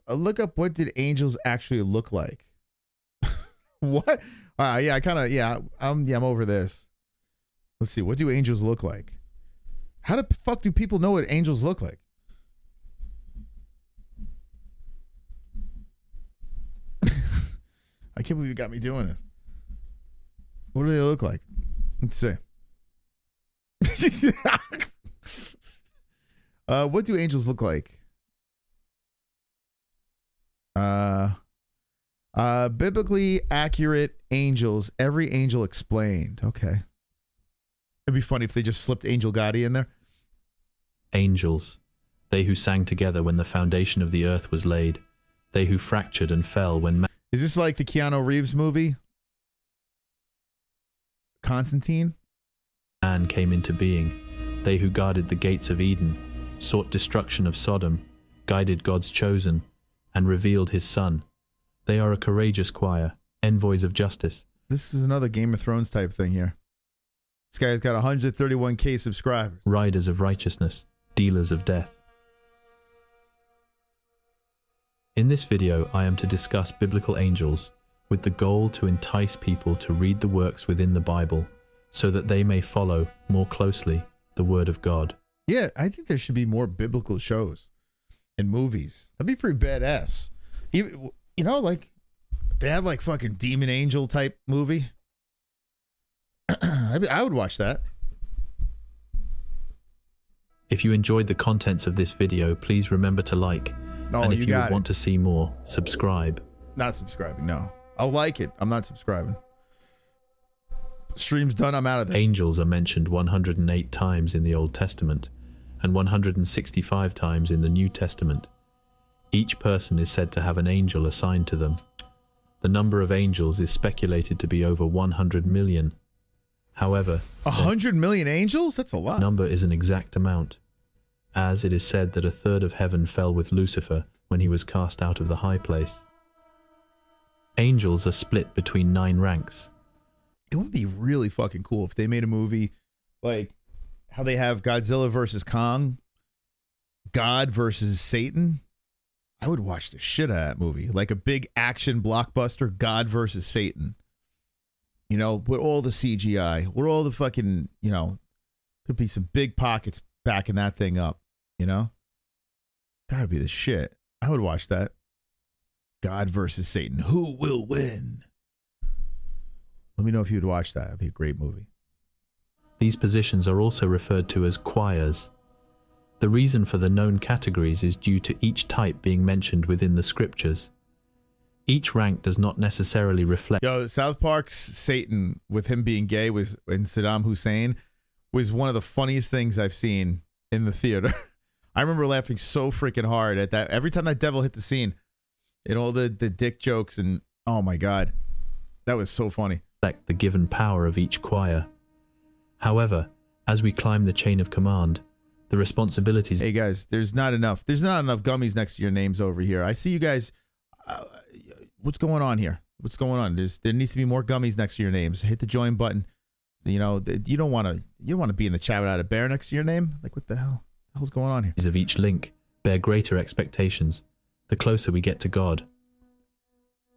Look up, what did angels actually look like? What? Yeah, I kind of, yeah, I'm over this. Let's see. What do angels look like? How the fuck do people know what angels look like? I can't believe you got me doing it. What do they look like? Let's see. What do angels look like? Biblically accurate angels. Every angel explained. Okay. It'd be funny if they just slipped Angel Gotti in there. Angels, they who sang together when the foundation of the earth was laid, they who fractured and fell when... Is this like the Keanu Reeves movie? Constantine? Man came into being, they who guarded the gates of Eden, sought destruction of Sodom, guided God's chosen, and revealed his son. They are a courageous choir, envoys of justice. This is another Game of Thrones type thing here. This guy's got 131K subscribers. Riders of righteousness, dealers of death. In this video, I am to discuss biblical angels with the goal to entice people to read the works within the Bible so that they may follow more closely the Word of God. Yeah, I think there should be more biblical shows and movies. That'd be pretty badass. Even, you know, like they had like fucking demon angel type movie. I would watch that. If you enjoyed the contents of this video, please remember to like. And if you would want to see more, subscribe. Not subscribing, no. I'll like it. I'm not subscribing. Stream's done, I'm out of this. Angels are mentioned 108 times in the Old Testament and 165 times in the New Testament. Each person is said to have an angel assigned to them. The number of angels is speculated to be over 100 million. However, 100 million angels? That's a lot. Number is an exact amount, as it is said that a third of heaven fell with Lucifer when he was cast out of the high place. Angels are split between 9 ranks. It would be really fucking cool if they made a movie like how they have Godzilla versus Kong, God versus Satan. I would watch the shit out of that movie. Like a big action blockbuster, God versus Satan. You know, with all the CGI, with all the fucking, you know, could be some big pockets backing that thing up, you know? That would be the shit. I would watch that. God versus Satan. Who will win? Let me know if you would watch that. It'd be a great movie. These positions are also referred to as choirs. The reason for the known categories is due to each type being mentioned within the scriptures. Each rank does not necessarily reflect... Yo, South Park's Satan, with him being gay was and Saddam Hussein, was one of the funniest things I've seen in the theater. I remember laughing so freaking hard at that. Every time that devil hit the scene, and all the dick jokes, and oh my God. That was so funny. Reflect the given power of each choir. However, as we climb the chain of command, the responsibilities... Hey guys, there's not enough gummies next to your names over here. I see you guys. What's going on here? What's going on? There needs to be more gummies next to your names. Hit the join button. You know, you don't want to be in the chat without a bear next to your name. Like, what the hell's going on here? Of each link bear greater expectations, the closer we get to God.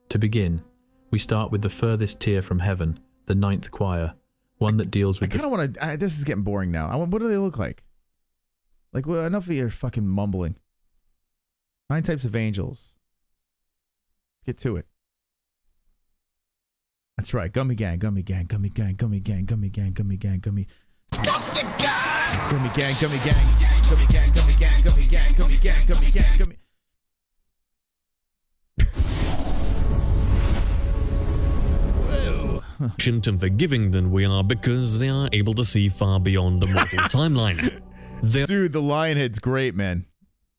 To begin, we start with the furthest tier from heaven, the 9th choir, one that deals with... I kind of want to... This is getting boring now. What do they look like? Like, well, enough of your fucking mumbling. 9 types of angels. Get to it. That's right. Gummy gang, gummy gang, gummy gang, gummy gang, gummy gang, gummy gang, gummy. Gummy gang, gummy gang, gummy gang, gummy gang, gummy gang, gummy gang, gummy gang, gummy. And forgiving than we are because they are able to see far beyond the mortal timeline. Dude, the lion head's great, man.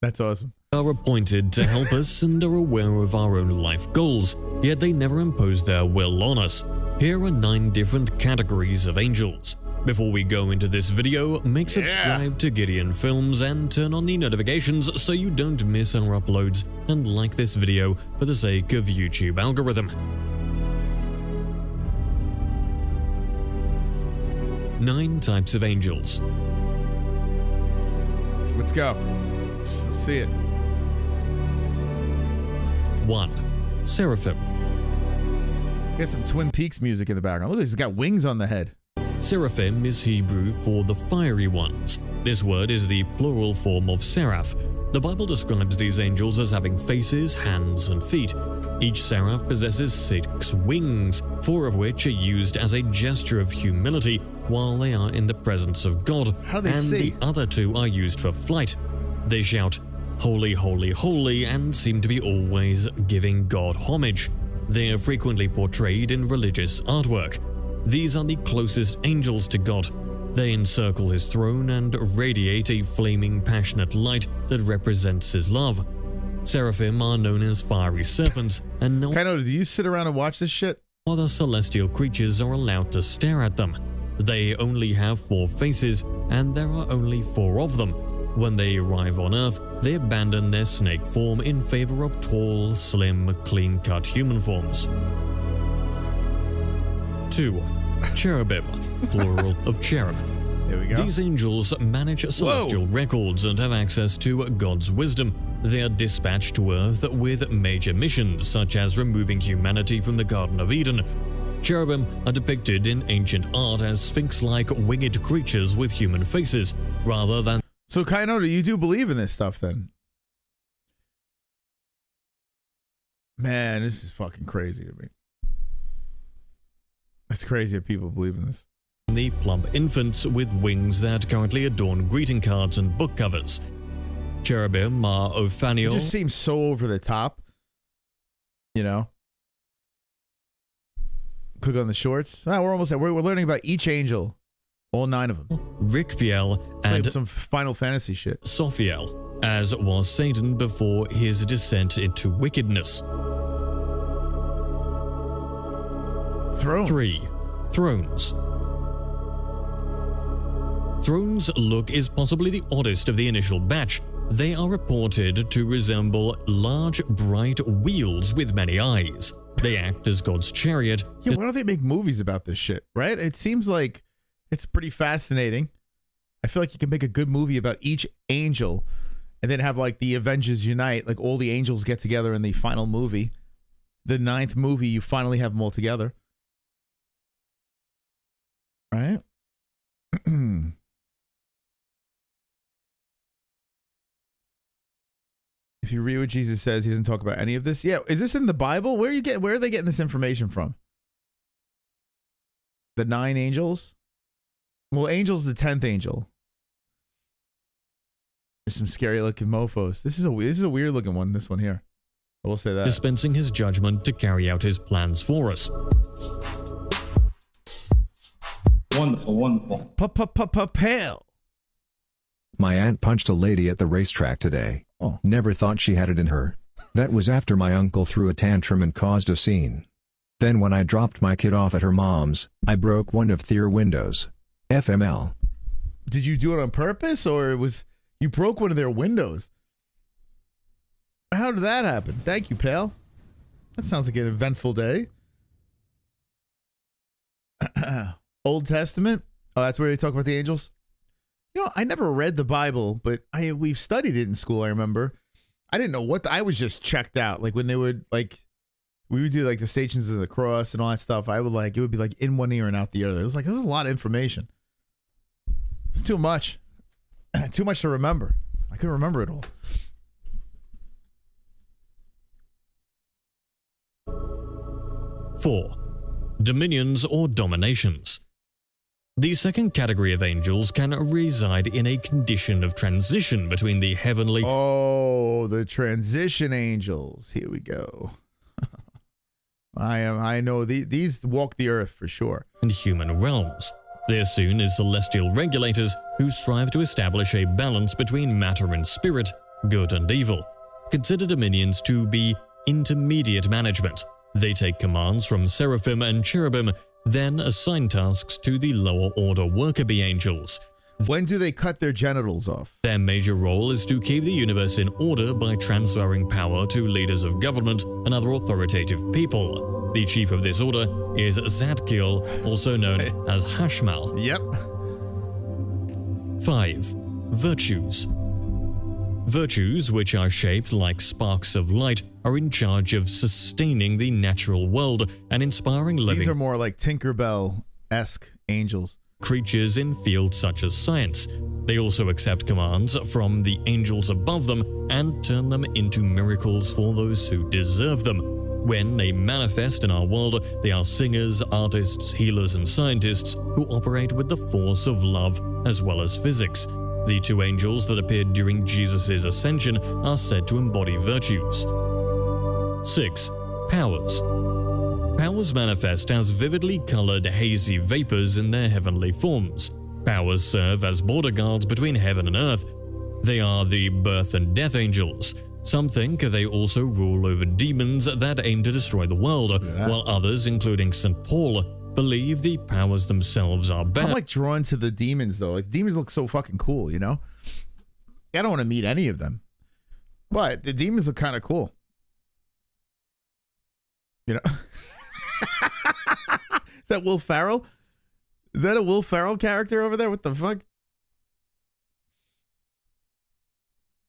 That's awesome. They are appointed to help us and are aware of our own life goals, yet they never impose their will on us. Here are 9 different categories of angels. Before we go into this video, make subscribe to Gideon Films and turn on the notifications so you don't miss our uploads, and like this video for the sake of YouTube algorithm. 9 types of angels. Let's go. Let's see it. 1. Seraphim. Got some Twin Peaks music in the background. Look, he's got wings on the head. Seraphim is Hebrew for the fiery ones. This word is the plural form of seraph. The Bible describes these angels as having faces, hands, and feet. Each seraph possesses 6 wings, 4 of which are used as a gesture of humility while they are in the presence of God, and the other 2 are used for flight. They shout, "Holy, holy, holy," and seem to be always giving God homage. They are frequently portrayed in religious artwork. These are the closest angels to God. They encircle his throne and radiate a flaming, passionate light that represents his love. Seraphim are known as fiery serpents, and no do you sit around and watch this shit? Other celestial creatures are allowed to stare at them. They only have 4 faces, and there are only 4 of them. When they arrive on Earth, they abandon their snake form in favor of tall, slim, clean-cut human forms. 2. Cherubim, plural of cherub. There we go. These angels manage celestial records and have access to God's wisdom. They are dispatched to Earth with major missions, such as removing humanity from the Garden of Eden. Cherubim are depicted in ancient art as sphinx-like winged creatures with human faces, rather than... So, Kainoda, you do believe in this stuff, then? Man, this is fucking crazy to me. It's crazy that people believe in this. The plump infants with wings that currently adorn greeting cards and book covers. Cherubim are Ophaniel. It just seems so over the top. You know? Click on the shorts. We're almost there. We're learning about each angel. All 9 of them. Rikpiel and some Final Fantasy shit. Sophiel, as was Satan before his descent into wickedness. 3. Thrones. Thrones' look is possibly the oddest of the initial batch. They are reported to resemble large, bright wheels with many eyes. They act as God's chariot. Yeah, why don't they make movies about this shit, right? It seems like it's pretty fascinating. I feel like you can make a good movie about each angel and then have like the Avengers unite, like all the angels get together in the final movie. The 9th movie, you finally have them all together. Right? If you read what Jesus says, he doesn't talk about any of this. Yeah, is this in the Bible? Where are they getting this information from? The 9 angels? Well, angel's the 10th angel. There's some scary looking mofos. This is a weird looking one, this one here. I will say that. Dispensing his judgment to carry out his plans for us. Wonderful, wonderful. Pale. My aunt punched a lady at the racetrack today. Oh. Never thought she had it in her. That was after my uncle threw a tantrum and caused a scene. Then when I dropped my kid off at her mom's, I broke one of their windows. FML. Did you do it on purpose, or you broke one of their windows? How did that happen? Thank you, pal. That sounds like an eventful day. Old Testament. Oh, that's where they talk about the angels. You know, I never read the Bible, but we've studied it in school. I remember. I didn't know I was just checked out. Like when they would we would do like the Stations of the Cross and all that stuff. It would be like in one ear and out the other. It was a lot of information. It's too much. Too much to remember. I couldn't remember it all. Four, dominions or dominations. The second category of angels can reside in a condition of transition between the heavenly... Oh, the transition angels. Here we go. I know these walk the earth for sure. ...and human realms. They are seen as celestial regulators who strive to establish a balance between matter and spirit, good and evil. Consider dominions to be intermediate management. They take commands from seraphim and cherubim, then assign tasks to the lower order worker bee angels. When do they cut their genitals off? Their major role is to keep the universe in order by transferring power to leaders of government and other authoritative people. The chief of this order is Zadkiel, also known as Hashmal. Yep. 5. Virtues. Virtues, which are shaped like sparks of light, are in charge of sustaining the natural world and inspiring living. These are more like Tinkerbell-esque angels. Creatures in fields such as science. They also accept commands from the angels above them and turn them into miracles for those who deserve them. When they manifest in our world, they are singers, artists, healers, and scientists who operate with the force of love as well as physics. The two angels that appeared during Jesus' ascension are said to embody virtues. 6. Powers. Powers manifest as vividly colored hazy vapors in their heavenly forms. Powers serve as border guards between heaven and earth. They are the birth and death angels. Some think they also rule over demons that aim to destroy the world, while others, including St. Paul, believe the powers themselves are bad. I'm drawn to the demons though. Demons look so fucking cool, you know? I don't want to meet any of them. But the demons look kind of cool. You know? Is that Will Ferrell? Is that a Will Ferrell character over there? What the fuck?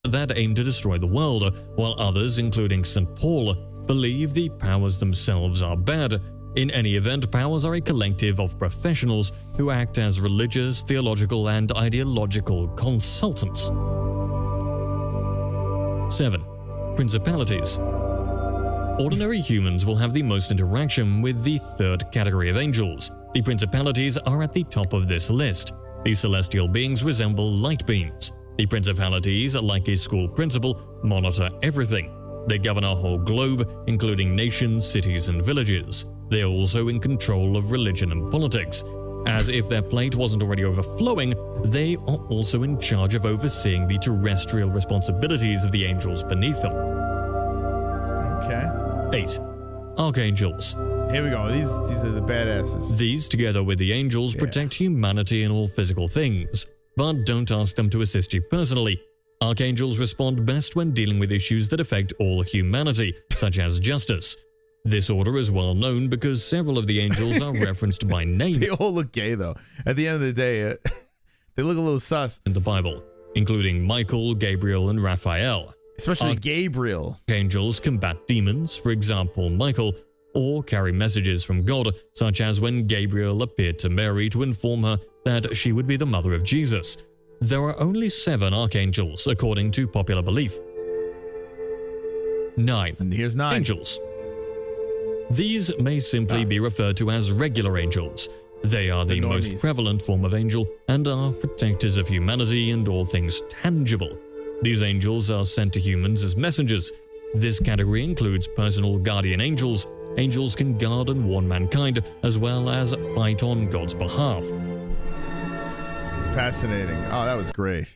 That aim to destroy the world, while others, including St. Paul, believe the powers themselves are bad. In any event, powers are a collective of professionals who act as religious, theological, and ideological consultants. 7. Principalities. Ordinary humans will have the most interaction with the third category of angels. The principalities are at the top of this list. These celestial beings resemble light beams. The principalities, like a school principal, monitor everything. They govern our whole globe, including nations, cities, and villages. They are also in control of religion and politics. As if their plate wasn't already overflowing, they are also in charge of overseeing the terrestrial responsibilities of the angels beneath them. Okay. 8. Archangels. Here we go. These are the badasses. These, together with the angels, protect humanity in all physical things. But don't ask them to assist you personally. Archangels respond best when dealing with issues that affect all humanity, such as justice. This order is well known because several of the angels are referenced by name. They all look gay, though. At the end of the day, they look a little sus. In the Bible, including Michael, Gabriel, and Raphael. Especially Gabriel. Archangels combat demons, for example, Michael, or carry messages from God, such as when Gabriel appeared to Mary to inform her that she would be the mother of Jesus. There are only 7 archangels, according to popular belief. 9. And here's 9. Angels. These may simply be referred to as regular angels. They are the most prevalent form of angel and are protectors of humanity and all things tangible. These angels are sent to humans as messengers. This category includes personal guardian angels. Angels can guard and warn mankind, as well as fight on God's behalf. Fascinating. Oh, that was great.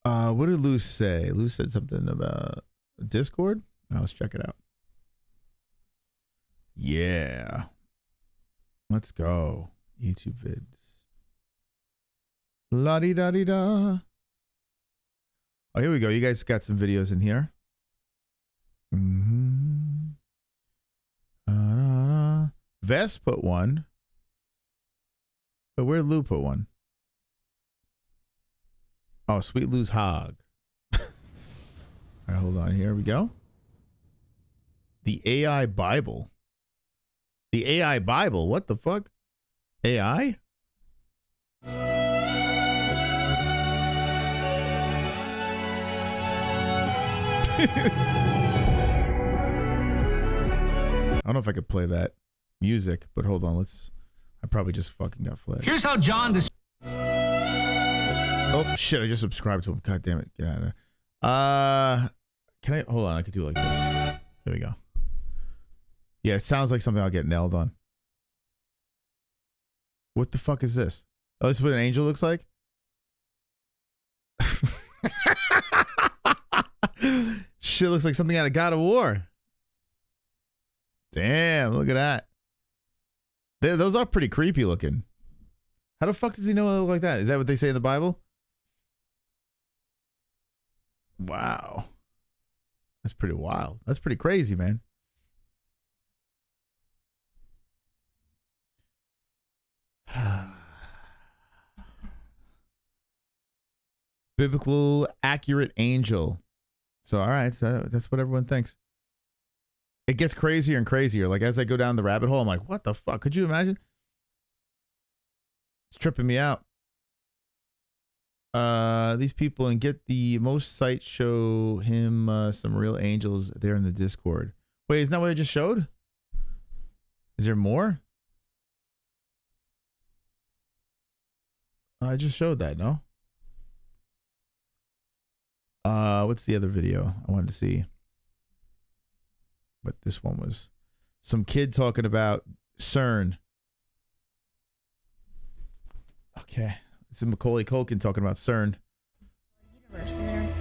What did Luce say? Luce said something about Discord? Let's check it out. Yeah. Let's go. YouTube vids. La-di-da-di-da. Oh, here we go. You guys got some videos in here. Vest put one. But where'd Lou put one? Oh, Sweet Lou's hog. All right, hold on. Here we go. The AI Bible. The AI Bible. What the fuck? AI? I don't know if I could play that music, but hold on. I probably just fucking got flagged. Here's how John Oh shit! I just subscribed to him. God damn it! Get out of there. Can I hold on? I could do it like this. There we go. Yeah, it sounds like something I'll get nailed on. What the fuck is this? Oh, this is what an angel looks like? Shit looks like something out of God of War. Damn, look at that. Those are pretty creepy looking. How the fuck does he know they look like that? Is that what they say in the Bible? Wow. That's pretty wild. That's pretty crazy, man. Biblical accurate angel. So, all right. So that's what everyone thinks. It gets crazier and crazier. Like, as I go down the rabbit hole, I'm like, what the fuck? Could you imagine? It's tripping me out. These people, and get the most sites show him some real angels there in the Discord. Wait, isn't that what I just showed? Is there more? I just showed that, no? What's the other video I wanted to see? But this one was some kid talking about CERN. Okay. It's Macaulay Culkin talking about CERN. Universe, and then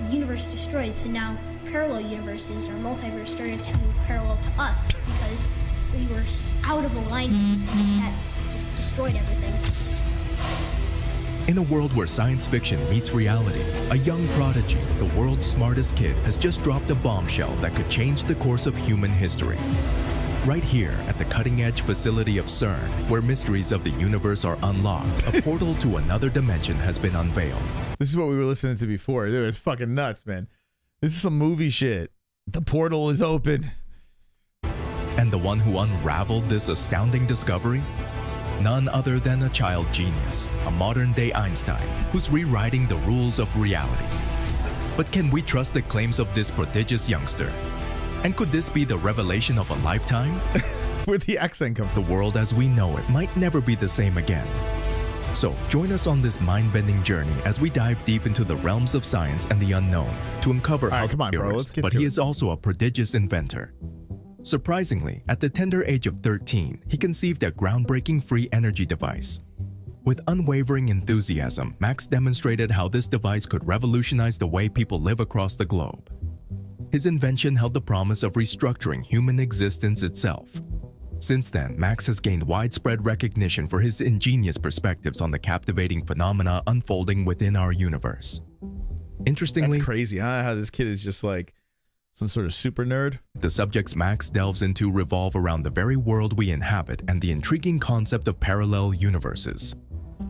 our universe destroyed, so now parallel universes or multiverse started to move parallel to us because we were out of alignment that just destroyed everything. In a world where science fiction meets reality, a young prodigy, the world's smartest kid, has just dropped a bombshell that could change the course of human history. Right here at the cutting-edge facility of CERN, where mysteries of the universe are unlocked, a portal to another dimension has been unveiled. This is what we were listening to before. Dude, it's fucking nuts, man. This is some movie shit. The portal is open. And the one who unraveled this astounding discovery? None other than a child genius, a modern-day Einstein, who's rewriting the rules of reality. But can we trust the claims of this prodigious youngster? And could this be the revelation of a lifetime? Where'd the accent come from? The world as we know it might never be the same again. So join us on this mind-bending journey as we dive deep into the realms of science and the unknown to uncover how come on, bro. Let's get but to he it. is also a prodigious inventor. Surprisingly, at the tender age of 13, he conceived a groundbreaking free energy device. With unwavering enthusiasm, Max demonstrated how this device could revolutionize the way people live across the globe. His invention held the promise of restructuring human existence itself. Since then, Max has gained widespread recognition for his ingenious perspectives on the captivating phenomena unfolding within our universe. Interestingly, that's crazy, huh? How this kid is just like some sort of super nerd. The subjects Max delves into revolve around the very world we inhabit and the intriguing concept of parallel universes.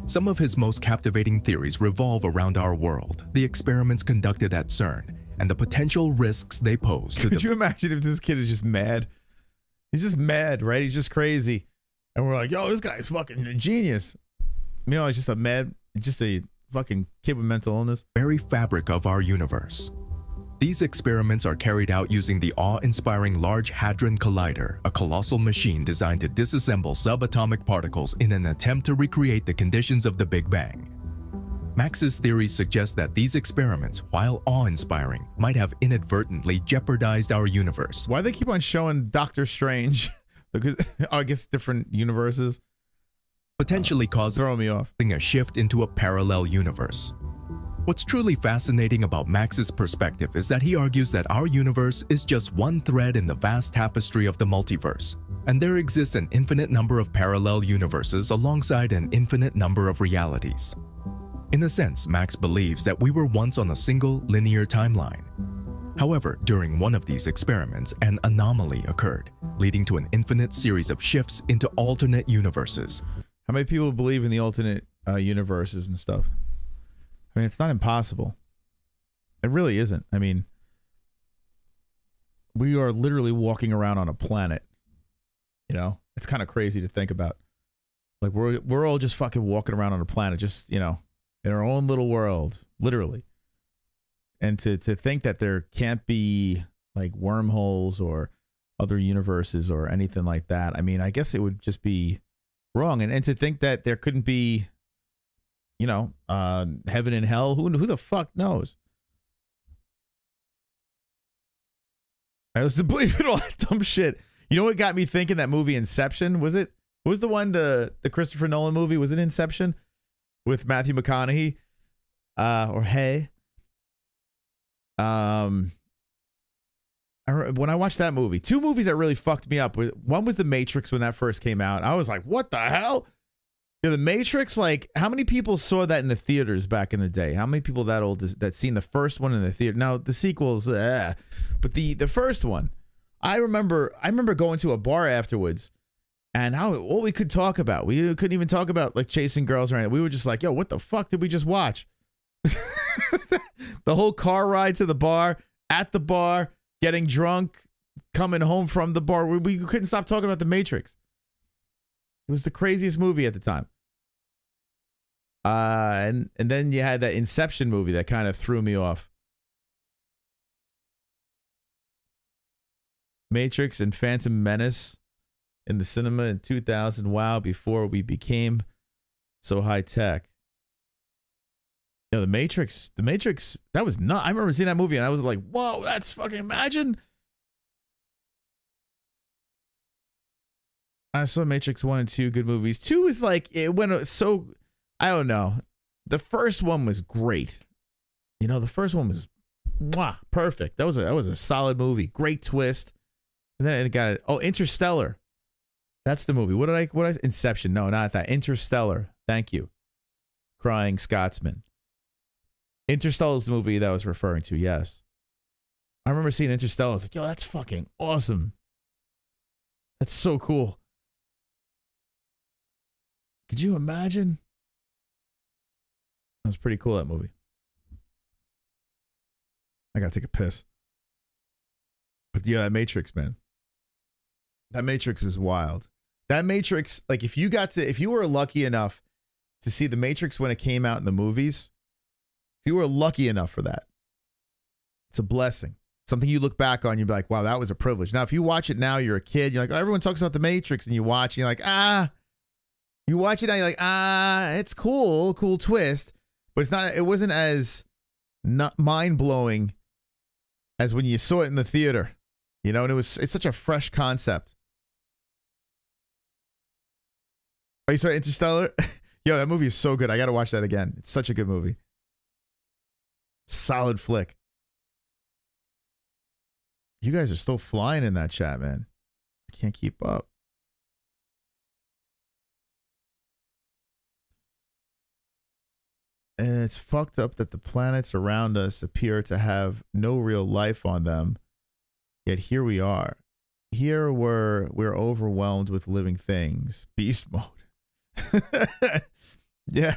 Some of his most captivating theories revolve around our world, the experiments conducted at CERN, and the potential risks they pose to Could you imagine if this kid is just mad? He's just mad, right? He's just crazy. And we're like, yo, this guy's fucking a genius. You know, it's just a fucking kid with mental illness. Very fabric of our universe. These experiments are carried out using the awe-inspiring Large Hadron Collider, a colossal machine designed to disassemble subatomic particles in an attempt to recreate the conditions of the Big Bang. Max's theories suggest that these experiments, while awe-inspiring, might have inadvertently jeopardized our universe. Why do they keep on showing Doctor Strange? Because I guess different universes. Potentially causing throw me off. A shift into a parallel universe. What's truly fascinating about Max's perspective is that he argues that our universe is just one thread in the vast tapestry of the multiverse, and there exists an infinite number of parallel universes alongside an infinite number of realities. In a sense, Max believes that we were once on a single linear timeline. However, during one of these experiments, an anomaly occurred, leading to an infinite series of shifts into alternate universes. How many people believe in the alternate universes and stuff? I mean, it's not impossible. It really isn't. I mean, we are literally walking around on a planet. You know, it's kind of crazy to think about. Like we're all just fucking walking around on a planet, just, you know, in our own little world, literally. And to think that there can't be like wormholes or other universes or anything like that. I mean, I guess it would just be wrong. And to think that there couldn't be, you know, heaven and hell. Who the fuck knows? I was to believe in all that dumb shit. You know what got me thinking? That movie Inception, was it? What was the one, the Christopher Nolan movie? Was it Inception with Matthew McConaughey? Or Hey? When I watched that movie, two movies that really fucked me up. One was The Matrix when that first came out. I was like, what the hell? Yeah, The Matrix, like, how many people saw that in the theaters back in the day? How many people that old that seen the first one in the theater? Now, the sequels, but the first one, I remember going to a bar afterwards, and all we could talk about, we couldn't even talk about, like, chasing girls or anything. We were just like, yo, what the fuck did we just watch? The whole car ride to the bar, at the bar, getting drunk, coming home from the bar. We couldn't stop talking about The Matrix. It was the craziest movie at the time. And then you had that Inception movie that kind of threw me off. Matrix and Phantom Menace in the cinema in 2000. Wow, before we became so high tech. You know, The Matrix, that was not. I remember seeing that movie and I was like, whoa, that's fucking, imagine. I saw Matrix 1 and 2, good movies. 2 is like, it went so, I don't know. The first one was great. You know, the first one was perfect. That was a solid movie. Great twist. And then it got it. Oh, Interstellar. That's the movie. What did I Inception. No, not that. Interstellar. Thank you. Crying Scotsman. Interstellar is the movie that I was referring to, yes. I remember seeing Interstellar. I was like, yo, that's fucking awesome. That's so cool. Could you imagine? That was pretty cool, that movie. I gotta take a piss. But yeah, that Matrix, man. That Matrix is wild. That Matrix, like if you were lucky enough to see the Matrix when it came out in the movies, if you were lucky enough for that, it's a blessing. Something you look back on, you'd be like, wow, that was a privilege. Now, if you watch it now, you're a kid, you're like, oh, everyone talks about the Matrix, and you watch, and you're like, you watch it now, you're like, it's cool twist, but it's not. It wasn't as not mind blowing as when you saw it in the theater, you know. And it's such a fresh concept. Oh, you saw Interstellar? Yo, that movie is so good. I got to watch that again. It's such a good movie. Solid flick. You guys are still flying in that chat, man. I can't keep up. And it's fucked up that the planets around us appear to have no real life on them. Yet here we are. Here we're overwhelmed with living things. Beast mode. Yeah.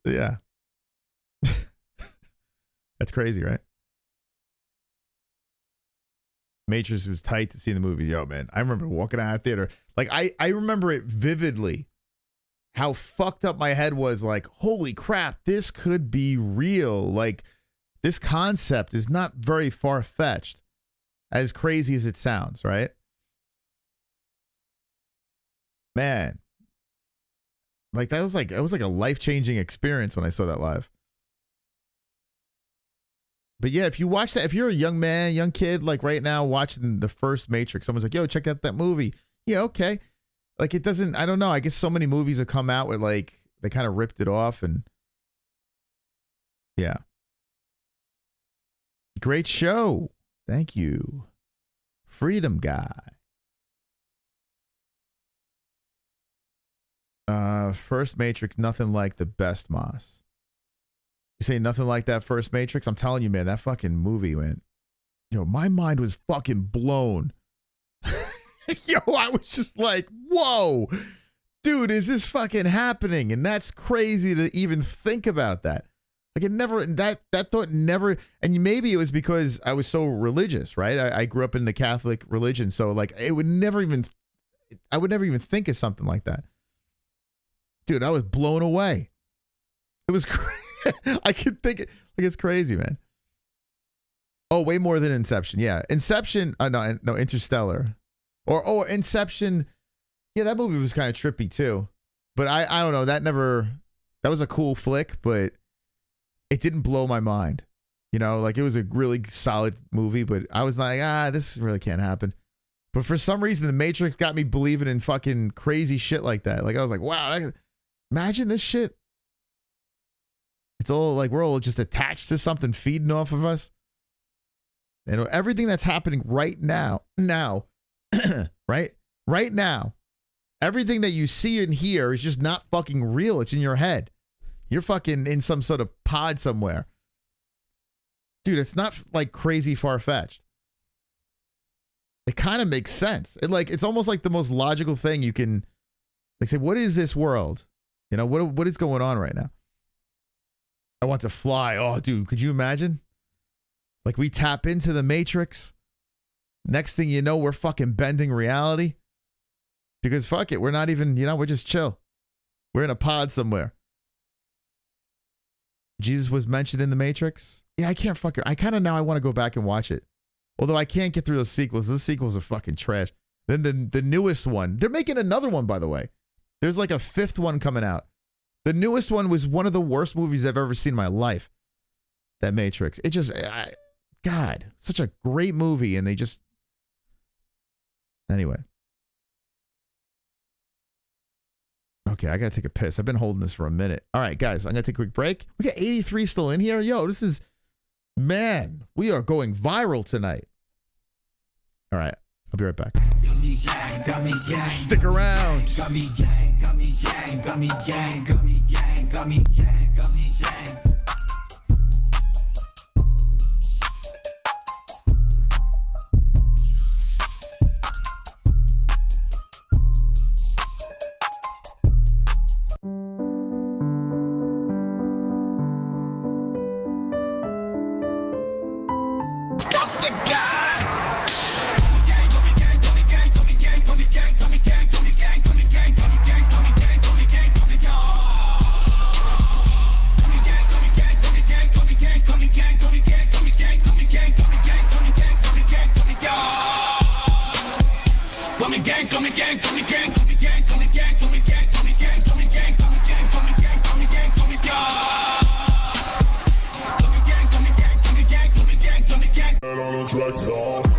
Yeah. That's crazy, right? Matrix was tight to see the movie. Yo, man, I remember walking out of the theater. Like, I remember it vividly. How fucked up my head was. Like, holy crap, this could be real. Like, this concept is not very far-fetched. As crazy as it sounds, right? Man. Like, it was like a life-changing experience when I saw that live. But yeah, if you watch that, if you're a young man, young kid, like right now watching the first Matrix, someone's like, yo, check out that movie. Yeah, okay. Like it doesn't, I don't know. I guess so many movies have come out with like, they kind of ripped it off and Yeah. Great show. Thank you. Freedom Guy. First Matrix, nothing like the best, Moss. You say nothing like that first Matrix? I'm telling you, man, that fucking movie, man. Yo, my mind was fucking blown. Yo, I was just like, whoa. Dude, is this fucking happening? And that's crazy to even think about that. Like it never, that thought never, and maybe it was because I was so religious, right? I grew up in the Catholic religion. So like it would never even, I would never even think of something like that. Dude, I was blown away. It was crazy. I could think it, like it's crazy, man. Oh, way more than Inception. Yeah. Inception, no, Interstellar. Or Inception. Yeah, that movie was kind of trippy too. But I don't know, that was a cool flick, but it didn't blow my mind. You know, like it was a really solid movie, but I was like, this really can't happen. But for some reason, The Matrix got me believing in fucking crazy shit like that. Like I was like, wow, imagine this shit. It's all like we're all just attached to something feeding off of us. And everything that's happening right now, right now, everything that you see and hear is just not fucking real. It's in your head. You're fucking in some sort of pod somewhere. Dude, it's not like crazy far-fetched. It kind of makes sense. It's almost like the most logical thing you can like say, what is this world? You know, what is going on right now? I want to fly. Oh, dude, could you imagine? Like we tap into the Matrix. Next thing you know, we're fucking bending reality. Because fuck it, we're not even, you know, we're just chill. We're in a pod somewhere. Jesus was mentioned in the Matrix. Yeah, I can't fucking, I kind of now I want to go back and watch it. Although I can't get through those sequels. Those sequels are fucking trash. Then the newest one, they're making another one, by the way. There's like a 5th one coming out. The newest one was one of the worst movies I've ever seen in my life. That Matrix. It just, God, such a great movie. And they just, anyway. Okay, I gotta take a piss. I've been holding this for a minute. All right, guys, I'm gonna take a quick break. We got 83 still in here. Yo, this is, man, we are going viral tonight. All right, I'll be right back. Stick around. Gummy gang, gummy gang, gummy gang, gummy gang, gummy gang, gummy gang.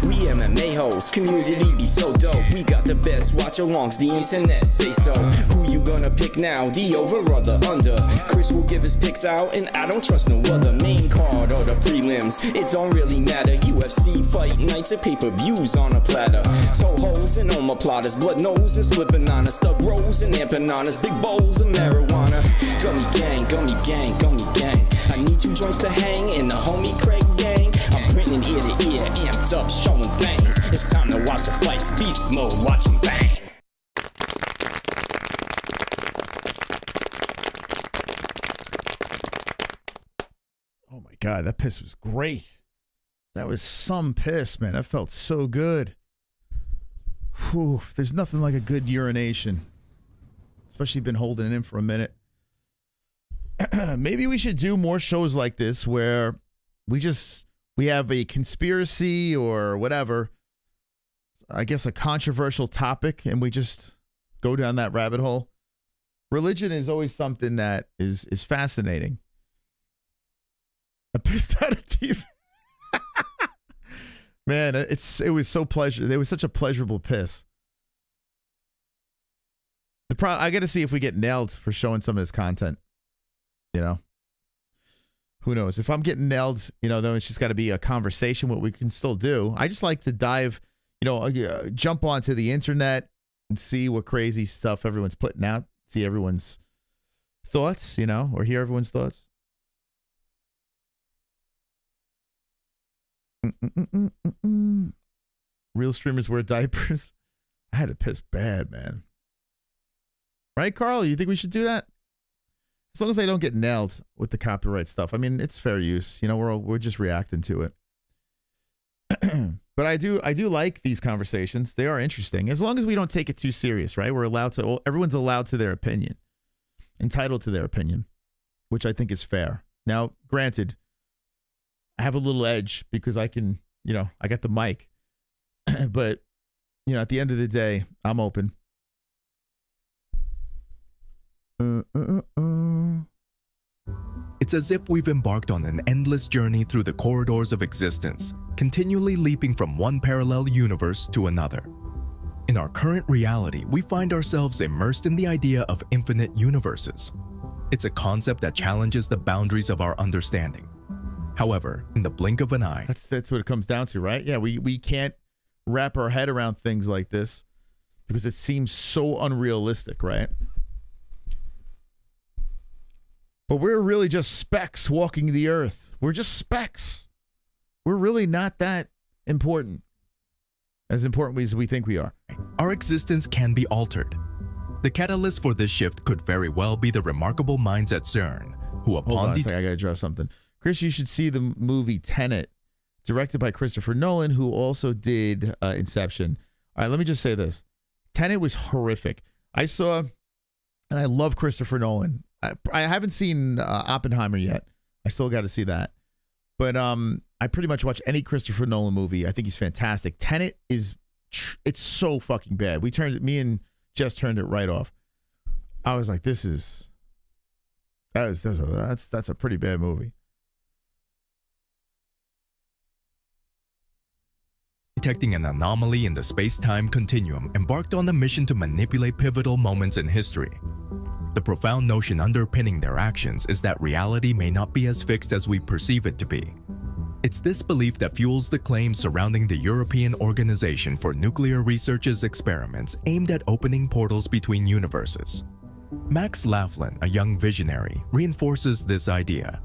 We MMA-Holes, community be so dope. We got the best watch-alongs, the internet say so. Who you gonna pick now, the over or the under? Chris will give his picks out, and I don't trust no other. Main card or the prelims, it don't really matter. UFC fight nights and pay-per-views on a platter. Toe holes and omoplatas, blood nose and split bananas, stuck rolls and empanadas, big bowls of marijuana. Gummy gang, gummy gang, gummy gang. I need 2 joints to hang in the homie Craig gang. I'm printing ear to ear, amped up, showing things. It's time to watch the fights, beast mode, watch them bang. Oh my God, that piss was great. That was some piss, man. That felt so good. Whew, there's nothing like a good urination. Especially been holding it in for a minute. Maybe we should do more shows like this where we have a conspiracy or whatever, I guess a controversial topic, and we just go down that rabbit hole. Religion is always something that is fascinating. I pissed out a TV. Man, it was so pleasure. It was such a pleasurable piss. I got to see if we get nailed for showing some of this content. You know, who knows? If I'm getting nailed, you know, then it's just got to be a conversation, what we can still do. I just like to dive, you know, jump onto the internet and see what crazy stuff everyone's putting out, see everyone's thoughts, you know, or hear everyone's thoughts. Real streamers wear diapers. I had to piss bad, man. Right, Carl? You think we should do that? As long as I don't get nailed with the copyright stuff. I mean, it's fair use. You know, we're just reacting to it. But I do like these conversations. They are interesting. As long as we don't take it too serious, right? We're allowed to, everyone's allowed to their opinion. Entitled to their opinion, which I think is fair. Now, granted, I have a little edge because I can, you know, I got the mic. But, you know, at the end of the day, I'm open. It's as if we've embarked on an endless journey through the corridors of existence, continually leaping from one parallel universe to another. In our current reality, we find ourselves immersed in the idea of infinite universes. It's a concept that challenges the boundaries of our understanding. However, in the blink of an eye... That's what it comes down to, right? Yeah, we can't wrap our head around things like this because it seems so unrealistic, right? But we're really just specks walking the earth. We're just specks. We're really not that important. As important as we think we are. Our existence can be altered. The catalyst for this shift could very well be the remarkable minds at CERN, who upon Hold on a second, I gotta draw something. Chris, you should see the movie Tenet, directed by Christopher Nolan, who also did Inception. All right, let me just say this. Tenet was horrific. I saw, and I love Christopher Nolan. I haven't seen Oppenheimer yet. I still got to see that. But I pretty much watch any Christopher Nolan movie. I think he's fantastic. Tenet is, it's so fucking bad. Me and Jess turned it right off. I was like, that's a pretty bad movie. Detecting an anomaly in the space-time continuum, embarked on a mission to manipulate pivotal moments in history. The profound notion underpinning their actions is that reality may not be as fixed as we perceive it to be. It's this belief that fuels the claims surrounding the European Organization for Nuclear Research's experiments aimed at opening portals between universes. Max Laughlin, a young visionary, reinforces this idea.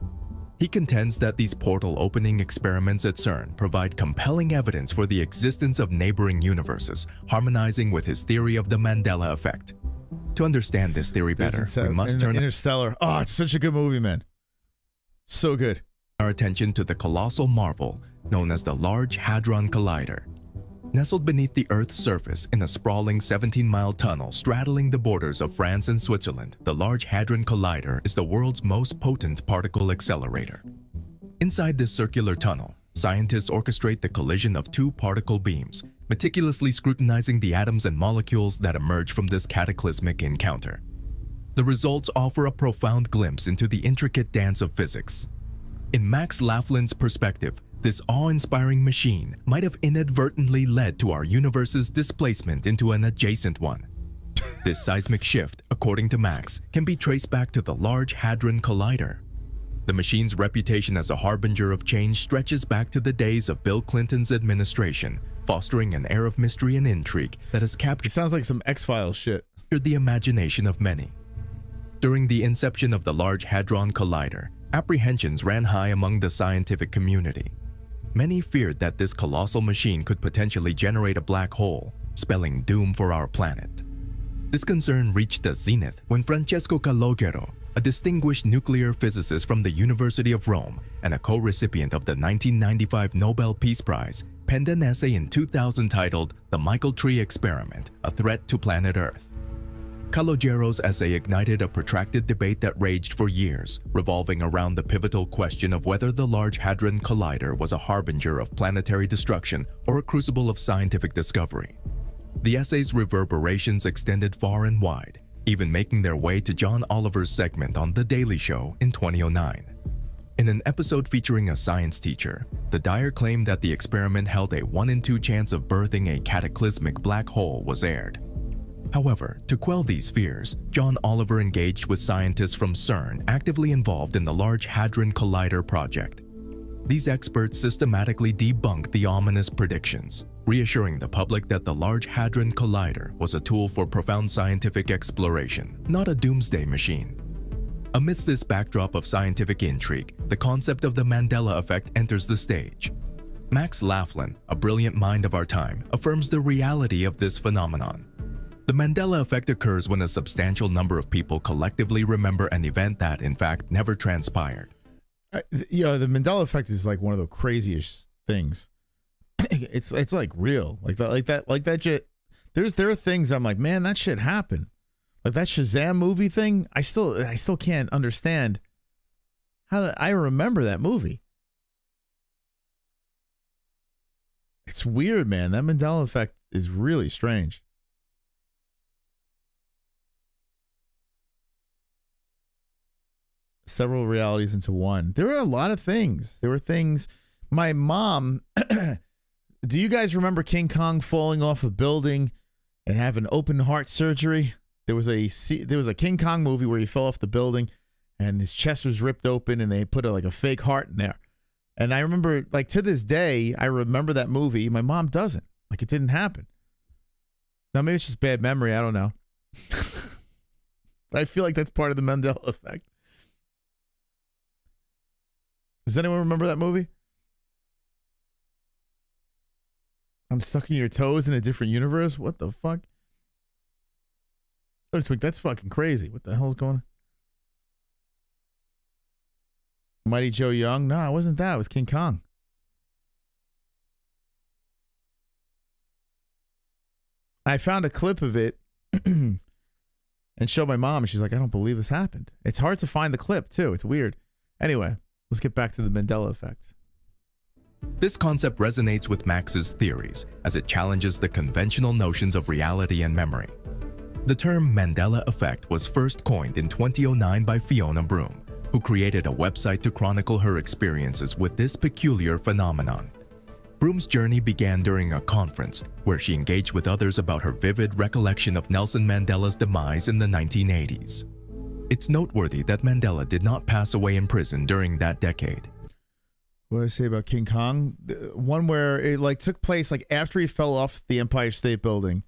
He contends that these portal-opening experiments at CERN provide compelling evidence for the existence of neighboring universes, harmonizing with his theory of the Mandela effect. To understand this theory better, we must turn Interstellar. Oh, it's such a good movie, man. So good. Our attention to the colossal marvel known as the Large Hadron Collider. Nestled beneath the Earth's surface in a sprawling 17-mile tunnel straddling the borders of France and Switzerland, the Large Hadron Collider is the world's most potent particle accelerator. Inside this circular tunnel, scientists orchestrate the collision of two particle beams, meticulously scrutinizing the atoms and molecules that emerge from this cataclysmic encounter. The results offer a profound glimpse into the intricate dance of physics. In Max Laughlin's perspective, this awe-inspiring machine might have inadvertently led to our universe's displacement into an adjacent one. This seismic shift, according to Max, can be traced back to the Large Hadron Collider. The machine's reputation as a harbinger of change stretches back to the days of Bill Clinton's administration, fostering an air of mystery and intrigue that has captured— It sounds like some X-Files shit. —the imagination of many. During the inception of the Large Hadron Collider, apprehensions ran high among the scientific community. Many feared that this colossal machine could potentially generate a black hole, spelling doom for our planet. This concern reached a zenith when Francesco Calogero, a distinguished nuclear physicist from the University of Rome and a co-recipient of the 1995 Nobel Peace Prize, penned an essay in 2000 titled "The Michael Tree Experiment: A Threat to Planet Earth." Calogero's essay ignited a protracted debate that raged for years, revolving around the pivotal question of whether the Large Hadron Collider was a harbinger of planetary destruction or a crucible of scientific discovery. The essay's reverberations extended far and wide, even making their way to John Oliver's segment on The Daily Show in 2009. In an episode featuring a science teacher, the Dyer claimed that the experiment held a 1 in 2 chance of birthing a cataclysmic black hole was aired. However, to quell these fears, John Oliver engaged with scientists from CERN actively involved in the Large Hadron Collider project. These experts systematically debunked the ominous predictions, reassuring the public that the Large Hadron Collider was a tool for profound scientific exploration, not a doomsday machine. Amidst this backdrop of scientific intrigue, the concept of the Mandela effect enters the stage. Max Laughlin, a brilliant mind of our time, affirms the reality of this phenomenon. The Mandela effect occurs when a substantial number of people collectively remember an event that, in fact, never transpired. Yeah, the Mandela effect is like one of the craziest things. It's like real, like that shit. There are things I'm like, man, that shit happened. Like that Shazam movie thing. I still can't understand how I remember that movie. It's weird, man. That Mandela effect is really strange. Several realities into one. There were a lot of things. There were things. My mom. Do you guys remember King Kong falling off a building and having open heart surgery? There was a King Kong movie where he fell off the building and his chest was ripped open and they put like a fake heart in there. And I remember, like, to this day, I remember that movie. My mom doesn't. Like, it didn't happen. Now, maybe it's just bad memory. I don't know. I feel like that's part of the Mandela effect. Does anyone remember that movie? I'm sucking your toes in a different universe? What the fuck? Oh, Twink, that's fucking crazy. What the hell is going on? Mighty Joe Young? No, it wasn't that. It was King Kong. I found a clip of it and showed my mom, and she's like, I don't believe this happened. It's hard to find the clip, too. It's weird. Anyway, let's get back to the Mandela effect. This concept resonates with Max's theories as it challenges the conventional notions of reality and memory. The term Mandela effect was first coined in 2009 by Fiona Broome, who created a website to chronicle her experiences with this peculiar phenomenon. Broome's journey began during a conference where she engaged with others about her vivid recollection of Nelson Mandela's demise in the 1980s. It's noteworthy that Mandela did not pass away in prison during that decade. What did I say about King Kong? The one where it like took place like after he fell off the Empire State Building.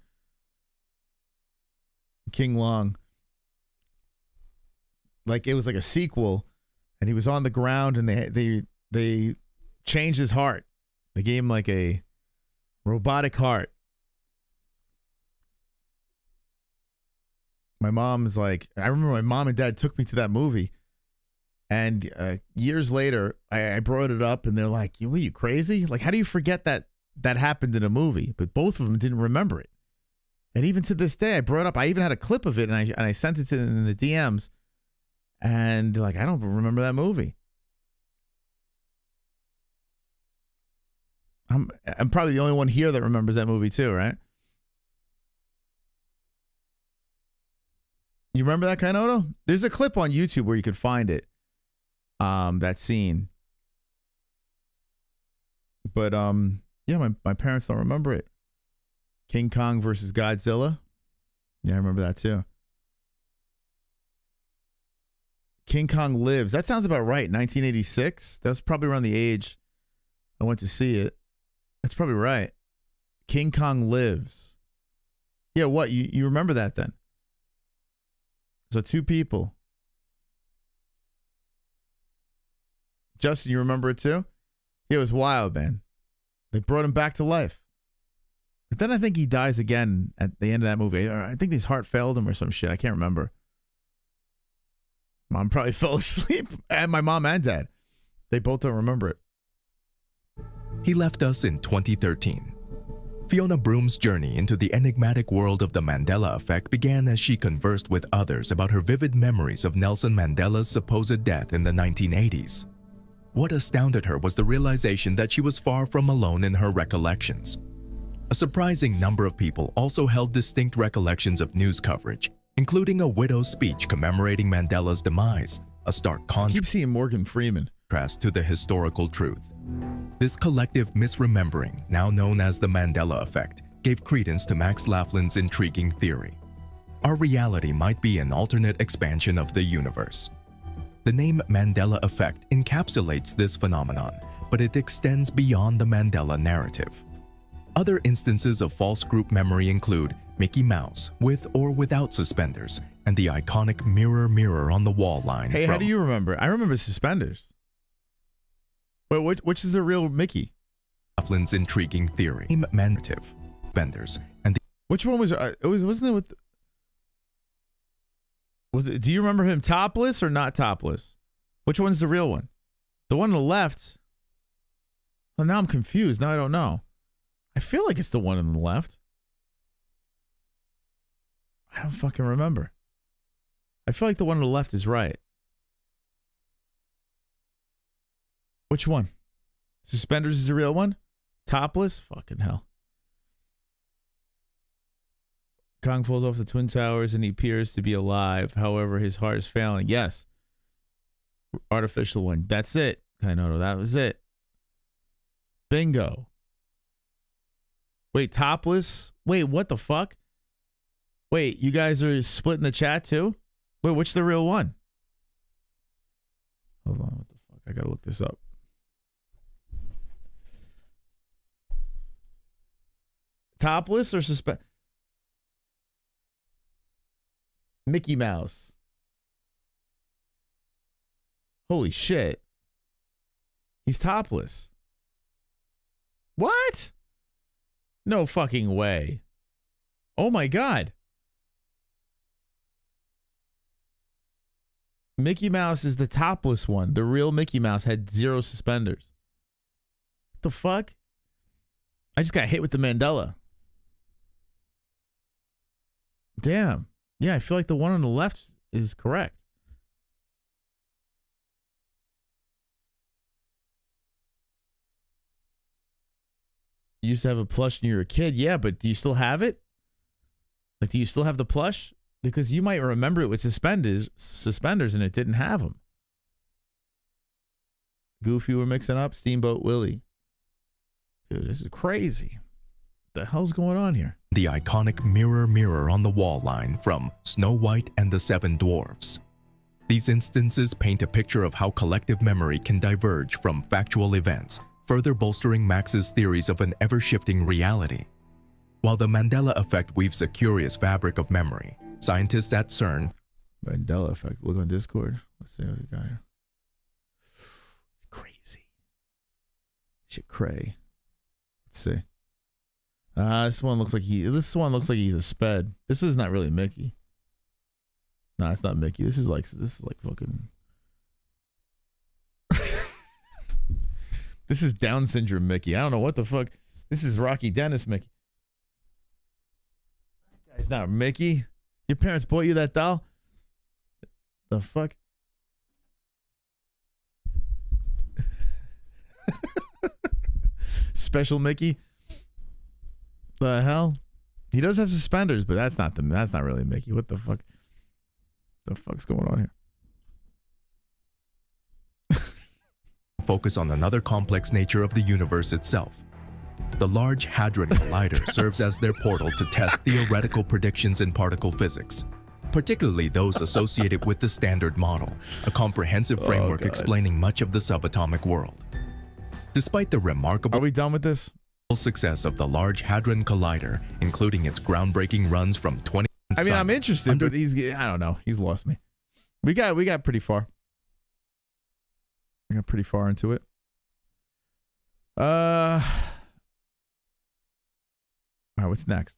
King Long. Like it was like a sequel, and he was on the ground, and they changed his heart. They gave him like a robotic heart. My mom's like, I remember my mom and dad took me to that movie, and years later, I brought it up, and they're like, "Were you crazy? Like, how do you forget that happened in a movie?" But both of them didn't remember it. And even to this day, I brought up. I even had a clip of it, and I sent it to them in the DMs, and they're like, "I don't remember that movie." I'm probably the only one here that remembers that movie too, right? You remember that kind of Odo? There's a clip on YouTube where you could find it. That scene. But yeah, my parents don't remember it. King Kong versus Godzilla. Yeah, I remember that too. King Kong Lives. That sounds about right. 1986. That was probably around the age I went to see it. That's probably right. King Kong Lives. Yeah, what? You remember that then? So 2 people. Justin, you remember it too? Yeah, it was wild, man. They brought him back to life. But then I think he dies again at the end of that movie. I think his heart failed him or some shit. I can't remember. Mom probably fell asleep. And my mom and dad. They both don't remember it. He left us in 2013. Fiona Broome's journey into the enigmatic world of the Mandela effect began as she conversed with others about her vivid memories of Nelson Mandela's supposed death in the 1980s. What astounded her was the realization that she was far from alone in her recollections. A surprising number of people also held distinct recollections of news coverage, including a widow's speech commemorating Mandela's demise, a stark contrast. I keep seeing Morgan Freeman. To the historical truth. This collective misremembering, now known as the Mandela effect, gave credence to Max Laughlin's intriguing theory. our reality might be an alternate expansion of the universe. The name Mandela effect encapsulates this phenomenon, but it extends beyond the Mandela narrative. Other instances of false group memory include Mickey Mouse with or without suspenders, and the iconic mirror mirror on the wall line. Hey, how do you remember? I remember suspenders. But which is the real Mickey? Coughlin's intriguing theory. Narrative, suspenders, and the which one was wasn't it with? Was it? Do you remember him topless or not topless? Which one's the real one? The one on the left. Well, now I'm confused. Now I don't know. I feel like it's the one on the left. I don't fucking remember. I feel like the one on the left is right. Which one? Suspenders is the real one? Topless? Fucking hell. Kong falls off the Twin Towers and he appears to be alive. However, his heart is failing. Yes. Artificial one. That's it. Kanoto, that was it. Bingo. Wait, topless? Wait, what the fuck? Wait, you guys are splitting the chat too? Wait, which the real one? Hold on, what the fuck? I gotta look this up. Topless or suspend? Mickey Mouse. Holy shit. He's topless. What? No fucking way. Oh my God. Mickey Mouse is the topless one. The real Mickey Mouse had 0 suspenders. What the fuck? I just got hit with the Mandela. Damn. Yeah, I feel like the one on the left is correct. You used to have a plush when you were a kid. Yeah, but do you still have it? Like, do you still have the plush? Because you might remember it with suspenders and it didn't have them. Goofy we're mixing up. Steamboat Willie. Dude, this is crazy. What the hell's going on here? The iconic mirror mirror on the wall line from Snow White and the Seven Dwarfs. These instances paint a picture of how collective memory can diverge from factual events, further bolstering Max's theories of an ever-shifting reality. While the Mandela effect weaves a curious fabric of memory, scientists at CERN... Mandela effect. Look on Discord. Let's see what we got here. Crazy. Shit cray. Let's see. This one looks like he's a sped. This is not really Mickey. Nah, it's not Mickey. This is like fucking... This is Down syndrome Mickey. I don't know what the fuck. This is Rocky Dennis Mickey. That guy's not Mickey. Your parents bought you that doll? The fuck? Special Mickey? The hell? He does have suspenders, but that's not really Mickey. What the fuck? The fuck's going on here? Focus on another complex nature of the universe itself. The Large Hadron Collider serves as their portal to test theoretical predictions in particle physics, particularly those associated with the Standard Model, a comprehensive framework explaining much of the subatomic world. Despite the remarkable... Are we done with this? ...success of the Large Hadron Collider, including its groundbreaking runs from 20... I mean, I'm interested, but I don't know. He's lost me. We got pretty far. We got pretty far into it. All right, what's next?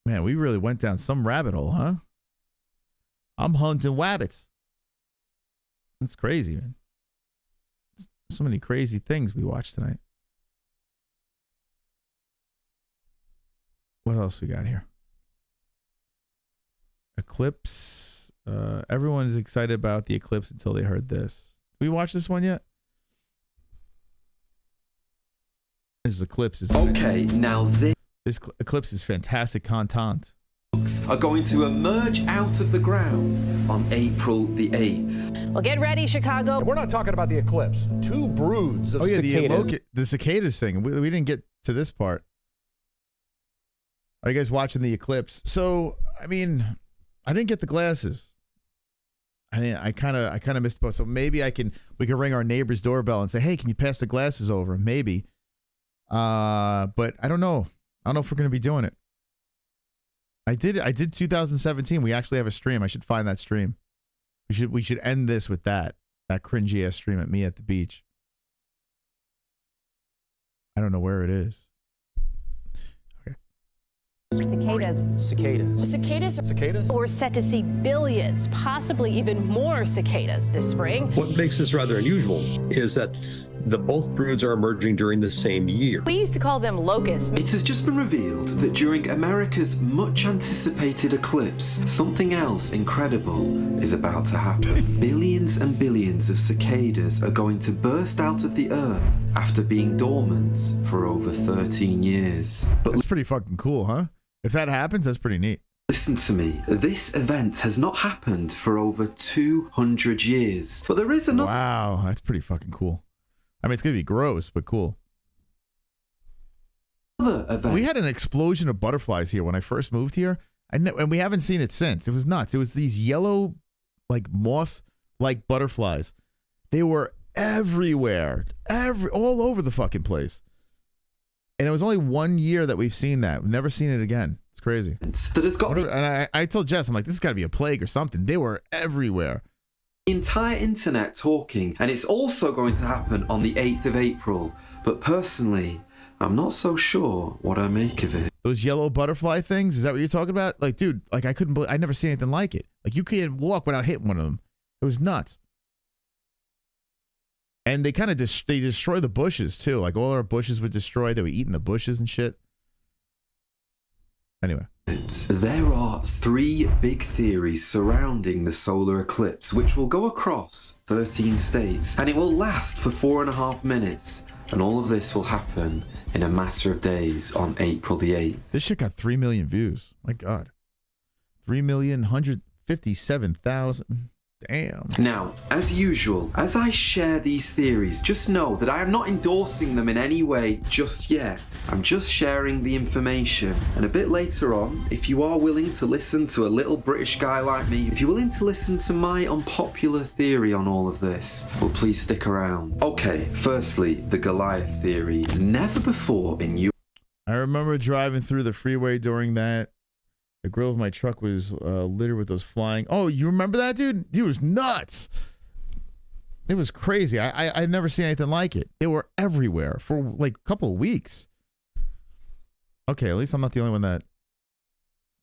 Man, we really went down some rabbit hole, huh? I'm hunting wabbits. That's crazy, man. So many crazy things we watched tonight. What else we got here? Eclipse. Everyone is excited about the Eclipse until they heard this. Did we watch this one yet? This Eclipse is okay. Now this Eclipse is fantastic content. Are going to emerge out of the ground on April the 8th. Well, get ready, Chicago. We're not talking about the eclipse. 2 broods of cicadas. The cicadas thing. We didn't get to this part. Are you guys watching the eclipse? So, I mean, I didn't get the glasses. I kind of missed the boat. So maybe we can ring our neighbor's doorbell and say, hey, can you pass the glasses over? Maybe. But I don't know. I don't know if we're going to be doing it. I did 2017. We actually have a stream. I should find that stream. We should end this with that cringy ass stream at me at the beach. I don't know where it is. Cicadas. Cicadas were set to see billions, possibly even more cicadas this spring. What makes this rather unusual is that both broods are emerging during the same year. We used to call them locusts. It has just been revealed that during America's much anticipated eclipse, something else incredible is about to happen. Billions and billions of cicadas are going to burst out of the earth after being dormant for over 13 years. But that's pretty fucking cool, huh? If that happens, that's pretty neat. Listen to me, this event has not happened for over 200 years. But there is another... Wow, that's pretty fucking cool. I mean, it's going to be gross, but cool. We had an explosion of butterflies here when I first moved here, and we haven't seen it since. It was nuts. It was these yellow, like moth-like butterflies. They were everywhere, all over the fucking place. And it was only 1 year that we've seen that. We've never seen it again. It's crazy. That has got and I told Jess, I'm like, this has got to be a plague or something. They were everywhere. The entire internet talking, and it's also going to happen on the 8th of April. But personally, I'm not so sure what I make of it. Those yellow butterfly things, is that what you're talking about? Like, dude, like I couldn't believe, I never seen anything like it. Like you can't walk without hitting one of them. It was nuts. And they kind of they destroy the bushes too. Like all our bushes were destroyed. They were eating the bushes and shit. Anyway. There are 3 big theories surrounding the solar eclipse, which will go across 13 states, and it will last for 4.5 minutes. And all of this will happen in a matter of days on April the 8th. This shit got 3 million views. My God. 3,157,000. Damn. Now, as usual, as I share these theories, just know that I am not endorsing them in any way just yet. I'm just sharing the information. And a bit later on, if you are willing to listen to a little British guy like me, if you're willing to listen to my unpopular theory on all of this, well, please stick around. Okay, firstly, the Goliath theory. Never before in I remember driving through the freeway during that. The grill of my truck was littered with those flying. Oh, you remember that, dude? Dude, it was nuts. It was crazy. I'd never seen anything like it. They were everywhere for like a couple of weeks. Okay, at least I'm not the only one that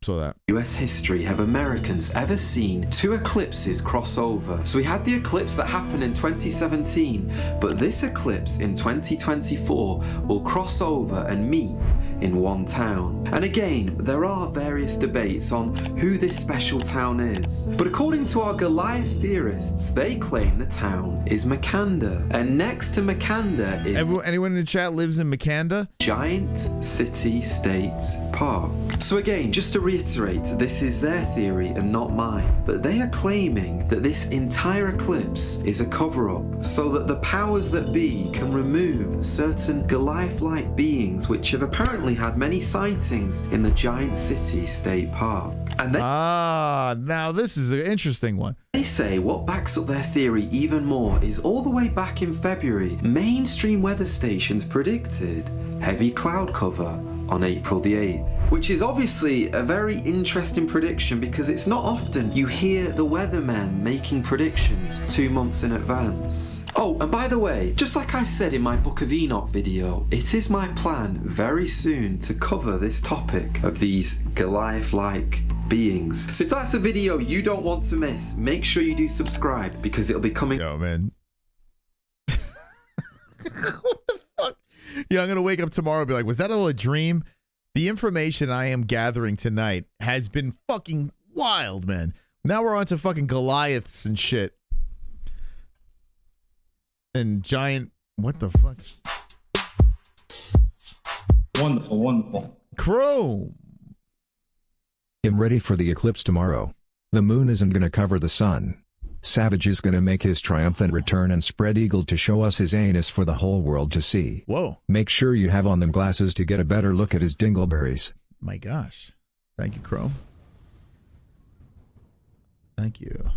saw that. US history have Americans ever seen 2 eclipses cross over? So we had the eclipse that happened in 2017, but this eclipse in 2024 will cross over and meet in one town. And again, there are various debates on who this special town is. But according to our Goliath theorists, they claim the town is Makanda. And next to Makanda is... Anyone in the chat lives in Makanda? Giant City State Park. So again, just to reiterate, this is their theory and not mine, but they are claiming that this entire eclipse is a cover-up so that the powers that be can remove certain Goliath-like beings which have apparently had many sightings in the Giant City State Park. And now this is an interesting one. They say what backs up their theory even more is all the way back in February, mainstream weather stations predicted heavy cloud cover on April the 8th, which is obviously a very interesting prediction because it's not often you hear the weathermen making predictions 2 months in advance. Oh, and by the way, just like I said in my Book of Enoch video, it is my plan very soon to cover this topic of these Goliath-like beings. So if that's a video you don't want to miss, make sure you do subscribe because it'll be coming. Yo, man. What the fuck? Yeah, I'm going to wake up tomorrow and be like, was that all a dream? The information I am gathering tonight has been fucking wild, man. Now we're on to fucking Goliaths and shit. And giant, what the fuck? Wonderful, wonderful. Chrome. I'm ready for the eclipse tomorrow. The moon isn't gonna cover the sun. Savage is gonna make his triumphant return and spread eagle to show us his anus for the whole world to see. Whoa. Make sure you have on them glasses to get a better look at his dingleberries. My gosh. Thank you, Chrome. Thank you.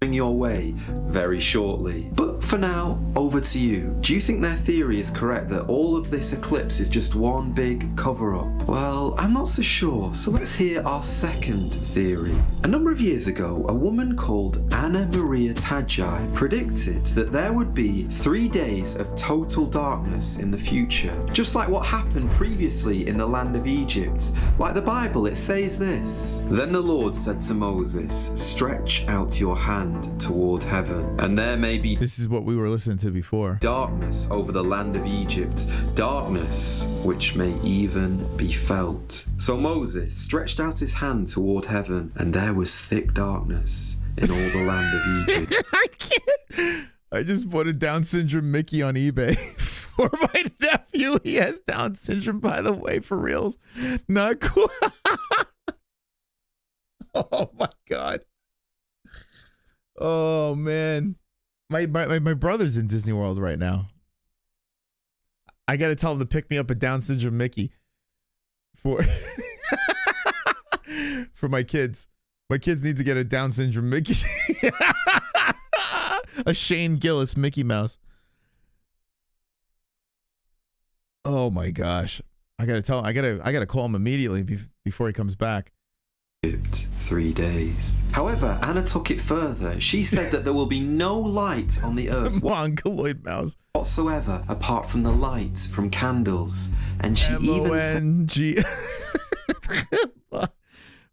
Your way very shortly. But for now, over to you. Do you think their theory is correct that all of this eclipse is just one big cover-up? Well, I'm not so sure, so let's hear our second theory. A number of years ago, a woman called Anna Maria Tadjai predicted that there would be 3 days of total darkness in the future, just like what happened previously in the land of Egypt. Like the Bible, it says this: "Then the Lord said to Moses, stretch out your hand toward heaven, and there may be..." This is what we were listening to before. "Darkness over the land of Egypt, darkness which may even be felt." So Moses stretched out his hand toward heaven, and there was thick darkness in all the land of Egypt. I can't. I just put a Down syndrome Mickey on eBay for my nephew. He has Down syndrome, by the way, for reals. Not cool. Oh my God. Oh man. My brother's in Disney World right now. I gotta tell him to pick me up a Down syndrome Mickey for for my kids. My kids need to get a Down syndrome Mickey. A Shane Gillis Mickey Mouse. Oh my gosh. I gotta tell him, I gotta call him immediately before he comes back. 3 days. However, Anna took it further. She said that there will be no light on the earth Mongoloid mouse whatsoever apart from the light from candles. And she even said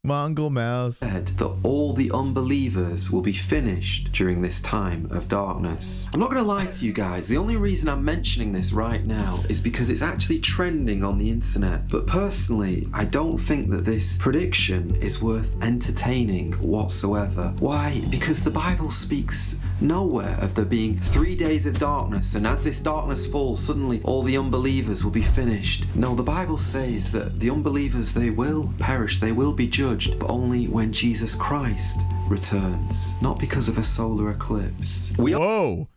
Mongol mouse said that all the unbelievers will be finished during this time of darkness. I'm not going to lie to you guys, the only reason I'm mentioning this right now is because it's actually trending on the internet. But personally, I don't think that this prediction is worth entertaining whatsoever. Why? Because the Bible speaks nowhere of there being 3 days of darkness, and as this darkness falls, suddenly all the unbelievers will be finished. No, the Bible says that the unbelievers, they will perish, they will be judged, but only when Jesus Christ returns, not because of a solar eclipse. Whoa,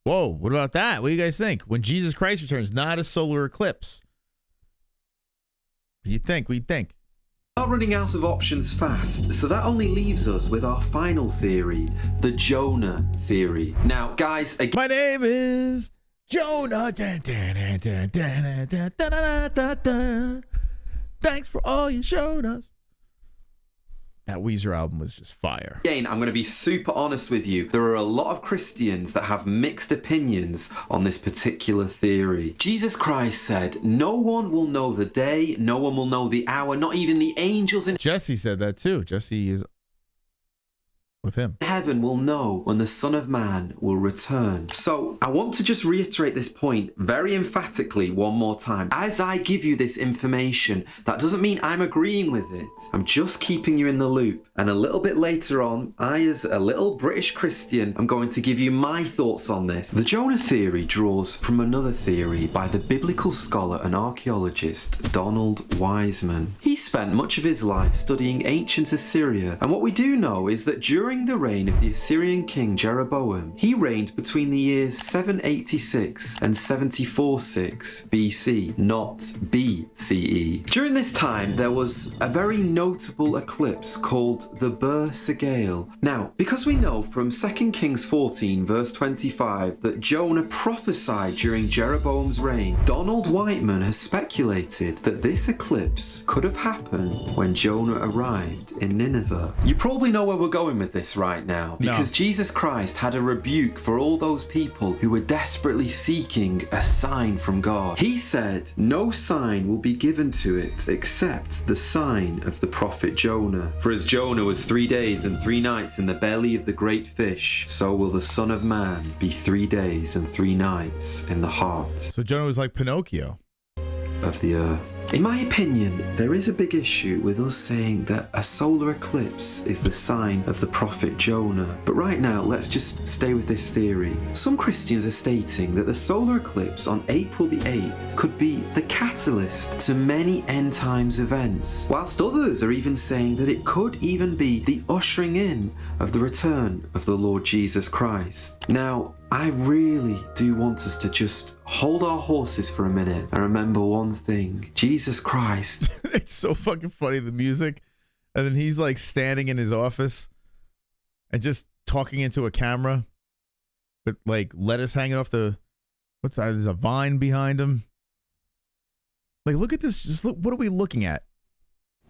what about that? What do you guys think? When Jesus Christ returns, not a solar eclipse. What do you think? Are running out of options fast, so that only leaves us with our final theory, the Jonah theory. Now, guys, my name is Jonah. Thanks for all you showed us. That Weezer album was just fire. Again, I'm going to be super honest with you. There are a lot of Christians that have mixed opinions on this particular theory. Jesus Christ said, no one will know the day, no one will know the hour, not even the angels in Jesse said that too. Jesse is with him. Heaven will know when the Son of Man will return. So I want to just reiterate this point very emphatically one more time. As I give you this information, that doesn't mean I'm agreeing with it. I'm just keeping you in the loop. And a little bit later on, I, as a little British Christian, I'm going to give you my thoughts on this. The Jonah theory draws from another theory by the biblical scholar and archaeologist Donald Wiseman. He spent much of his life studying ancient Assyria, and what we do know is that during the reign of the Assyrian king Jeroboam, he reigned between the years 786 and 746 BC, not BCE. During this time, there was a very notable eclipse called the Ber-Segale. Now, because we know from 2 Kings 14 verse 25 that Jonah prophesied during Jeroboam's reign, Donald Whiteman has speculated that this eclipse could have happened when Jonah arrived in Nineveh. You probably know where we're going with this right now, because Jesus Christ had a rebuke for all those people who were desperately seeking a sign from God. He said, no sign will be given to it except the sign of the prophet Jonah. For as Jonah was 3 days and 3 nights in the belly of the great fish, so will the Son of Man be 3 days and 3 nights in the heart. So Jonah was like Pinocchio of the earth. In my opinion, there is a big issue with us saying that a solar eclipse is the sign of the prophet Jonah. But right now, let's just stay with this theory. Some Christians are stating that the solar eclipse on April the 8th could be the catalyst to many end times events, whilst others are even saying that it could even be the ushering in of the return of the Lord Jesus Christ. Now, I really do want us to just hold our horses for a minute and remember one thing. Jesus Christ. It's so fucking funny, the music. And then he's like standing in his office and just talking into a camera with like lettuce hanging off the, what's that? There's a vine behind him. Like, look at this. Just look, what are we looking at?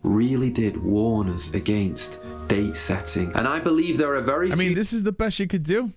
Really did warn us against date setting. And I believe there are very few this is the best you could do.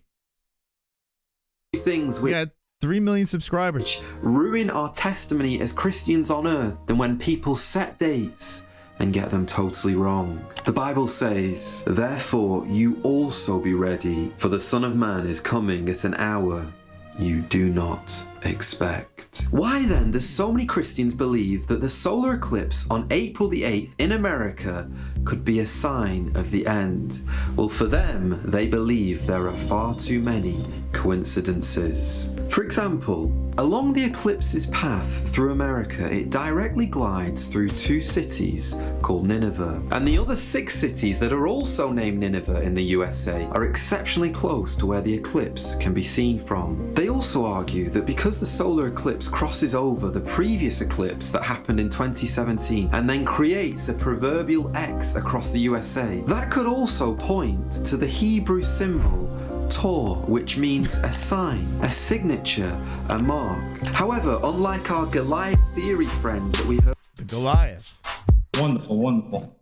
Things which 3 million subscribers ruin our testimony as Christians on earth than when people set dates and get them totally wrong. The Bible says, "Therefore you also be ready, for the Son of Man is coming at an hour you do not expect." Why then do so many Christians believe that the solar eclipse on April the 8th in America could be a sign of the end? Well, for them, they believe there are far too many coincidences. For example, along the eclipse's path through America, it directly glides through 2 cities called Nineveh, and the other 6 cities that are also named Nineveh in the USA are exceptionally close to where the eclipse can be seen from. They also argue that because the solar eclipse crosses over the previous eclipse that happened in 2017 and then creates a proverbial X across the USA, that could also point to the Hebrew symbol Tor, which means a sign, a signature, a mark. However, unlike our Goliath theory friends that we heard, the Goliath. Wonderful, wonderful.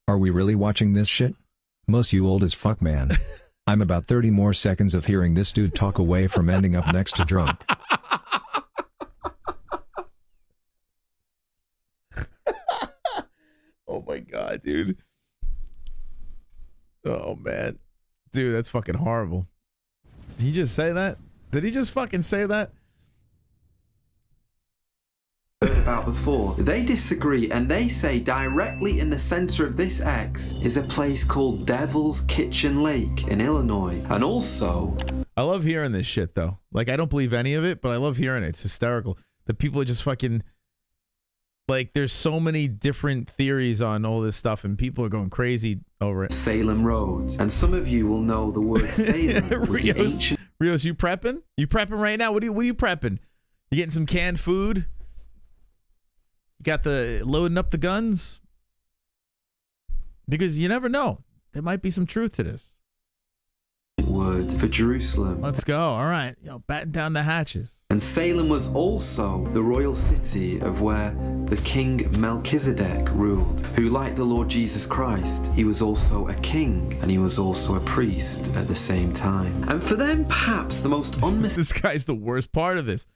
Are we really watching this shit? Most you old as fuck, man. I'm about 30 more seconds of hearing this dude talk away from ending up next to drunk. Oh my god, dude. Oh man. Dude, that's fucking horrible. Did he just say that? Did he just fucking say that? about before. They disagree and they say directly in the center of this X is a place called Devil's Kitchen Lake in Illinois. And also, I love hearing this shit though. Like, I don't believe any of it, but I love hearing it. It's hysterical. The people are just fucking, like, there's so many different theories on all this stuff and people are going crazy over it. Salem Road. And some of you will know the word Salem was the ancient... Rios, you prepping? You prepping right now? What are you prepping? You getting some canned food? You got the loading up the guns? Because you never know. There might be some truth to this. Word for Jerusalem. Let's go. All right. Batten down the hatches. And Salem was also the royal city of where the King Melchizedek ruled, who, like the Lord Jesus Christ, he was also a king and he was also a priest at the same time. And for them, perhaps the most This guy's the worst part of this.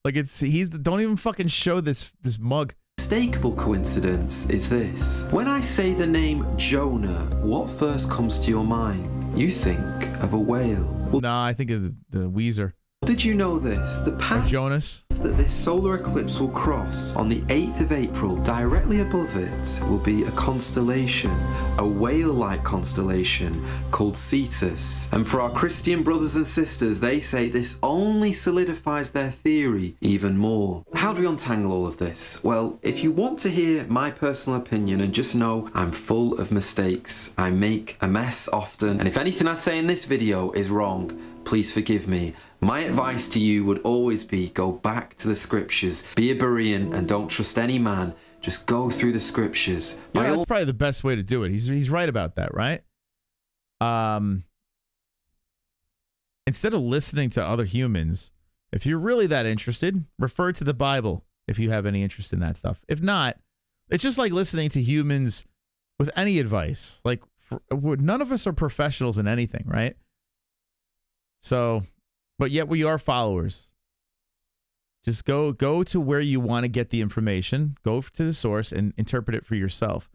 Like, don't even fucking show this mug. Unmistakable coincidence is this. When I say the name Jonah, what first comes to your mind? You think of a whale. Well, no, I think of the Weezer. Did you know this? The path Jonas that this solar eclipse will cross on the 8th of April, directly above it will be a constellation, a whale-like constellation called Cetus. And for our Christian brothers and sisters, they say this only solidifies their theory even more. How do we untangle all of this? Well, if you want to hear my personal opinion and just know I'm full of mistakes, I make a mess often, and if anything I say in this video is wrong, please forgive me. My advice to you would always be go back to the scriptures, be a Berean and don't trust any man. Just go through the scriptures. Yeah, that's probably the best way to do it. He's right about that, right? Instead of listening to other humans, if you're really that interested, refer to the Bible if you have any interest in that stuff. If not, it's just like listening to humans with any advice. Like, none of us are professionals in anything, right? So, but yet we are followers. Just go to where you want to get the information. Go to the source and interpret it for yourself.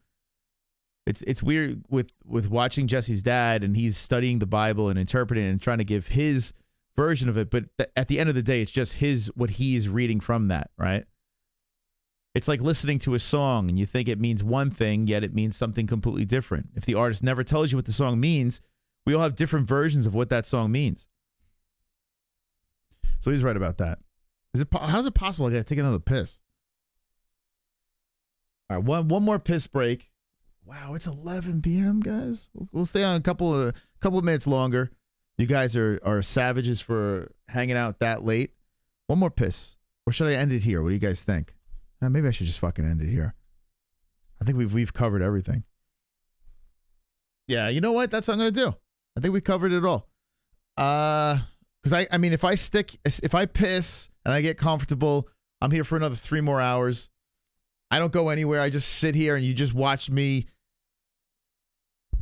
It's weird with watching Jesse's dad, and he's studying the Bible and interpreting it and trying to give his version of it. But at the end of the day, it's just what he's reading from that, right? It's like listening to a song and you think it means one thing, yet it means something completely different. If the artist never tells you what the song means, we all have different versions of what that song means. So he's right about that. How's it possible I gotta take another piss? All right, one more piss break. Wow, it's 11 p.m., guys. We'll stay on a couple of minutes longer. You guys are savages for hanging out that late. One more piss. Or should I end it here? What do you guys think? Maybe I should just fucking end it here. I think we've covered everything. Yeah, you know what? That's what I'm going to do. I think we covered it all. Because I mean, if I piss and I get comfortable, I'm here for another 3 more hours. I don't go anywhere. I just sit here and you just watch me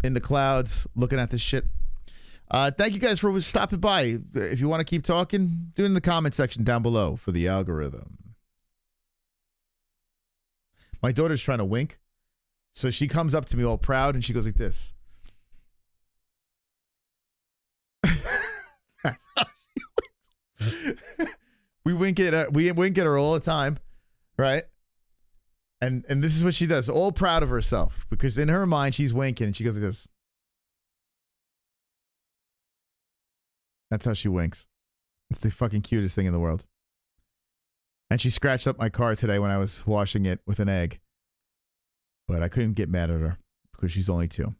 in the clouds looking at this shit. Thank you guys for stopping by. If you want to keep talking, do it in the comment section down below for the algorithm. My daughter's trying to wink. So she comes up to me all proud and she goes like this. That's how she winks. We wink at her all the time, right? And this is what she does, all proud of herself, because in her mind she's winking and she goes like this. That's how she winks. It's the fucking cutest thing in the world. And she scratched up my car today when I was washing it with an egg. But I couldn't get mad at her because she's only 2. All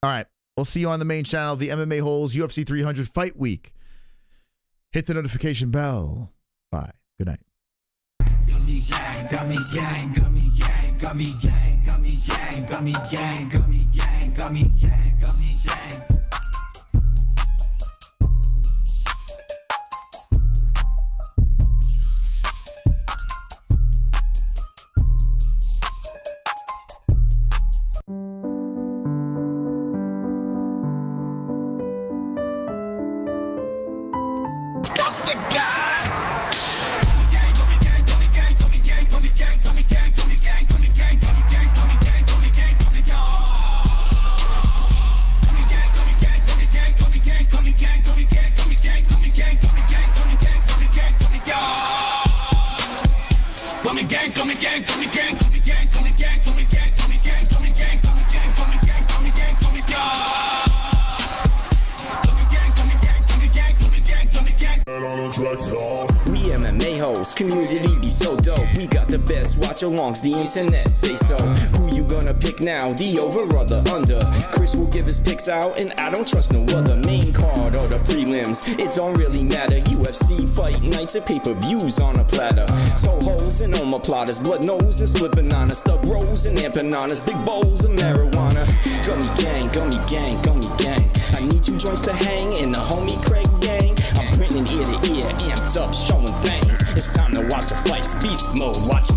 right. We'll see you on the main channel, the MMA-Holes UFC 300 Fight Week. Hit the notification bell. Bye. Good night. Gummy gang, gummy gang, gummy gang, gummy gang, gummy gang, gummy gang, gummy gang, gummy gang, gummy gang. We MMA-Holes, community be so dope. We got the best watch-alongs, the internet say so. Who you gonna pick now, the over or the under? Chris will give his picks out, and I don't trust no other. Main card or the prelims, it don't really matter. UFC fight nights and pay-per-views on a platter. Toe holes and omoplatas, blood nose and split banana, stuck rows and empanadas, big bowls of marijuana. Gummy gang, gummy gang, gummy gang. I need 2 joints to hang in the homie Craig gang. I'm printing ear to ear, amped up, showing things. It's time to watch the fights, beast mode, watching